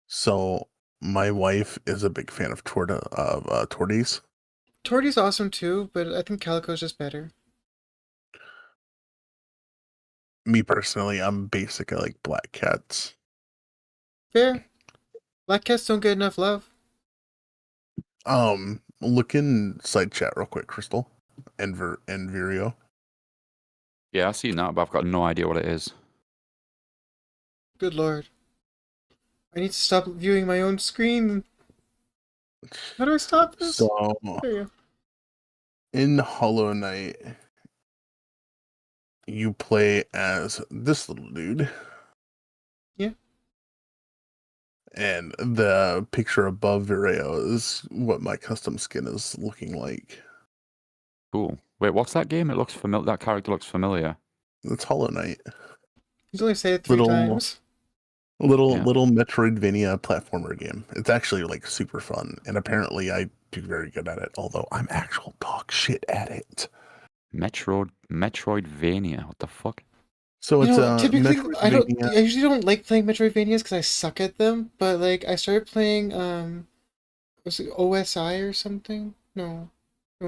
So my wife is a big fan of torties. Torty's awesome too, but I think Calico's just better. Me personally, I'm basic. I like black cats. Fair. Black cats don't get enough love. Look in side chat real quick, Crystal, and Virio. Yeah, I've seen that, but I've got no idea what it is. Good lord. I need to stop viewing my own screen. How do I stop this? So There you go. in Hollow Knight, you play as this little dude. Yeah. And the picture above Vireo is what my custom skin is looking like. Cool. Wait, what's that game? It looks familiar. That character looks familiar. It's Hollow Knight. He's only said it 3 times. Little Metroidvania platformer game. It's actually like super fun, and apparently I do very good at it. Although I'm actual dog shit at it. Metroidvania. What the fuck? So You it's know, a typically Metroidvania. I usually don't like playing Metroidvanias because I suck at them. But like I started playing was it OSI or something? No,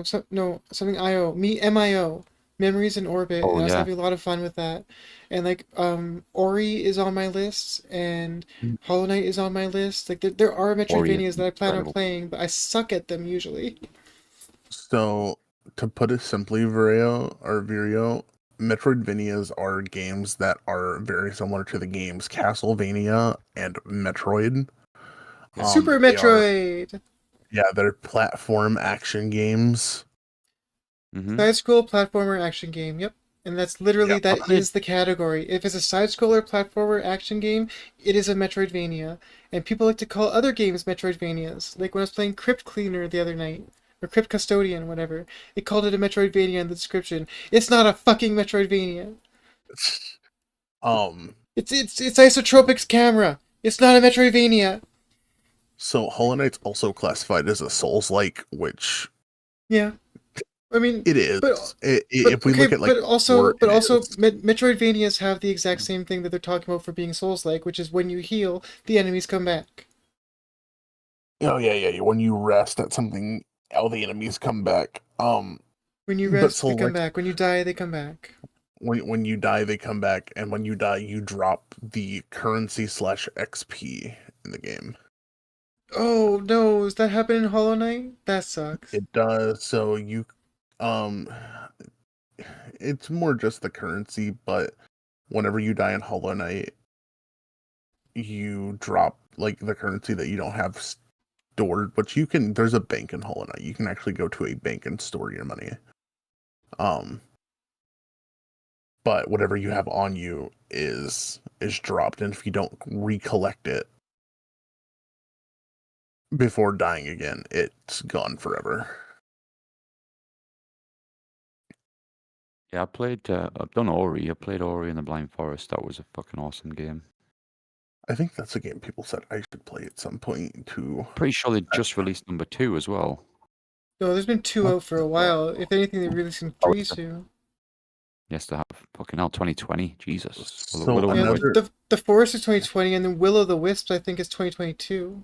something IO. MIO. Memories in Orbit, Oh, and I was yeah. having a lot of fun with that. And like Ori is on my list, and Hollow Knight is on my list. Like there are Ori is Metroidvanias that I plan on incredible. playing, but I suck at them usually. So to put it simply, Virio, Metroidvanias are games that are very similar to the games Castlevania and Metroid. Super They are, Metroid! they're platform action games. Side-scroll platformer action game, yep. And that's literally, that is the category. If it's a side-scroller platformer action game, it is a Metroidvania. And people like to call other games Metroidvanias. Like when I was playing Crypt Cleaner the other night, or Crypt Custodian, whatever. It called it a Metroidvania in the description. It's not a fucking Metroidvania. It's Isotropic's camera. It's not a Metroidvania. So Hollow Knight's also classified as a Souls-like, which Yeah. I mean, it is. But If we look at like, Metroidvanias have the exact same thing that they're talking about for being Souls-like, which is when you heal, the enemies come back. Oh yeah. When you rest at something, all the enemies come back. When you rest, they come back. When you die, they come back. When you die, they come back, and when you die, you drop the currency / XP in the game. Oh no, does that happen in Hollow Knight? That sucks. It does. So you, it's more just the currency, but whenever you die in Hollow Knight, you drop like the currency that you don't have stored, which you can. There's a bank in Hollow Knight. You can actually go to a bank and store your money. But whatever you have on you is dropped, and if you don't recollect it before dying again, it's gone forever. Yeah, I've done Ori. I played Ori in the Blind Forest. That was a fucking awesome game. I think that's a game people said I should play at some point too. Pretty sure they just released number 2 as well. No, there's been 2 out for a while. If anything, they're releasing 3 soon. Yes, they have. Fucking hell, 2020. Jesus. So the Forest is 2020, and then Will o' the Wisps, I think, is 2022.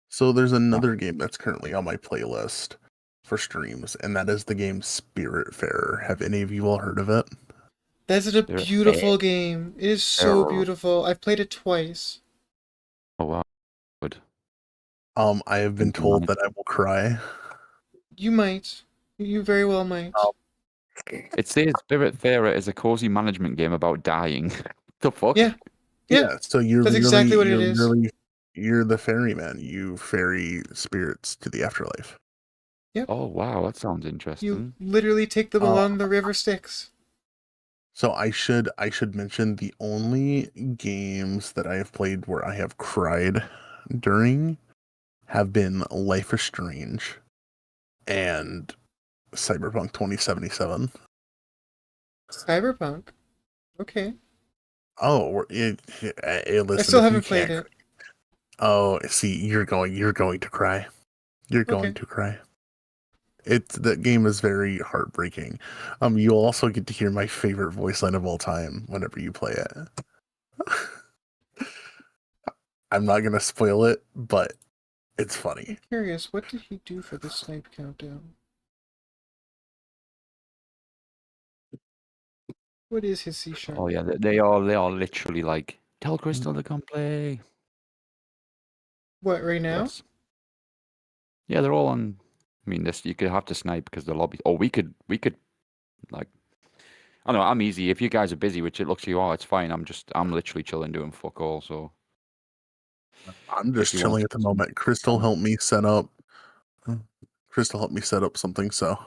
So there's another game that's currently on my playlist for streams, and that is the game Spiritfarer. Have any of you all heard of it? That's a beautiful game. It is so beautiful. I've played it twice. Oh wow. Good. I have been told that I will cry. You might. You very well might. It says Spiritfarer is a cozy management game about dying. The fuck? Yeah. So you're That's exactly what it is. You're the ferryman. You ferry spirits to the afterlife. Yep. Oh wow, that sounds interesting. You literally take them along the river Styx. So I should mention the only games that I have played where I have cried during have been Life is Strange and Cyberpunk 2077. Cyberpunk. Okay. Oh, listen, I still if you haven't played can't, it. oh, see, you're going to cry. You're going Okay. to cry. That game is very heartbreaking. You'll also get to hear my favorite voice line of all time whenever you play it. I'm not gonna spoil it, but it's funny. I'm curious, what did he do for the snipe countdown? What is his C#? Oh yeah, they are literally like, tell Crystal to come play. What, right now? Yes. Yeah, they're all on. I mean, this you could have to snipe because the lobby. Oh, we could like. I don't know. I'm easy. If you guys are busy, which it looks you are, it's fine. I'm literally chilling, doing fuck all. So I'm just you want chilling to- at the moment. Crystal helped me set up. Crystal helped me set up something, so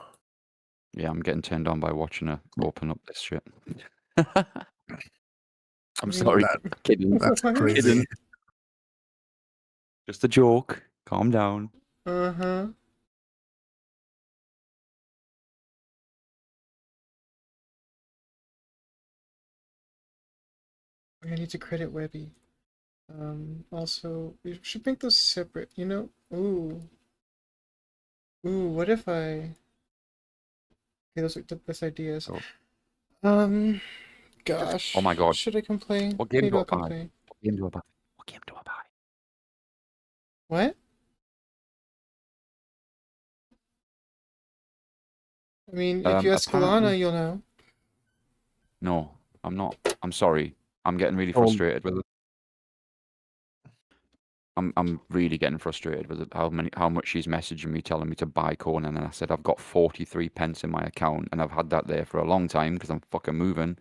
yeah, I'm getting turned on by watching her open up this shit. I'm sorry, kidding. that's What? crazy. Kidding. Just a joke. Calm down. Uh-huh. I need to credit Webby. Also, we should make those separate, you know? Ooh. Ooh, what if I... Okay, those are the best ideas. Oh. Gosh. Oh my god. Should I complain? What game Maybe do I I'll buy? complain. What game do I buy? What game do I buy? What? I mean, if you ask Apparently... Kalana, you'll know. No, I'm not. I'm sorry. I'm getting really Oh. frustrated with it. I'm really getting frustrated with it, how much she's messaging me telling me to buy corn, and then I said I've got 43 pence in my account and I've had that there for a long time because I'm fucking moving.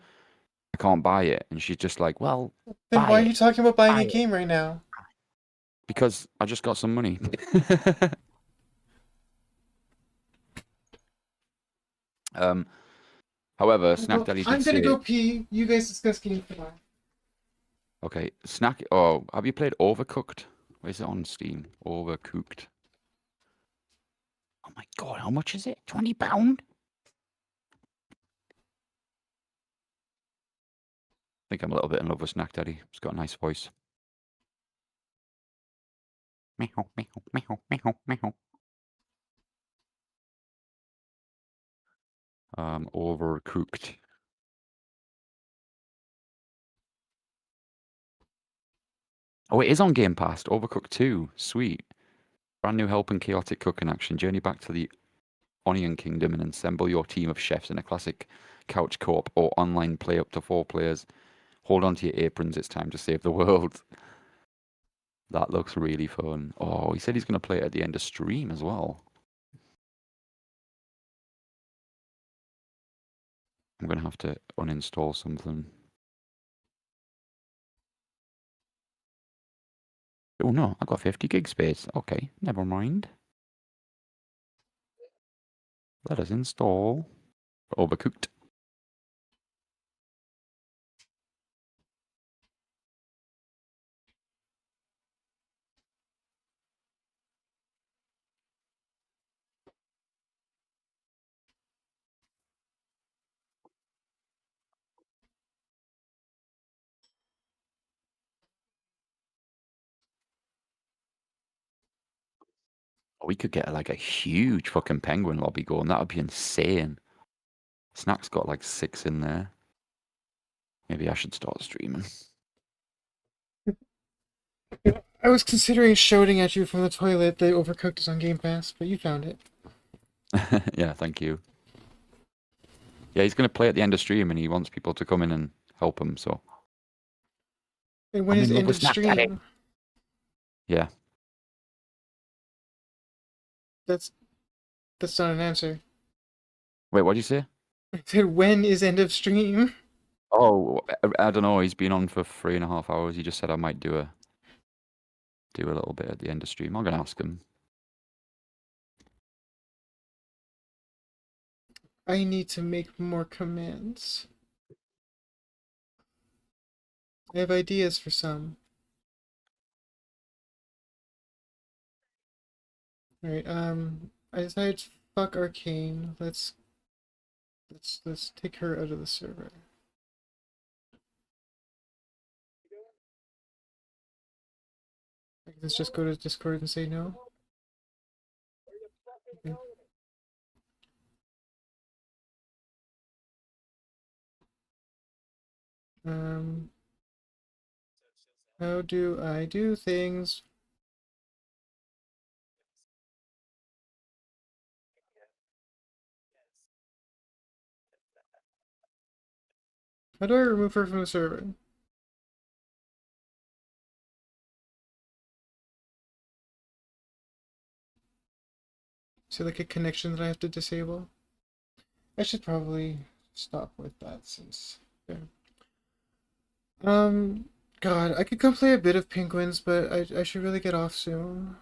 I can't buy it, and she's just like, "Well, Then buy why are it you talking about buying buy a it." game right now? Because I just got some money. However, Snack Well, Daddy I'm did gonna say, go pee. You guys discuss games tomorrow. okay, Snack. Oh, have you played Overcooked? Where's it on Steam? Overcooked. Oh my god, how much is it? £20? I think I'm a little bit in love with Snack Daddy. He's got a nice voice. Meow, meow, meow, meow, meow. Overcooked. Oh, it is on Game Pass. Overcooked 2. Sweet. Brand new helping chaotic cooking action. Journey back to the Onion Kingdom and assemble your team of chefs in a classic couch co-op or online play up to 4 players. Hold on to your aprons. It's time to save the world. That looks really fun. Oh, he said he's going to play it at the end of stream as well. I'm going to have to uninstall something. Oh no, I've got 50 gig space. Okay, never mind. Let us install Overcooked. We could get like a huge fucking penguin lobby going. That would be insane. Snack's got like 6 in there. Maybe I should start streaming. I was considering shouting at you from the toilet that Overcooked is on Game Pass, but you found it. Yeah, thank you. Yeah, he's going to play at the end of stream and he wants people to come in and help him, so. And when I'm is in love end with of Snack Daddy. stream? Yeah. That's not an answer. Wait, what did you say? I said, when is end of stream? Oh, I don't know. He's been on for 3.5 hours. He just said I might do a little bit at the end of stream. I'm going to ask him. I need to make more commands. I have ideas for some. Alright, I decided fuck Arcane. Let's take her out of the server. Let's just go to Discord and say no. Okay. How do I do things? How do I remove her from the server? Is there like a connection that I have to disable? I should probably stop with that since... Yeah. God, I could come play a bit of Penguins, but I should really get off soon.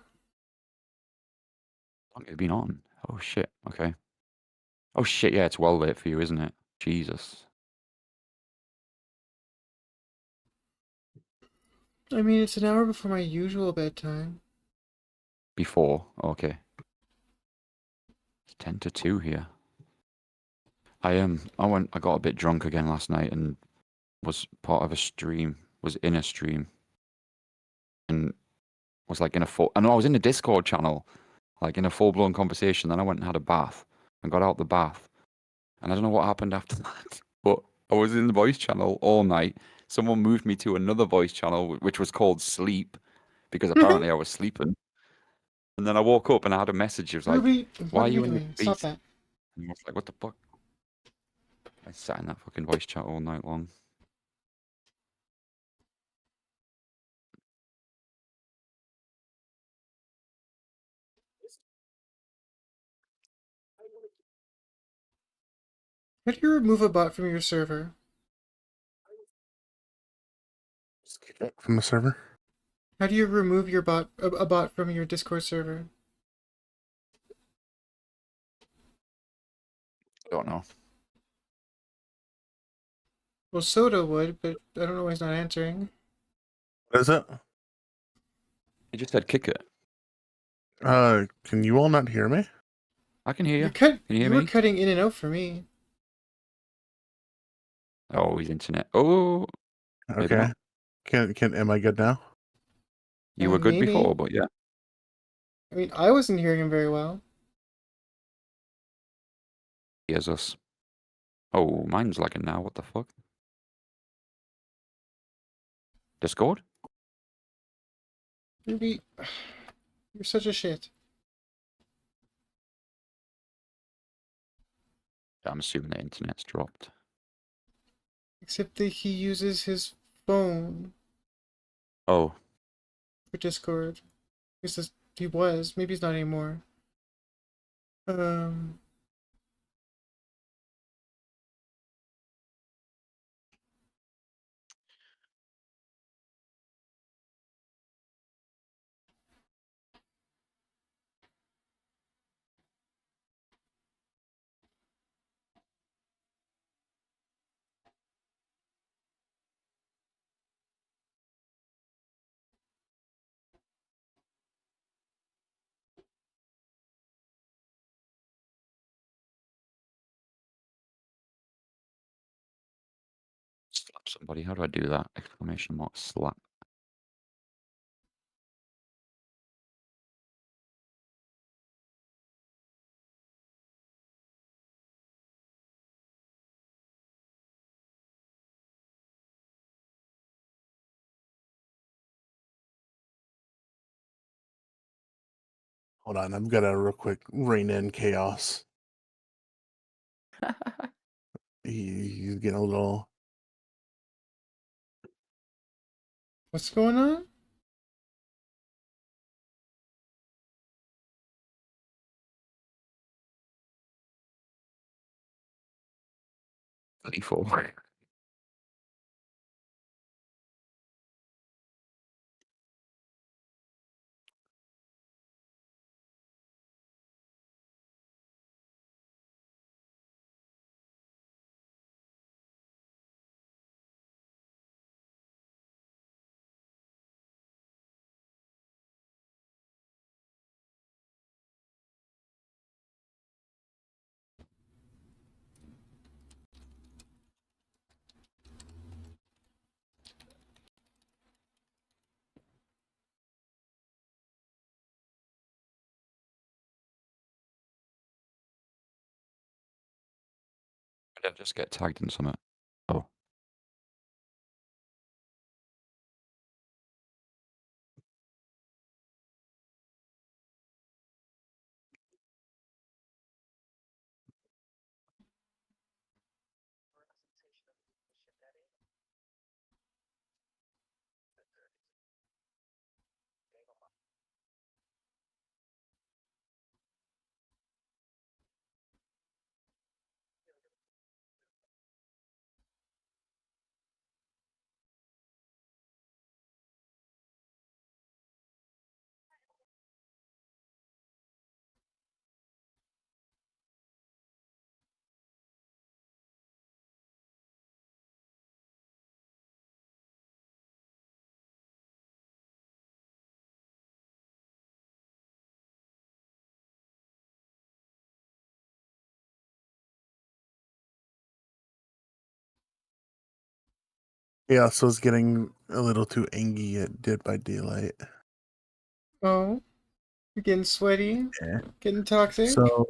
How long have you been on? Oh shit, okay. Oh shit, yeah, it's well late for you, isn't it? Jesus. I mean, it's an hour before my usual bedtime. Before, okay. It's 10 to 2 here. I got a bit drunk again last night and was part of a stream, was in a stream. And was like in a full, I know I was in the Discord channel, like in a full-blown conversation. Then I went and had a bath and got out the bath. And I don't know what happened after that, but I was in the voice channel all night. Someone moved me to another voice channel, which was called Sleep, because apparently I was sleeping. And then I woke up and I had a message. It was like, Ruby, why what are are you you in the doing? Stop beast? that. And I was like, what the fuck? I sat in that fucking voice chat all night long. How do you remove a bot from your server? From the server? How do you remove your bot, a bot from your Discord server? Don't know. Well, Soda would, but I don't know why he's not answering. What is it? He just said kick it. Can you all not hear me? I can hear you. Can you hear you me? were cutting in and out for me. Oh, his internet. Oh, maybe Okay. not. Am I good now? You were good Maybe. before, but yeah. I mean, I wasn't hearing him very well. Here's us. Oh, mine's lagging now. What the fuck? Discord? Ruby, you're such a shit. I'm assuming the internet's dropped. Except that he uses his phone Oh, for Discord. He was. Maybe he's not anymore. Um... slap somebody. How do I do that? Exclamation mark slap. Hold on, I'm gonna real quick rein in chaos. He's getting a little. What's going on? .34. Did I just get tagged in something? Oh. Yeah, so it's getting a little too angry at Dead by Daylight. Oh, you're getting sweaty, Yeah. getting toxic. So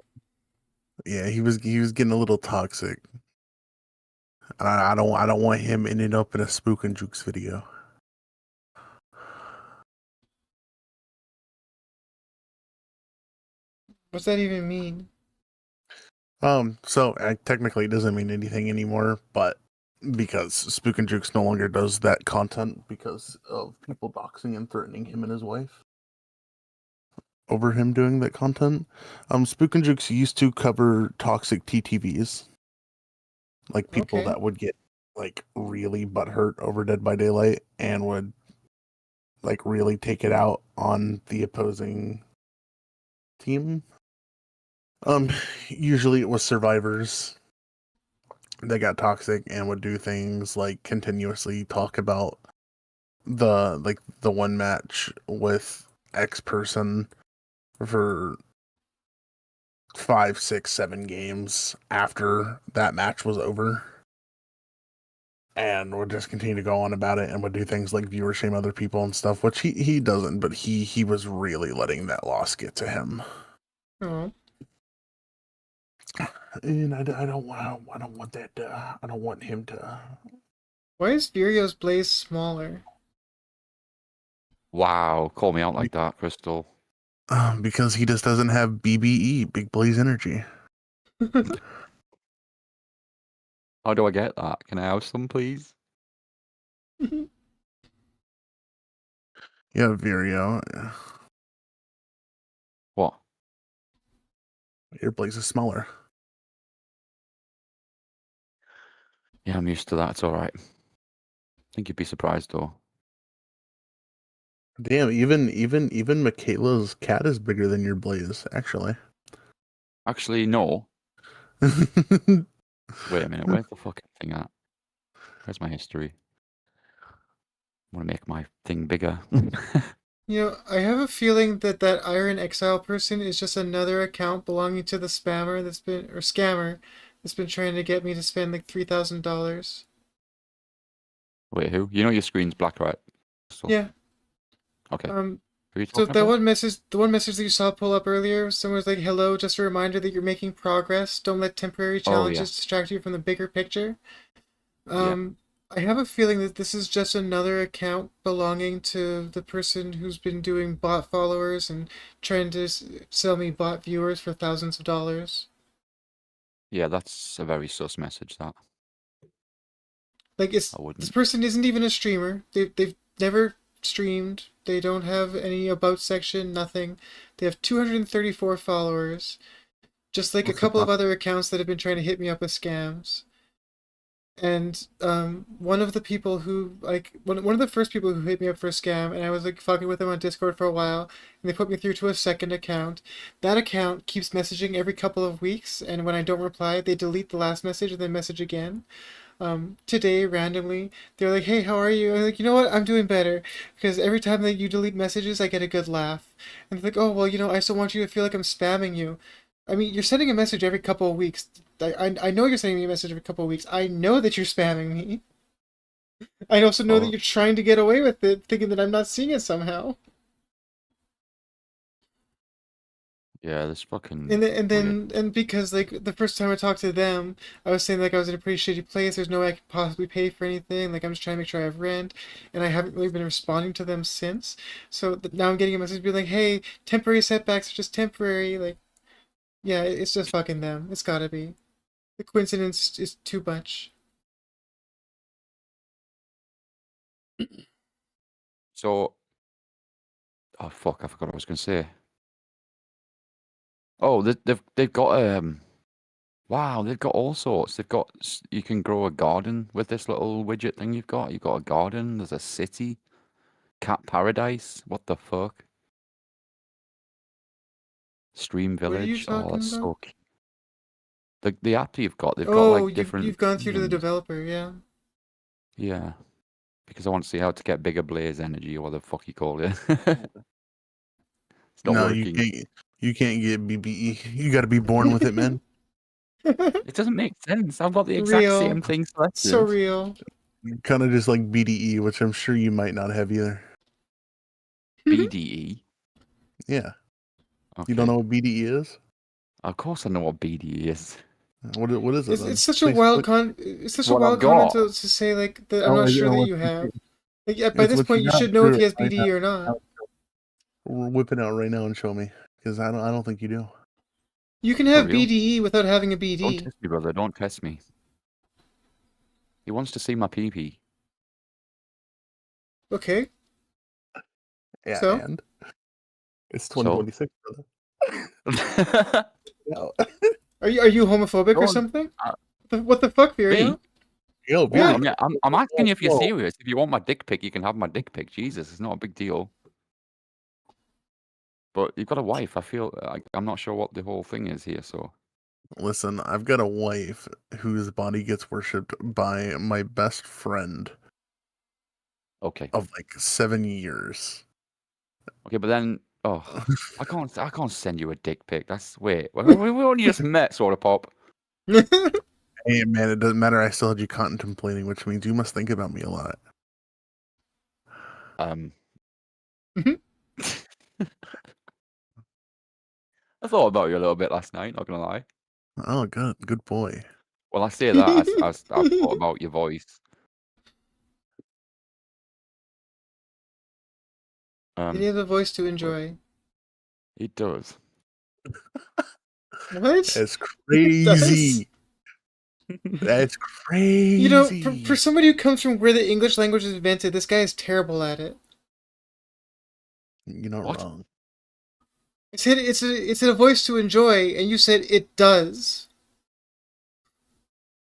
yeah, he was getting a little toxic. I don't want him ending up in a Spook and Jukes video. What's that even mean? So technically it doesn't mean anything anymore, but because Spook and Jukes no longer does that content because of people doxing and threatening him and his wife over him doing that content. Spook and Jukes used to cover toxic TTVs, like people Okay. that would get like really butthurt over Dead by Daylight and would like really take it out on the opposing team. Usually it was survivors that got toxic and would do things like continuously talk about the one match with X person for 5, 6, 7 games after that match was over. And would just continue to go on about it and would do things like viewer shame other people and stuff, which he doesn't, but he was really letting that loss get to him. Oh. And I don't want that. I don't want him to. Why is Virio's blaze smaller? Wow, call me out like that, Crystal. Because he just doesn't have BBE, Big Blaze Energy. How do I get that? Can I have some, please? Yeah, Virio. What? Your blaze is smaller. Yeah, I'm used to that. It's all right. I think you'd be surprised, though. Damn, even Michaela's cat is bigger than your blaze, actually. Actually, no. Wait a minute. Where's the fucking thing at? Where's my history? I want to make my thing bigger. You know, I have a feeling that that Iron Exile person is just another account belonging to the spammer that's been, or scammer, that's been trying to get me to spend like $3,000. Wait, who? You know your screen's black, right? So, Yeah. okay. Um, Who are you so talking that about? one message, the one message that you saw pull up earlier, someone was like, "Hello, just a reminder that you're making progress. Don't let temporary Oh, yeah. challenges distract you from the bigger picture." I have a feeling that this is just another account belonging to the person who's been doing bot followers and trying to sell me bot viewers for thousands of dollars. Yeah, that's a very sus message, that. Like, I this wouldn't. person isn't even a streamer. They've never streamed. They don't have any about section, nothing. They have 234 followers, just like a couple of other accounts that have been trying to hit me up with scams. And one of the people who one of the first people who hit me up for a scam, and I was like fucking with them on Discord for a while, and they put me through to a second account. That account keeps messaging every couple of weeks, and when I don't reply, they delete the last message and then message again. Today, randomly, they're like, "Hey, how are you?" I'm like, "You know what? I'm doing better." Because every time that you delete messages, I get a good laugh. And they're like, "Oh, well, you know, I still want you to feel like I'm spamming you." I mean, you're sending a message every couple of weeks. I know you're sending me a message every couple of weeks. I know that you're spamming me. I also know that Oh. you're trying to get away with it, thinking that I'm not seeing it somehow. Yeah, this fucking. And because like the first time I talked to them, I was saying like I was in a pretty shitty place. There's no way I could possibly pay for anything. Like I'm just trying to make sure I have rent, and I haven't really been responding to them since. So now I'm getting a message being like, "Hey, temporary setbacks are just temporary." Like, yeah, it's just fucking them. It's gotta be. The coincidence is too much. So. Oh fuck! I forgot what I was gonna say. Oh, they've got Wow, they've got all sorts. They've got you can grow a garden with this little widget thing you've got. You've got a garden. There's a city, cat paradise. What the fuck? Stream What are you village. Oh, talking that's about? so cute. The app you've got, they've got Oh, like different you've gone through to the themes. developer, yeah. Yeah, because I want to see how to get bigger blaze energy or what the fuck you call it. It's not No, working. you can't get BBE. You got to be born with it, man. It doesn't make sense. I've got the exact Real. same thing selected. So real. Kind of just like BDE, which I'm sure you might not have either. BDE. Yeah. Okay. You don't know what BDE is? Of course, I know what BDE is. What is it? It's such a wild it's such a what I've wild comment got. to say like that I'm not sure that you have. Like yeah, by It's this what point you got. should know if he has Right BD or not. Whip it out right now and show me, because I don't think you do. You can For have real? BDE without having a Don't BD. test me, brother. Don't test me. He wants to see my PP. Okay. Yeah, So? and it's 2026, brother. No. Are you homophobic or Don't- something? What the fuck, Virio? Me? Yo, Yeah. Viri, Yeah, I'm asking you if you're Whoa. serious. If you want my dick pic, you can have my dick pic. Jesus, it's not a big deal. But you've got a wife. I feel I'm not sure what the whole thing is here. So Listen, I've got a wife whose body gets worshipped by my best friend okay, of like 7 years. okay, but then I can't send you a dick pic. That's wait, we only just met, sort of pop. Hey, man, it doesn't matter. I still had you contemplating, which means you must think about me a lot. I thought about you a little bit last night. Not gonna lie. Oh, good boy. Well, I say that I thought about your voice. You need a voice to enjoy. It does. What? That's crazy. That's crazy. You know, for somebody who comes from where the English language was invented, this guy is terrible at it. You're not wrong. I said it's a voice to enjoy, and you said it does.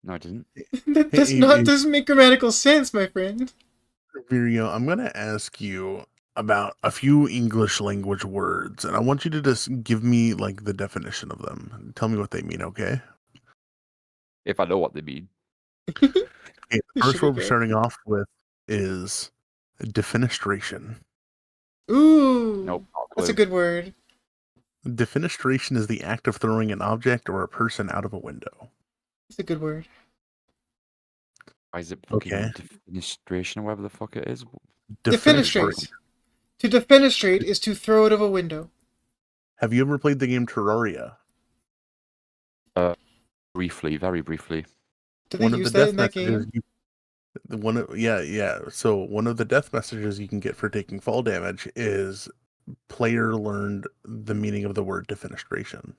No, it didn't. That doesn't make grammatical sense, my friend. Virio, I'm gonna ask you about a few English language words, and I want you to just give me like the definition of them. Tell me what they mean, okay? If I know what they mean. Okay, the first word we're starting off with is defenestration. Ooh, Nope, that's a good word. Defenestration is the act of throwing an object or a person out of a window. That's a good word. Why is it fucking Okay. defenestration or whatever the fuck it is? Defenestrate. To defenestrate is to throw out of a window. Have you ever played the game Terraria? Briefly, very briefly. Do they use that in that game? So one of the death messages you can get for taking fall damage is player learned the meaning of the word defenestration.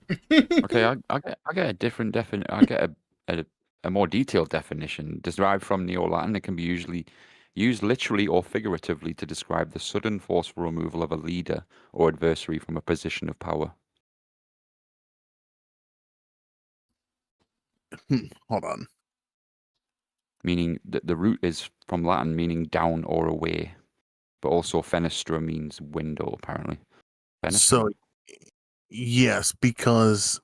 Okay, I get a different I get a more detailed definition derived from Neo-Latin. It can be usually used literally or figuratively to describe the sudden forceful removal of a leader or adversary from a position of power. Hold on. Meaning the root is from Latin meaning down or away, but also fenestra means window apparently. Fenestra? So yes, because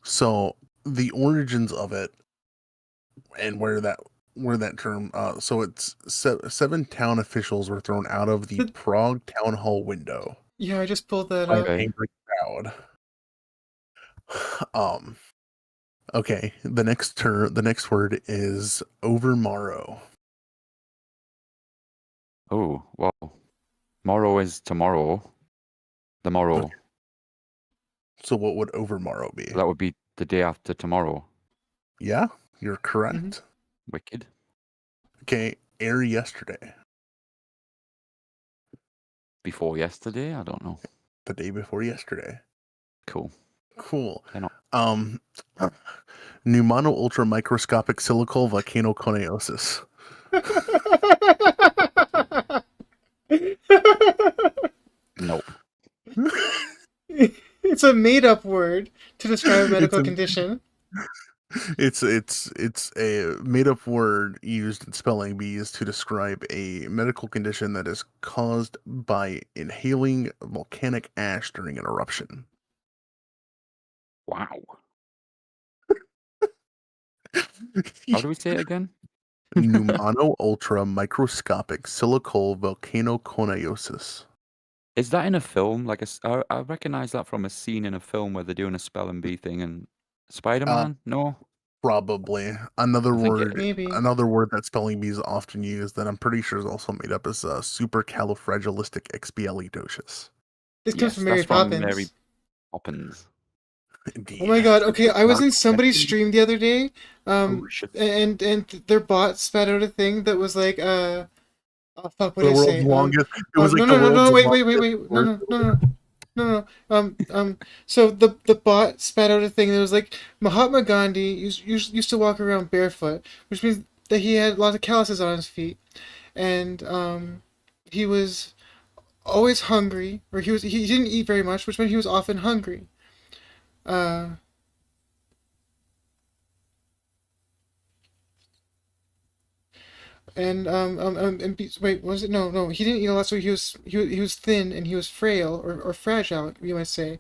so the origins of it and where that term so it's 7 town officials were thrown out of the Prague town hall window. Yeah, I just pulled that By up. an angry crowd. Okay, the next word is overmorrow. Oh, well, morrow is tomorrow. Tomorrow. Okay. So what would overmorrow be? So that would be the day after tomorrow. Yeah, you're correct. Wicked. Okay, air yesterday. Before yesterday? I don't know. The day before yesterday. Cool. Cool. I know. Pneumono ultra microscopic silical volcanoconiosis. Nope. It's a made-up word to describe a medical condition. It's a made-up word used in spelling bees to describe a medical condition that is caused by inhaling volcanic ash during an eruption. Wow. How do we say it again? Pneumono ultra microscopic silical volcanoconiosis. Is that in a film? Like I recognize that from a scene in a film where they're doing a spelling bee thing and Spider-Man? No? Probably another I think word. Maybe. Another word that spelling bees often use that I'm pretty sure is also made up is supercalifragilisticexpialidocious. This comes from Mary that's from Poppins. Mary Poppins. Indeed. Oh my god, okay, I was in somebody's stream the other day, shit. and their bot spat out a thing that was like, oh fuck, what The did I world's say? longest. It was like no, the no, no, no, world's wait, longest word. no. So the bot spat out a thing that was like, Mahatma Gandhi used to walk around barefoot, which means that he had lots of calluses on his feet, and he was always hungry, or he didn't eat very much, which meant he was often hungry. Wait, was it? No, he didn't eat a lot, so he was thin and he was frail or fragile, you might say.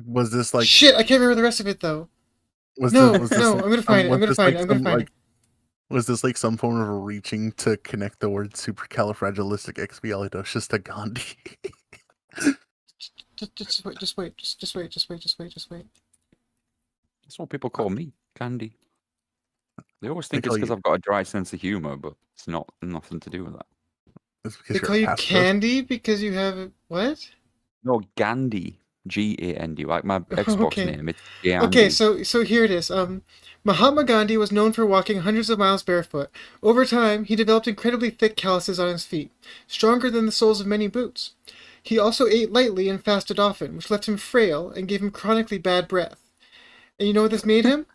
Was this like Shit? I can't remember the rest of it though. Was No, this no, like I'm gonna find it. I'm gonna find it. I'm gonna find it. Was this like some form of reaching to connect the word supercalifragilisticexpialidocious to Gandhi? Just wait. That's what people call me, Candy. They always think They it's call because you- I've got a dry sense of humor, but it's not nothing to do with that. It's because They you're call a you pacifist. Candy because you have what? No, Gandhi. G-A-N-D, like my Xbox Okay. name. It's Gandhi. Okay, so here it is. Mahatma Gandhi was known for walking hundreds of miles barefoot. Over time, he developed incredibly thick calluses on his feet, stronger than the soles of many boots. He also ate lightly and fasted often, which left him frail and gave him chronically bad breath. And you know what this made him?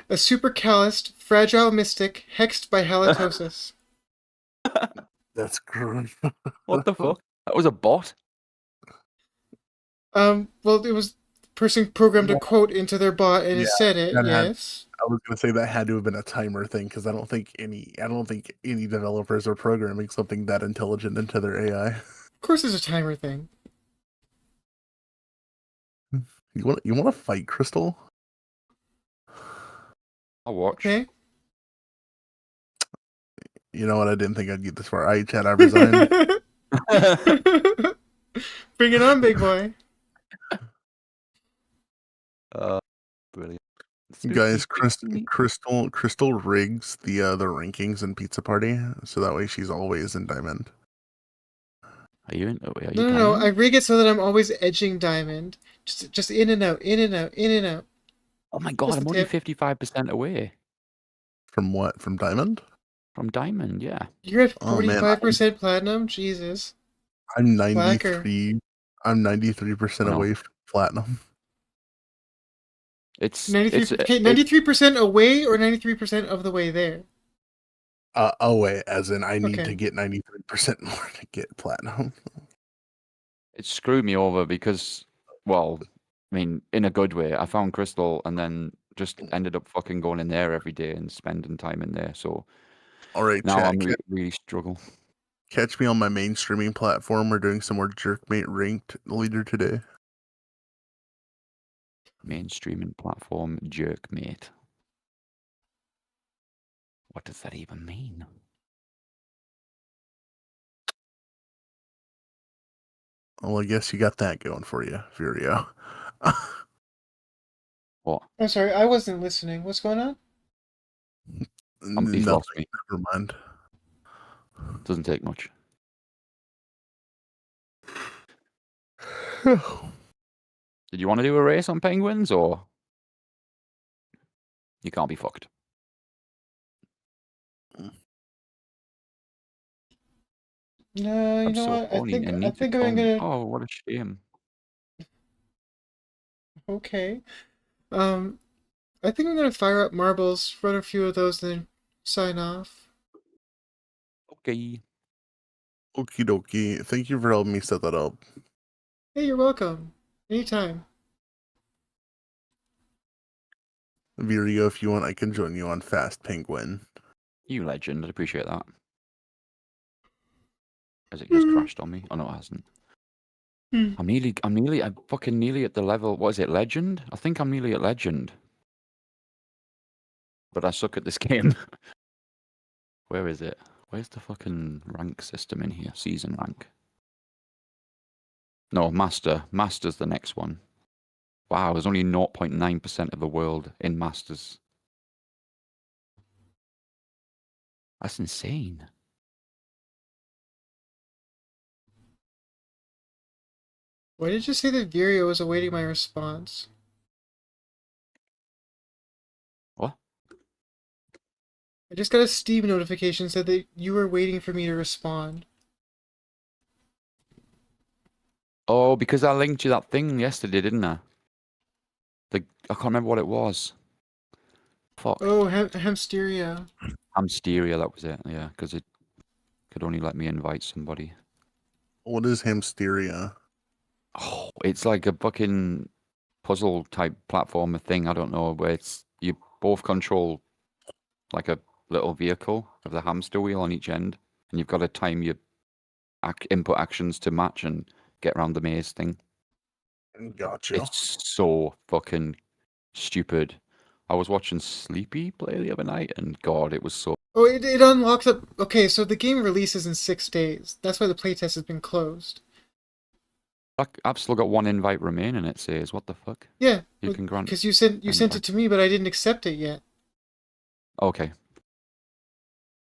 A super calloused, fragile mystic hexed by halitosis. That's gross. What the fuck? That was a bot? Well, it was the person programmed a quote into their bot and it said it, yes. I was gonna say that had to have been a timer thing because I don't think any developers are programming something that intelligent into their AI. Of course there's a timer thing. You want to fight Crystal? I'll watch. Okay. You know what? I didn't think I'd get this far. I chat. I resign. Bring it on, big boy. Brilliant. Guys, Crystal rigs the rankings in Pizza Party, so that way she's always in diamond. Are you in? No. I rig it so that I'm always edging diamond. Just in and out, in and out, in and out. Oh my god, I'm only 55% away. From what? From diamond? From diamond, yeah. You're at 45% platinum? Jesus. I'm 93. I'm 93% away from platinum. It's 93% away or 93% of the way there? Away, as in I need to get 93% more to get platinum. It screwed me over because, well, I mean, in a good way. I found Crystal and then just ended up fucking going in there every day and spending time in there. So, all right, now chat, I'm really struggle. Catch me on my main streaming platform. We're doing some more Jerkmate ranked leader today. Main streaming platform Jerkmate. What does that even mean? Well, I guess you got that going for you, Furio. What? I'm sorry, I wasn't listening. What's going on? He's lost me. Never mind. Doesn't take much. Did you want to do a race on penguins, or you can't be fucked? No, you I'm know so what? horny and I need to think I'm come. gonna. Oh, what a shame. Okay. I think I'm gonna fire up marbles, run a few of those, and then sign off. Okay. Okie dokie. Thank you for helping me set that up. Hey, you're welcome. Anytime. Virio, if you want, I can join you on Fast Penguin. You legend. I'd appreciate that. Has it just crashed on me? Oh no, it hasn't. I'm fucking nearly at the level. What is it, legend? I think I'm nearly at legend. But I suck at this game. Where is it? Where's the fucking rank system in here? Season rank. No, master. Master's the next one. Wow, there's only 0.9% of the world in masters. That's insane. Why did you say that Virio was awaiting my response? What? I just got a Steam notification said that you were waiting for me to respond. Oh, because I linked you that thing yesterday, didn't I? I can't remember what it was. Fuck. Oh, Hamsteria. Hamsteria, that was it. Yeah, because it could only let me invite somebody. What is Hamsteria? Oh, it's like a fucking puzzle type platformer thing. I don't know, where it's you both control like a little vehicle of the hamster wheel on each end, and you've got to time your input actions to match and get around the maze thing. Gotcha. It's so fucking stupid. I was watching Sleepy play the other night, and God, it was so. Oh, it unlocks up. Okay, so the game releases in 6 days. That's why the playtest has been closed. I've still got one invite remaining. It says, "What the fuck?" Yeah, You can grant. because you sent it to me, but I didn't accept it yet. Okay.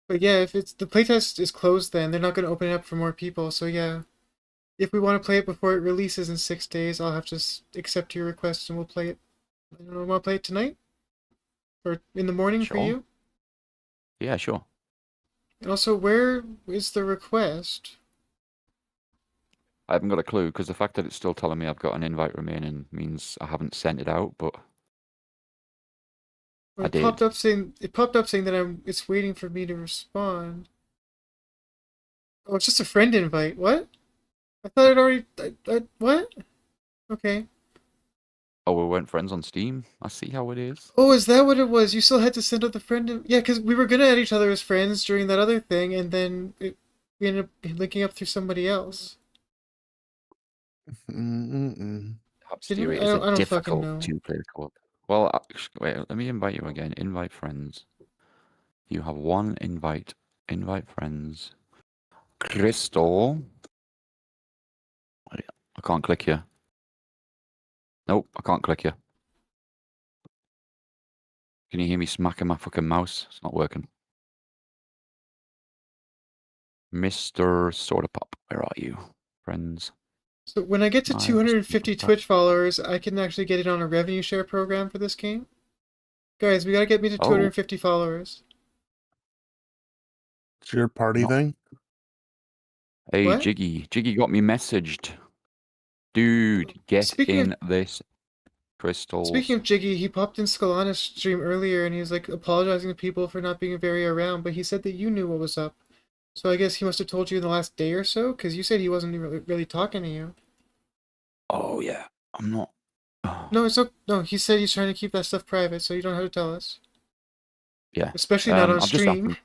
But yeah, if it's the playtest is closed, then they're not going to open it up for more people. So yeah, if we want to play it before it releases in 6 days, I'll have to accept your request and we'll play it. I don't know, want to play it tonight or in the morning for Sure. you? Yeah, sure. And also, where is the request? I haven't got a clue because the fact that it's still telling me I've got an invite remaining means I haven't sent it out. But Well, I did. popped up saying that it's waiting for me to respond. Oh, it's just a friend invite. What? I thought I'd already. What? Okay. Oh, we weren't friends on Steam. I see how it is. Oh, is that what it was? You still had to send out the friend. Yeah, because we were gonna add each other as friends during that other thing, and then we ended up linking up through somebody else. Hamsteria I is don't a fucking difficult know. two-player co-op. Well, wait. Let me invite you again. Invite friends. You have one invite. Invite friends. Crystal. I can't click here. Nope, I can't click here. Can you hear me smacking my fucking mouse? It's not working. Mr. Soda Pop, where are you? Friends. So when I get to I 250 Twitch followers, I can actually get it on a revenue share program for this game. Guys, we gotta get me to 250 followers. It's your party thing? Hey, What? Jiggy. Jiggy got me messaged. Dude, get in this crystals. Speaking of Jiggy, he popped in Skalana's stream earlier and he was like apologizing to people for not being very around, but he said that you knew what was up. So I guess he must have told you in the last day or so, because you said he wasn't really talking to you. Oh, yeah. I'm not. No, no, he said he's trying to keep that stuff private, so you don't have to tell us. Yeah. Especially not on I'm just stream. asking.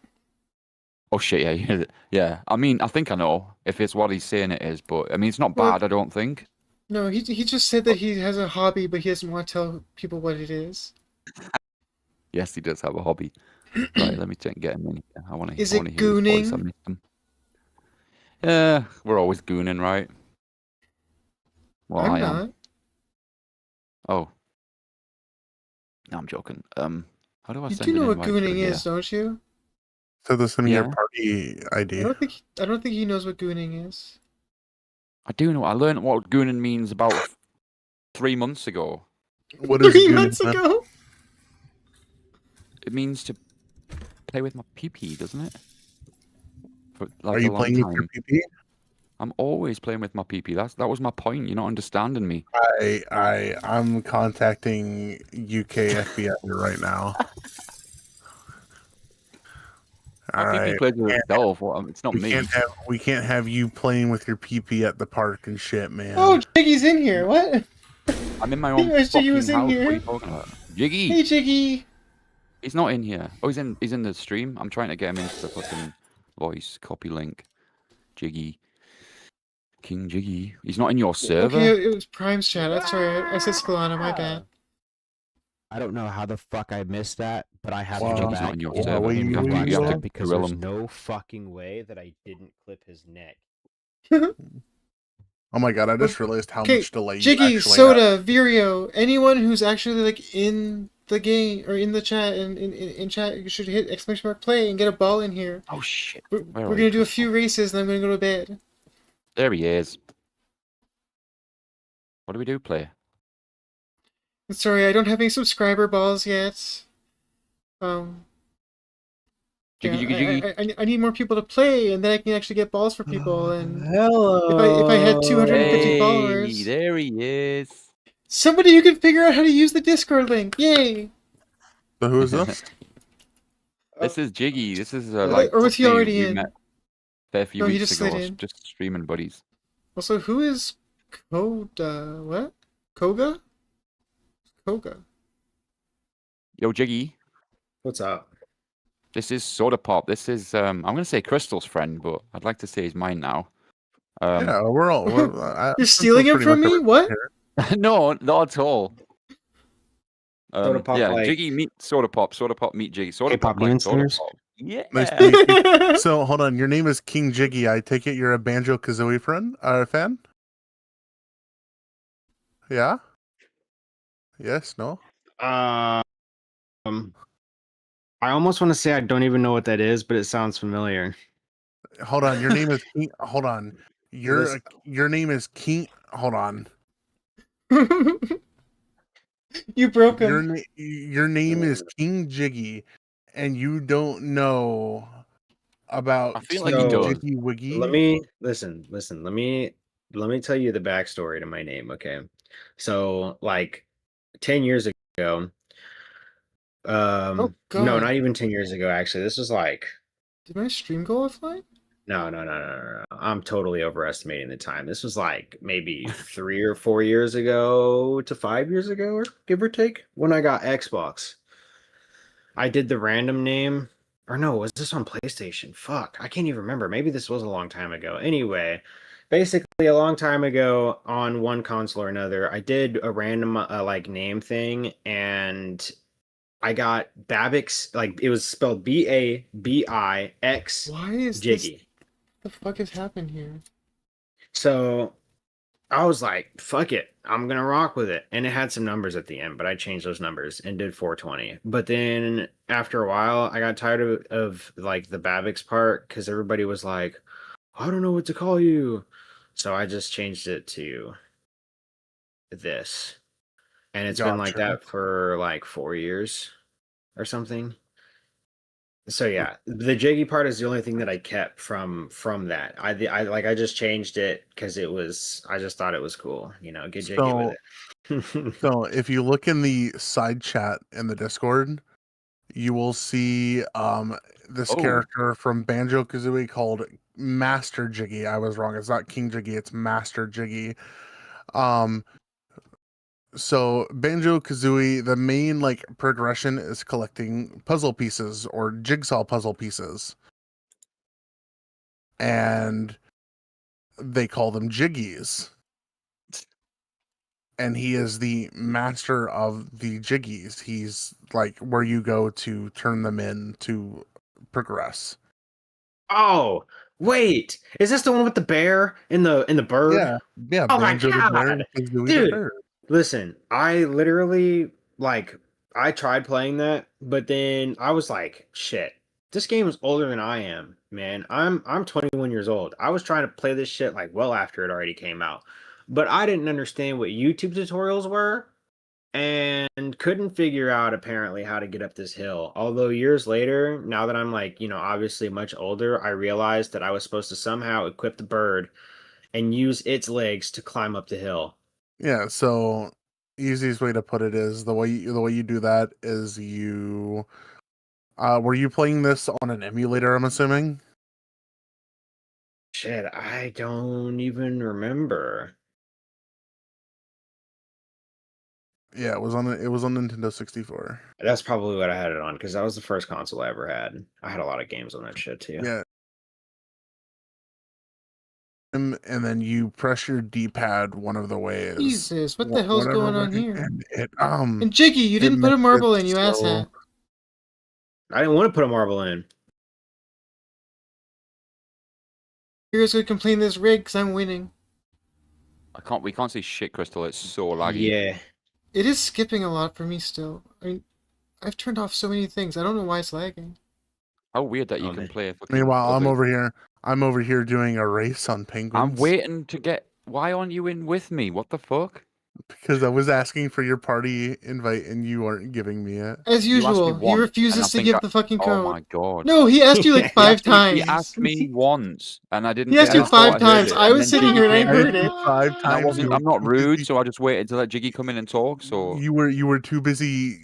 Oh, shit, yeah. Yeah. I mean, I think I know if it's what he's saying it is, but I mean, it's not bad, I don't think. No, he just said that he has a hobby, but he doesn't want to tell people what it is. Yes, he does have a hobby. Right, let me get him in. I want to Is hear it his voice. I gooning? miss him. Yeah, we're always gooning, right? Well, I'm I am. not. Oh. No, I'm joking. How do I You send do an know what invite gooning through is, here? don't you? So this is your Yeah. party I ID. don't think he knows what gooning is. I do know. I learned what gooning means about 3 months ago. What is 3 gooning? months ago. It means to play with my pee-pee, doesn't it? For like Are a you long playing with your time. PP? I'm always playing with my pee-pee. That was my point. You're not understanding me. I'm contacting UK FBI right now. My All pee-pee right. plays with itself. Well, it's not me. We can't have you playing with your PP at the park and shit, man. Oh, Jiggy's in here. What? I'm in my I own think Jiggy fucking was in house. What are here. you talking about? Jiggy! Hey, Jiggy. He's not in here. Oh, he's in the stream. I'm trying to get him into the fucking voice copy link. Jiggy. King Jiggy. He's not in your server. Okay, it was Prime's chat. That's right. I said Skalana. My bad. I don't know how the fuck I missed that, but I have to Wow. go Jiggy's back not in your and server. you have to- watch you have that to because grill there's him. no fucking way that I didn't clip his neck. Oh my god! I just realized how Okay, much delay you Jiggy, actually Soda, Virio, anyone who's actually like in the game or in the chat and in chat, you should hit ! play and get a ball in here. Oh shit. We're Where are gonna you? do a few races and I'm gonna go to bed. There he is. What do we do, play? Sorry, I don't have any subscriber balls yet. Jiggy, Yeah, jiggy, jiggy. I need more people to play, and then I can actually get balls for people. And Hello. if I had 250 Hey, followers, there he is. somebody who can figure out how to use the Discord link, yay! So who is this? This is Jiggy. This is like Or was he me. already We in? met a fair few No, he weeks just ago. slid in. Just streaming buddies. Also, who is Koda? What? Koga? Koga. Yo, Jiggy. What's up? This is Soda Pop. This is I'm gonna say Crystal's friend, but I'd like to say he's mine now. Yeah, You're stealing him from me? What? No, not at all. Soda Pop, yeah, like- Jiggy meet Soda Pop. Soda Pop meet Jiggy. Soda K-pop Pop like demon Soda singers? Pop. Yeah. Nice to meet you. So hold on, your name is King Jiggy. I take it you're a Banjo Kazooie fan? Yeah. Yes. No. I almost want to say I don't even know what that is, but it sounds familiar. Hold on. Your name is King. Hold on. Listen. Your name is King. Hold on. You broke him. Your name is King Jiggy, and you don't know about I feel like he King does. Jiggy Wiggy. Let me listen. Let me tell you the backstory to my name, okay? So, like 10 years ago, Oh, no, God. not even 10 years ago, actually. This was like Did my stream go offline? no. I'm totally overestimating the time. This was like maybe 3 or 4 years ago to 5 years ago, or give or take, when I got Xbox. I did the random name. Or no, was this on PlayStation? Fuck, I can't even remember. Maybe this was a long time ago. Anyway, basically a long time ago on one console or another, I did a random like name thing, and I got Babix. Like, it was spelled Babix. Why is Jiggy. this? What the fuck has happened here? So I was like, fuck it, I'm gonna rock with it. And it had some numbers at the end, but I changed those numbers and did 420. But then after a while, I got tired of like the Babix part, because everybody was like, I don't know what to call you. So I just changed it to this. And it's been like Gotcha. that for like 4 years or something. So yeah, the Jiggy part is the only thing that I kept from that. I just changed it because I just thought it was cool, get Jiggy with it. So if you look in the side chat in the Discord, you will see this character from Banjo Kazooie called Master Jiggy. I was wrong. It's not King Jiggy. It's Master Jiggy. So Banjo Kazooie, the main like progression is collecting puzzle pieces or jigsaw puzzle pieces, and they call them jiggies. And he is the master of the jiggies. He's like where you go to turn them in to progress. Oh, wait. Is this the one with the bear and the bird? Yeah. Oh Banjo my the bear, God. Kazooie the Dude, bird. listen, I literally, like, I tried playing that, but then I was like, shit, this game is older than I am, man. I'm 21 years old. I was trying to play this shit like well after it already came out, but I didn't understand what YouTube tutorials were, and couldn't figure out apparently how to get up this hill. Although years later, now that I'm like, obviously much older, I realized that I was supposed to somehow equip the bird and use its legs to climb up the hill. Yeah, so easiest way to put it is the way you do that is you were you playing this on an emulator, I'm assuming? Shit, I don't even remember. Yeah, it was on Nintendo 64. That's probably what I had it on, because that was the first console I ever had. I had a lot of games on that shit too. Yeah. And then you press your D-pad one of the ways. Jesus, what the hell's going on here? And it And Jiggy, you didn't put a marble in, you asshat. I didn't want to put a marble in. Heroes gonna complain this rig because I'm winning. We can't see shit, Crystal. It's so laggy. Yeah. It is skipping a lot for me still. I mean, I've turned off so many things. I don't know why it's lagging. How weird that you can play. Meanwhile, I'm over here doing a race on penguins. I'm waiting to get. Why aren't you in with me? What the fuck? Because I was asking for your party invite and you aren't giving me it. As usual, he refuses to give the fucking code. Oh my god. No, he asked you like 5 times. He asked me once, and I didn't. He asked you 5 times. I was sitting here and I heard it. 5 times. I'm not rude, so I just waited to let Jiggy come in and talk. So you were too busy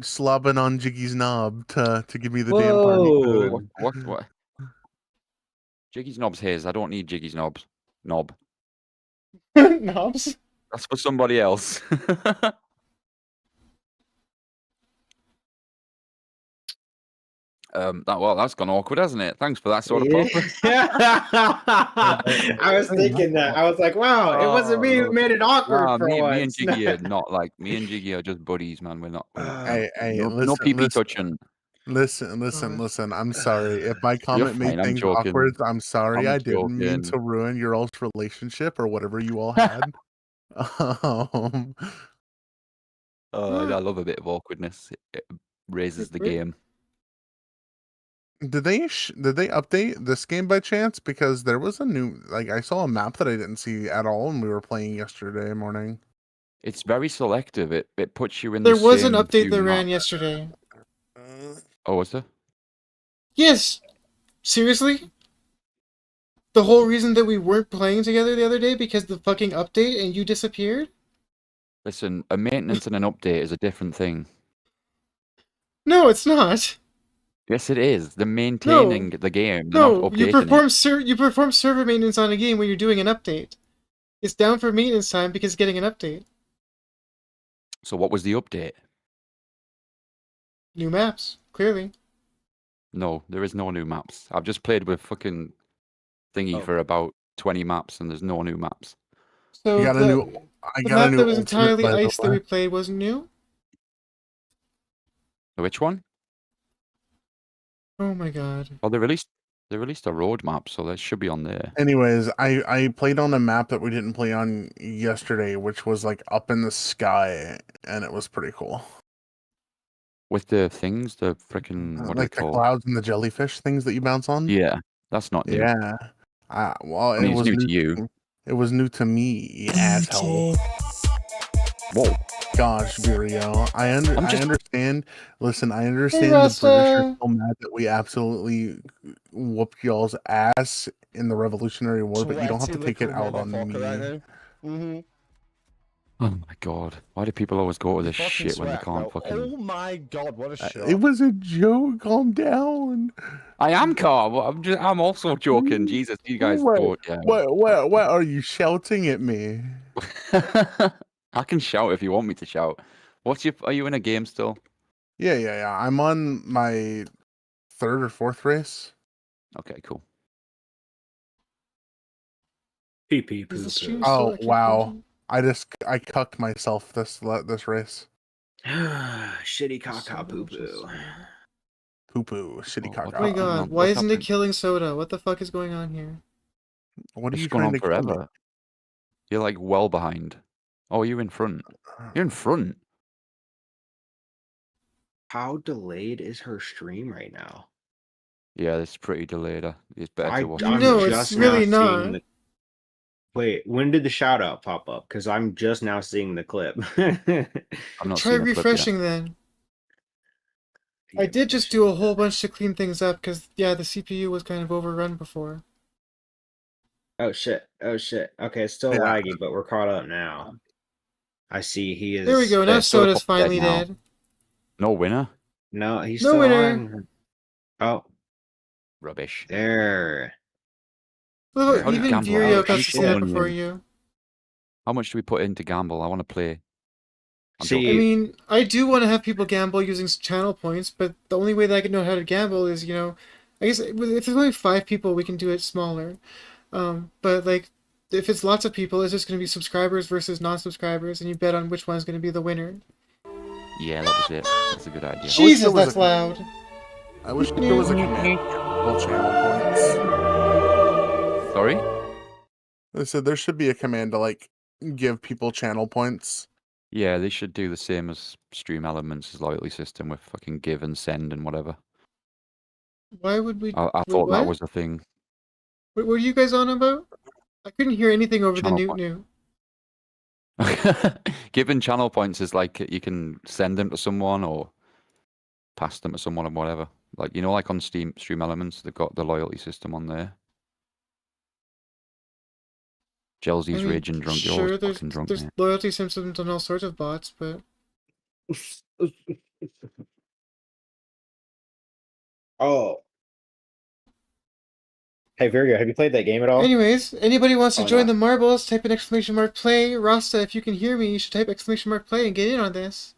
slobbing on Jiggy's knob to give me the damn party code. What? Jiggy's knob's his. I don't need Jiggy's knobs. Knobs? That's for somebody else. That's gone awkward, hasn't it? Thanks for that sort of pop. I was thinking that. I was like, wow, it wasn't me who made it awkward for me once. and Jiggy are not like me and Jiggy are just buddies, man. We're not. Hey, no PP touching. Listen. I'm sorry if my comment made things joking. awkward. I'm sorry. I'm I didn't mean joking. to ruin your all's relationship or whatever you all had. I love a bit of awkwardness. It raises the game. Did they update this game by chance? Because there was a new, I saw a map that I didn't see at all when we were playing yesterday morning. It's very selective. It puts you in. There was an update that ran yesterday. Oh, was there? Yes. Seriously? The whole reason that we weren't playing together the other day because the fucking update and you disappeared? Listen, a maintenance and an update is a different thing. No, it's not. Yes, it is. They're maintaining the game. They're No, not you updating perform server maintenance on a game when you're doing an update. It's down for maintenance time because it's getting an update. So what was the update? New maps, clearly. No, there is no new maps. I've just played with fucking thingy for about 20 maps, and there's no new maps. So the map that was entirely ice that we played wasn't new? Which one? Oh my god. Oh, they released a road map, so that should be on there. Anyways, I played on a map that we didn't play on yesterday, which was up in the sky, and it was pretty cool. With the things, the freaking what the clouds and the jellyfish things that you bounce on. Yeah, that's not new. Yeah. Well, I mean, it was new to you. It was new to me, you asshole. Whoa. Gosh, Virio. I understand. Listen, I understand the British are so mad that we absolutely whooped y'all's ass in the Revolutionary War, but you don't have to take it out on me. Oh my god. Why do people always go to this shit when they can't fucking... Oh my god, what a shot. It was a joke. Calm down. I am calm. I'm also joking. Jesus, you guys thought... Yeah. What are you shouting at me? I can shout if you want me to shout. Are you in a game still? Yeah. I'm on my 3rd or 4th race. Okay, cool. PP. Oh wow. I cucked myself this race. Shitty caca poo poo. Poo poo. Shitty caca. Oh my god, why isn't it killing soda? What the fuck is going on here? What are you going trying on to forever? You're well behind. Oh, you're in front. You're in front. How delayed is her stream right now? Yeah, it's pretty delayed. It's better to watch. I'm No, it. it's just now really seeing not. the. Wait, when did the shout out pop up? Because I'm just now seeing the clip. I've not Try seen a clip yet. refreshing then. I did just do a whole bunch to clean things up because, yeah, the CPU was kind of overrun before. Oh shit! Oh shit! Okay, it's still Yeah. laggy, but we're caught up now. I see he is. There we go. Now Soda Soda's Pop's dead finally now. dead. No winner. No, he's No still winner. on. Oh, Rubbish. there. Look, How do you even gamble? Virio How got do to you see put that money before in? you. How much do we put in to gamble? I want to play. See, I mean, I do want to have people gamble using channel points, but the only way that I can know how to gamble is, I guess if there's only 5 people, we can do it smaller. But like, if it's lots of people, it's just going to be subscribers versus non-subscribers, and you bet on which one's going to be the winner. Yeah, that was it. That's a good idea. Jesus, that's loud. I wish there was a command for channel points. Sorry? I said there should be a command to like give people channel points. Yeah, they should do the same as Stream Elements' loyalty system with fucking give and send and whatever. Why would we? I Wait, thought that what? was a thing. What are you guys on about? I couldn't hear anything over Channel the point. new. Giving channel points is like you can send them to someone or pass them to someone or whatever. Like like on Stream Elements, they've got the loyalty system on there. Gelsy's raging drunk. You're always Sure, fucking drunk, there's mate. loyalty systems on all sorts of bots, but Oh. Hey Virgo, have you played that game at all? anyways, anybody wants to Oh, join no. the marbles, type an exclamation mark play. Rasta, if you can hear me, you should type exclamation mark play and get in on this.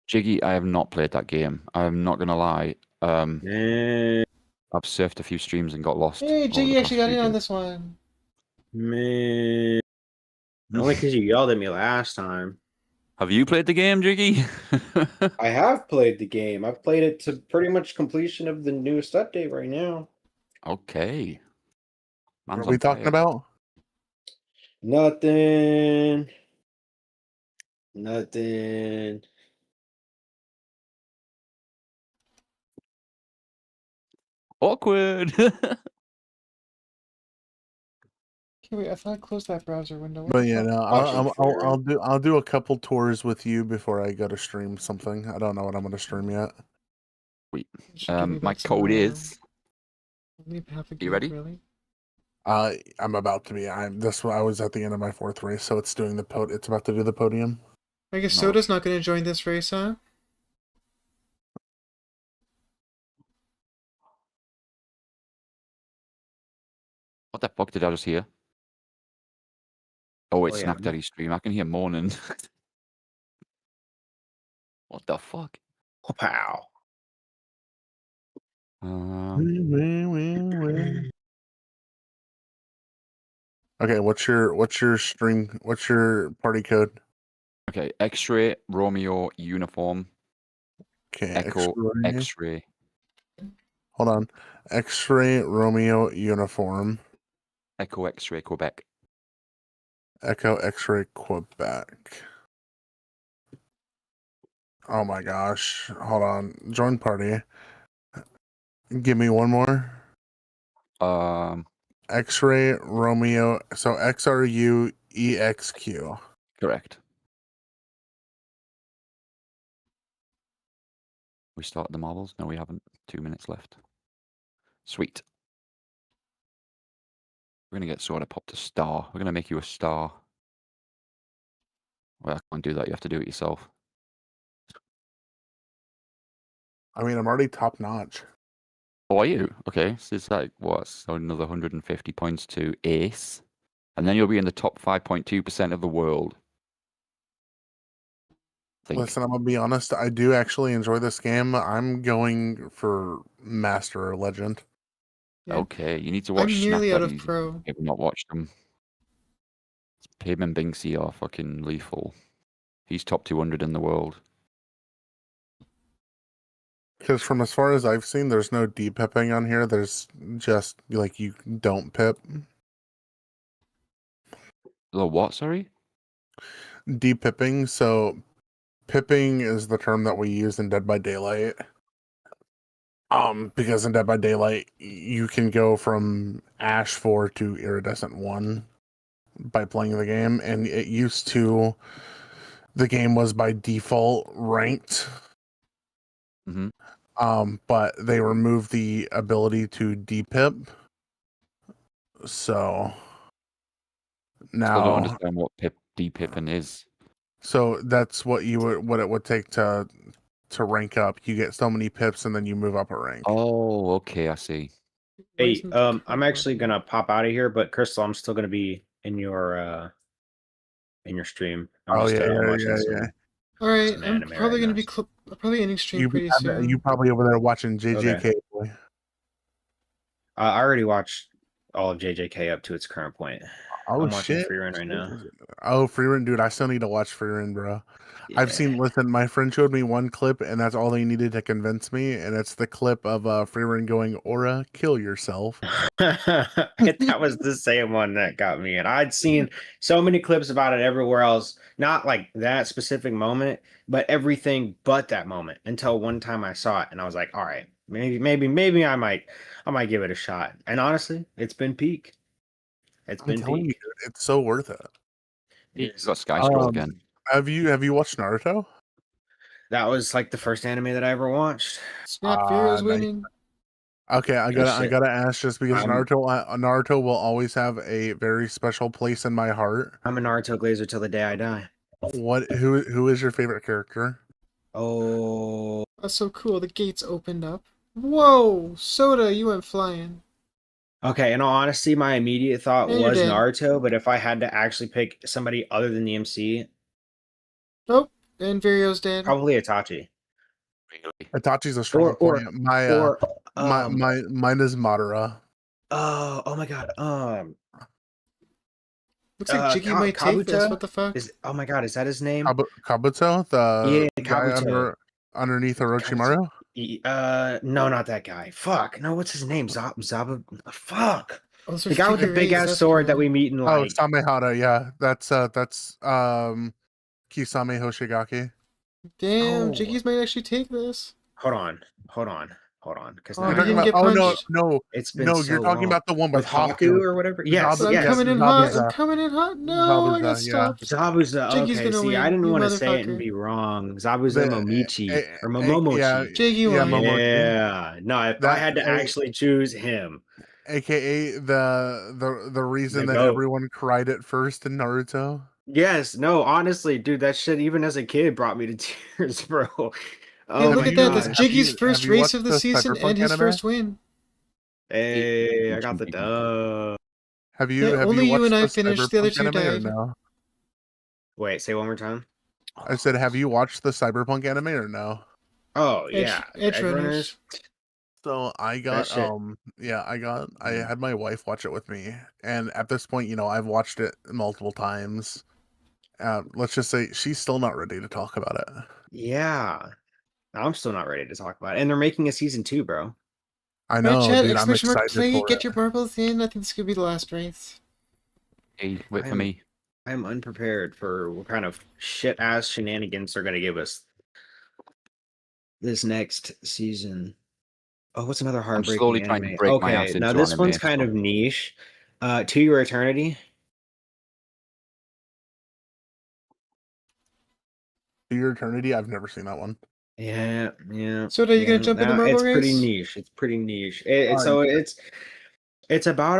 Jiggy, I have not played that game. I'm not gonna lie. Man, I've surfed a few streams and got lost. Hey, over Jiggy the actually past got few in on days. this one. man. Only because you yelled at me last time. Have you played the game, Jiggy? I have played the game. I've played it to pretty much completion of the newest update right now. Okay. What Man's are we on talking fire. about? Nothing. Nothing. Awkward. Okay, wait, I thought I closed that browser window. What But the yeah, fuck? no, Watching I'll do a couple tours with you before I go to stream something. I don't know what I'm gonna stream yet. Wait. Should give me My back some, code is. leave half a You gig, ready? Really? I'm about to be. I was at the end of my 4th race, so it's doing it's about to do the podium. I guess No. Soda's not going to join this race, huh? What the fuck did I just hear? Oh, it's yeah. Snack Daddy's stream. I can hear moaning. What the fuck? Pow. Okay, what's your stream? What's your party code? Okay, X-ray Romeo uniform. Okay, Echo X-ray. X-ray. Hold on. X-ray Romeo uniform. Echo X-ray Quebec. Echo X-ray Quebec. Oh my gosh. Hold on. Join party. Give me one more. X-ray Romeo. So XRUEXQ. Correct. We started the marbles? No, we haven't. 2 minutes left. Sweet. We're gonna get Soda Pop to star. We're gonna make you a star. Well, I can't do that. You have to do it yourself. I mean, I'm already top notch. Oh, are you? Okay, so it's like, what? So another 150 points to ace. And then you'll be in the top 5.2% of the world. Listen, I'm gonna be honest. I do actually enjoy this game. I'm going for Master or Legend. Yeah. Okay, you need to watch I'm Snack nearly out of Daddies pro. if you've not watched them. Him and Binksy are fucking lethal. He's top 200 in the world. Because from as far as I've seen, there's no de-pipping on here. There's just like you don't pip. The what? Sorry. De-pipping. So, pipping is the term that we use in Dead by Daylight. Because in Dead by Daylight, you can go from Ash 4 to Iridescent 1 by playing the game, and it used to, the game was by default ranked. But they removed the ability to depip. So now I don't understand what depipping is. So that's what it would take to rank up. You get so many pips and then you move up a rank. Oh, okay, I see. Hey, I'm actually gonna pop out of here, but Crystal, I'm still gonna be in your stream. I'm Oh just yeah, watching yeah. All right, some I'm anime probably right gonna now. be probably ending stream pretty soon. You probably over there watching JJK. Okay. Boy. I already watched all of JJK up to its current point. Oh I'm watching shit! Freerun right now. Oh, Freerun, dude! I still need to watch Freerun, bro. Listen, my friend showed me one clip, and that's all they needed to convince me, and it's the clip of Freerun going, "Aura, kill yourself." That was the same one that got me, and I'd seen so many clips about it everywhere else. Not like that specific moment, but everything but that moment. Until one time I saw it, and I was like, "All right, maybe I might give it a shot." And honestly, it's been peak. It's been telling you, peak. dude, it's so worth it. It's got Sky Scroll again. Have you watched Naruto? That was like the first anime that I ever watched. Snap, Fury's winning. Okay, I gotta ask, just because Naruto will always have a very special place in my heart. I'm a Naruto glazer till the day I die. Who is your favorite character? Oh, that's so cool. The gates opened up. Whoa, Soda, you went flying. Okay, in all honesty, my immediate thought And was you're dead. Naruto, but if I had to actually pick somebody other than the MC, oh, and Virio's dead. Probably Itachi. Itachi's a strong point. Mine is Madara. Oh my god. Looks like Jiggy might take this. What the fuck? Oh my god, is that his name? Kabuto, the guy Kabuto. underneath Orochimaru. No, not that guy. Fuck. No, what's his name? Zaba. Fuck. Oh, the guy with the big ass sword that we meet in like. Oh, Samehara. Yeah, that's Kisame Hoshigaki. Damn, Jiggy's might actually take this. Hold on. Because he didn't get punched. It's been you're talking about the one with Haku or whatever. Yes, I'm coming in hot. I'm coming in hot. No, I got stopped. Zabuza. Jiggy's Okay, gonna win. I didn't want to say it motherfucker. and be wrong. Zabuza Momochi or Momomochi. Yeah, Jiggy won. Yeah. No, if I had to actually choose him. AKA the reason that everyone cried at first in Naruto. Yes, no, honestly, dude, that shit even as a kid brought me to tears, bro. Hey, look at that. That's Jiggy's first race of the season and his first win. Hey, I got the dub. Have you only you and I watched finished, the other two anime or died. no? Wait, say one more time. I said, have you watched the Cyberpunk anime or no? Oh yeah, Edge Runners. So I got I had my wife watch it with me, and at this point, I've watched it multiple times. Let's just say she's still not ready to talk about it. Yeah, I'm still not ready to talk about it, and they're making a season 2, bro. I know, Chat, dude. I'm excited play, for get it. your marbles in. I think this could be the last race. Hey, wait for me. I'm unprepared for what kind of shit ass shenanigans they're gonna give us this next season. Oh, what's another heartbreaking slowly anime? trying to break my ass Okay, now into this anime one's and kind stuff. of niche. To Your Eternity. To Your Eternity, I've never seen that one. Yeah. So are you gonna jump into marble It's race? pretty niche. It's pretty niche. It's about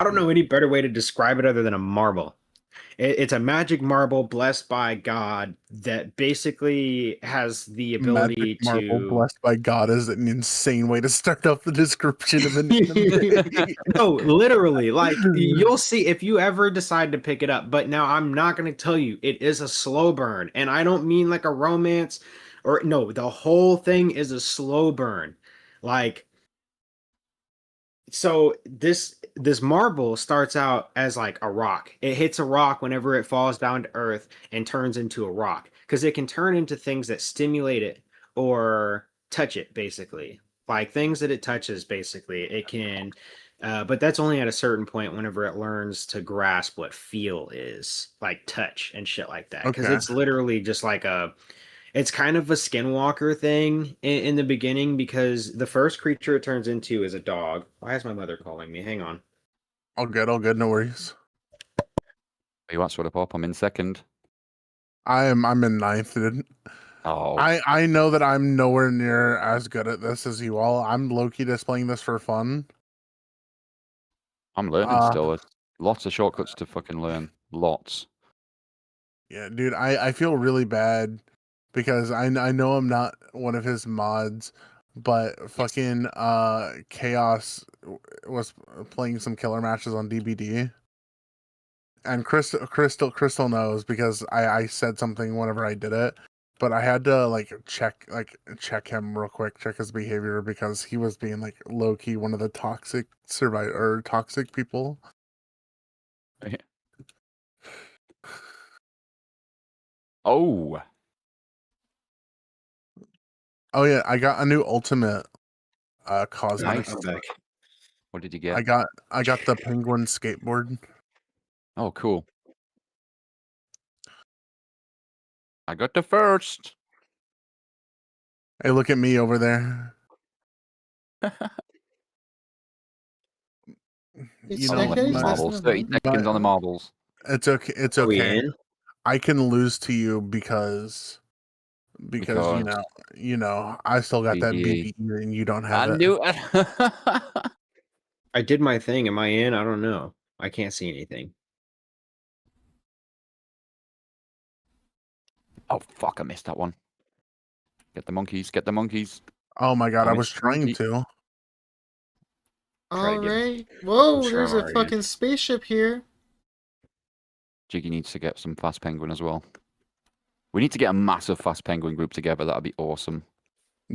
I don't know any better way to describe it other than a marble. It's a magic marble blessed by God that basically has the ability Magic Marble to. blessed by God is an insane way to start off the description of an anime. No, literally, like you'll see if you ever decide to pick it up. But now I'm not going to tell you it is a slow burn, and I don't mean like a romance or no. The whole thing is a slow burn, like. So this marble starts out as like a rock. It hits a rock whenever it falls down to earth and turns into a rock because it can turn into things that stimulate it or touch it, basically. Like things that it touches, basically. It can, but that's only at a certain point whenever it learns to grasp what feel is, like touch and shit like that. Because Okay. it's literally just like It's kind of a skinwalker thing in the beginning because the first creature it turns into is a dog. Why is my mother calling me? Hang on. All good, no worries. You want to pop? I'm in second. I'm in ninth, dude. Oh, I know that I'm nowhere near as good at this as you all. I'm low-key just playing this for fun. I'm learning still. There's lots of shortcuts to fucking learn. Lots. Yeah, dude, I feel really bad because I know I'm not one of his mods, but fucking Chaos was playing some killer matches on DBD. And Crystal knows because I said something whenever I did it, but I had to check him real quick, check his behavior because he was being like low key one of the toxic toxic people. Oh. Oh yeah, I got a new ultimate cosmetic. Nice. What did you get? I got the penguin skateboard. Oh, cool. I got the first. Hey, look at me over there. It's not good, it's less than a 30 month. seconds on the marbles. It's okay. It's Are we okay. in? I can lose to you because you know I still got that BBE. BBE and you don't have I it. knew it. I did my thing. Am I in? I don't know. I can't see anything. Oh, fuck. I missed that one. Get the monkeys. Get the monkeys. Oh my god, I was Missed the trying monkey. to. Try to get- Alright. Whoa, I'm there's a trying. fucking spaceship here. Jiggy needs to get some fast penguin as well. We need to get a massive fast penguin group together. That'd be awesome.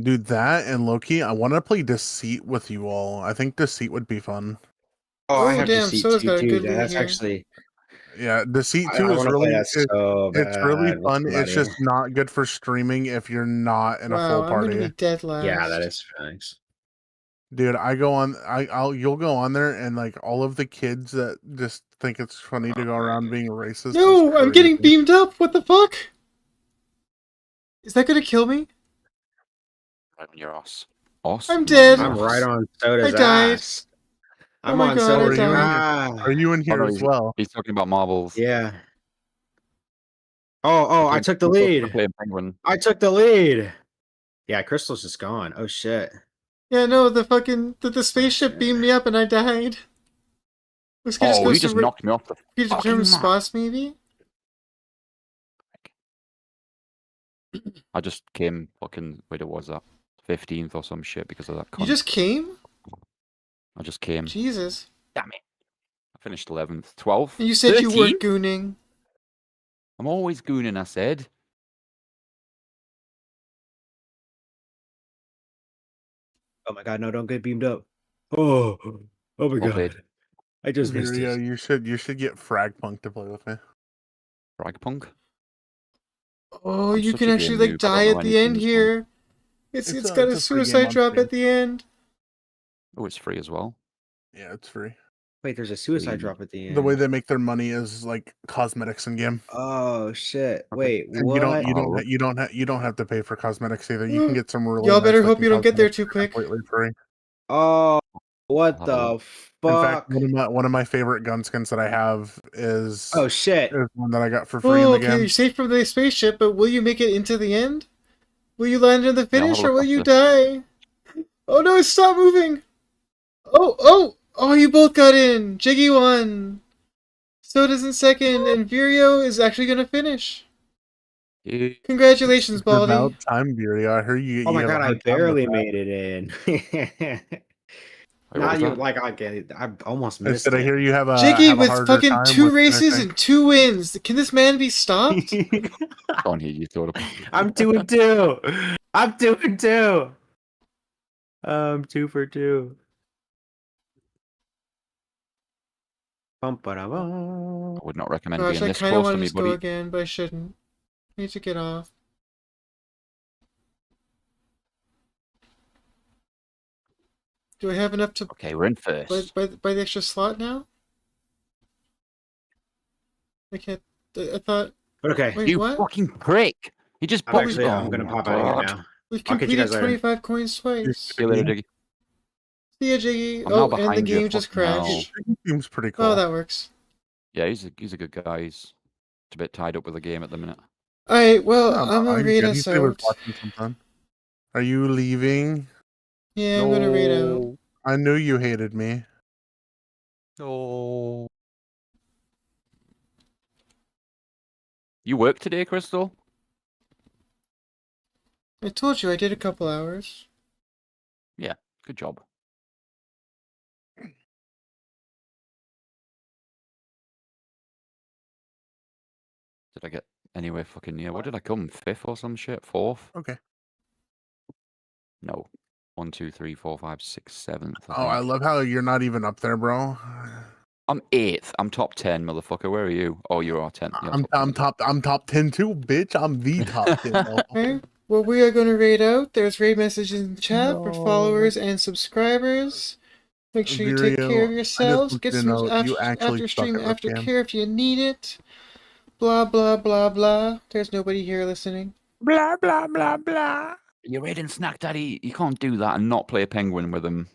Dude, that and Loki, I want to play Deceit with you all. I think Deceit would be fun. Oh, I Oh, have damn, Deceit Soda's 2 got a too. good loot That's here. actually Yeah, Deceit I 2 is wanna play really that so it's really bad with fun. It's somebody. just not good for streaming if you're not in a Wow, full I'm party. gonna be dead last. Yeah, that is facts. Dude, I go on you'll go on there and like all of the kids that just think it's funny to go around being racist. is No, I'm getting crazy. beamed up. What the fuck? Is that gonna kill me? Right on your ass. Ass? I'm Not dead. your I'm ass. right on Soda's I died. ass. Oh I'm my on god, I Soda's died. Are you in Oh, here no, as well? he's talking about marbles. Yeah. Oh, I took the lead. Penguin. I took the lead. Yeah, Crystal's just gone. Oh shit. Yeah, no, the spaceship beamed me up and I died. Let's just Oh, go you just some knocked me off the predetermined fucking map. spots, maybe? I just came fucking, wait, was that? 15th or some shit because of that You cunt. just came? I just came. Jesus. Damn it. I finished 11th. 12th? And you said 13th? you weren't gooning. I'm always gooning, I said. Oh my god, no, don't get beamed up. Oh my Well god. played. I just missed Viria, it. you should get Fragpunk to play with me. Fragpunk? Oh, I'm you such can a actually game like noob, I don't die know at the anything end this here. It's got a it's free game suicide on drop Steam. at the end. Oh, it's free as well. Yeah, it's free. Wait, there's a suicide Sweet. drop at the end. The way they make their money is like cosmetics in game. Oh shit. Wait, And what? you don't have to pay for cosmetics either. You can get some really Y'all nice better hope looking you don't get there cosmetics too quick. completely free. Oh, what Have a the look. In fact, fuck? one of my favorite gun skins that I have is Oh shit. one that I got for free in Oh, the okay, game. you're safe from the spaceship, but will you make it into the end? Will you land in the Yeah, I'll finish, have a or look will you after. die? Oh no, stop moving! Oh, you both got in! Jiggy won! Soda's in second, and Virio is actually gonna finish. Yeah. Congratulations, It's about Baldy. time, Beardy. I heard you. Oh you my have a god, I hard time with barely that. made it in. Wait, what Not was you that? like I get it. I almost I missed said I it. hear you have Jiggy have a with harder fucking time 2 with races finishing. and 2 wins. Can this man be stopped? Go on here, you thought of. I'm 2-2. I'm 2-2. I'm 2 for 2. Bum-ba-da-bum. I would not recommend Gosh, being I this kind of close want to to me, just go buddy. again, but I shouldn't. I need to get off. Do I have enough to Okay, we're in first. buy the extra slot now? I can't. I thought. Okay. Wait, You what? fucking prick! He just I'm popped. actually, I'm gonna pop out of here now. We've I'll catch you completed guys later. 25 coins twice. See you later, Diggy. See ya, Jiggy. I'm now Oh, and the behind you. game just Fucking hell. crashed. Seems pretty cool. Oh, that works. Yeah, he's a good guy. He's a bit tied up with the game at the minute. Alright, well, No, I'm gonna he's raid good. He us said he was out. watching something. Are you leaving? Yeah, I'm gonna raid out. I knew you hated me. No. You work today, Crystal? I told you I did a couple hours. Yeah, good job. Did I get anywhere fucking near? What did I come? 5th or some shit? 4th? Okay. No. 1, 2, 3, 4, 5, 6, 7th. I love how you're not even up there, bro. I'm 8th. I'm top 10, motherfucker. Where are you? Oh, you are 10th. Yeah, I'm top 10 too, bitch. I'm the top 10. Okay, well, we are gonna raid out. There's raid messages in the chat for followers and subscribers. Make sure you take care of yourselves. Get some after stream aftercare if you need it. Blah, blah, blah, blah. There's nobody here listening. Blah, blah, blah, blah. You're raiding Snack Daddy. You can't do that and not play a penguin with him.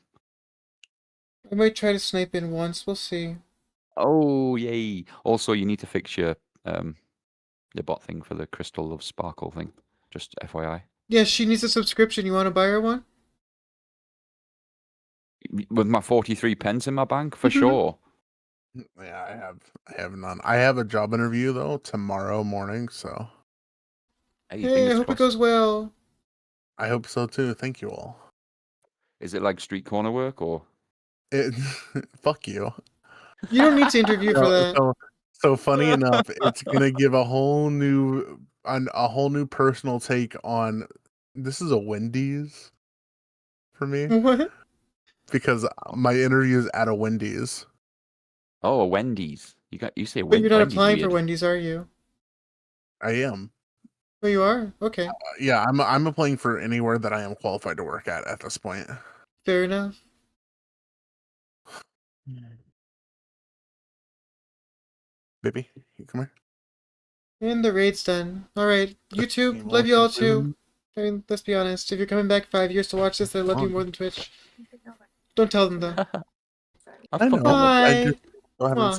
I might try to snipe in once. We'll see. Oh, yay. Also, you need to fix your bot thing for the Crystal of Sparkle thing. Just FYI. Yeah, she needs a subscription. You want to buy her one? With my 43 pence in my bank, for sure. Yeah, I have none. I have a job interview though tomorrow morning, so. Hey, I hope it goes well. I hope so too. Thank you all. Is it like street corner work or? Fuck you. You don't need to interview for that. So funny enough, it's gonna give a whole new personal take on. This is a Wendy's for me. What? Because my interview is at a Wendy's. Oh, a Wendy's. You say But you're not Wendy's applying weird. for Wendy's, are you? I am. Oh, you are? Okay. Yeah, I'm applying for anywhere that I am qualified to work at this point. Fair enough. Baby, you come here. And the raid's done. Alright, YouTube, love you all too. I mean, let's be honest. If you're coming back 5 years to watch this, I love you more than Twitch. Don't tell them though. I know. Bye. I just haven't seen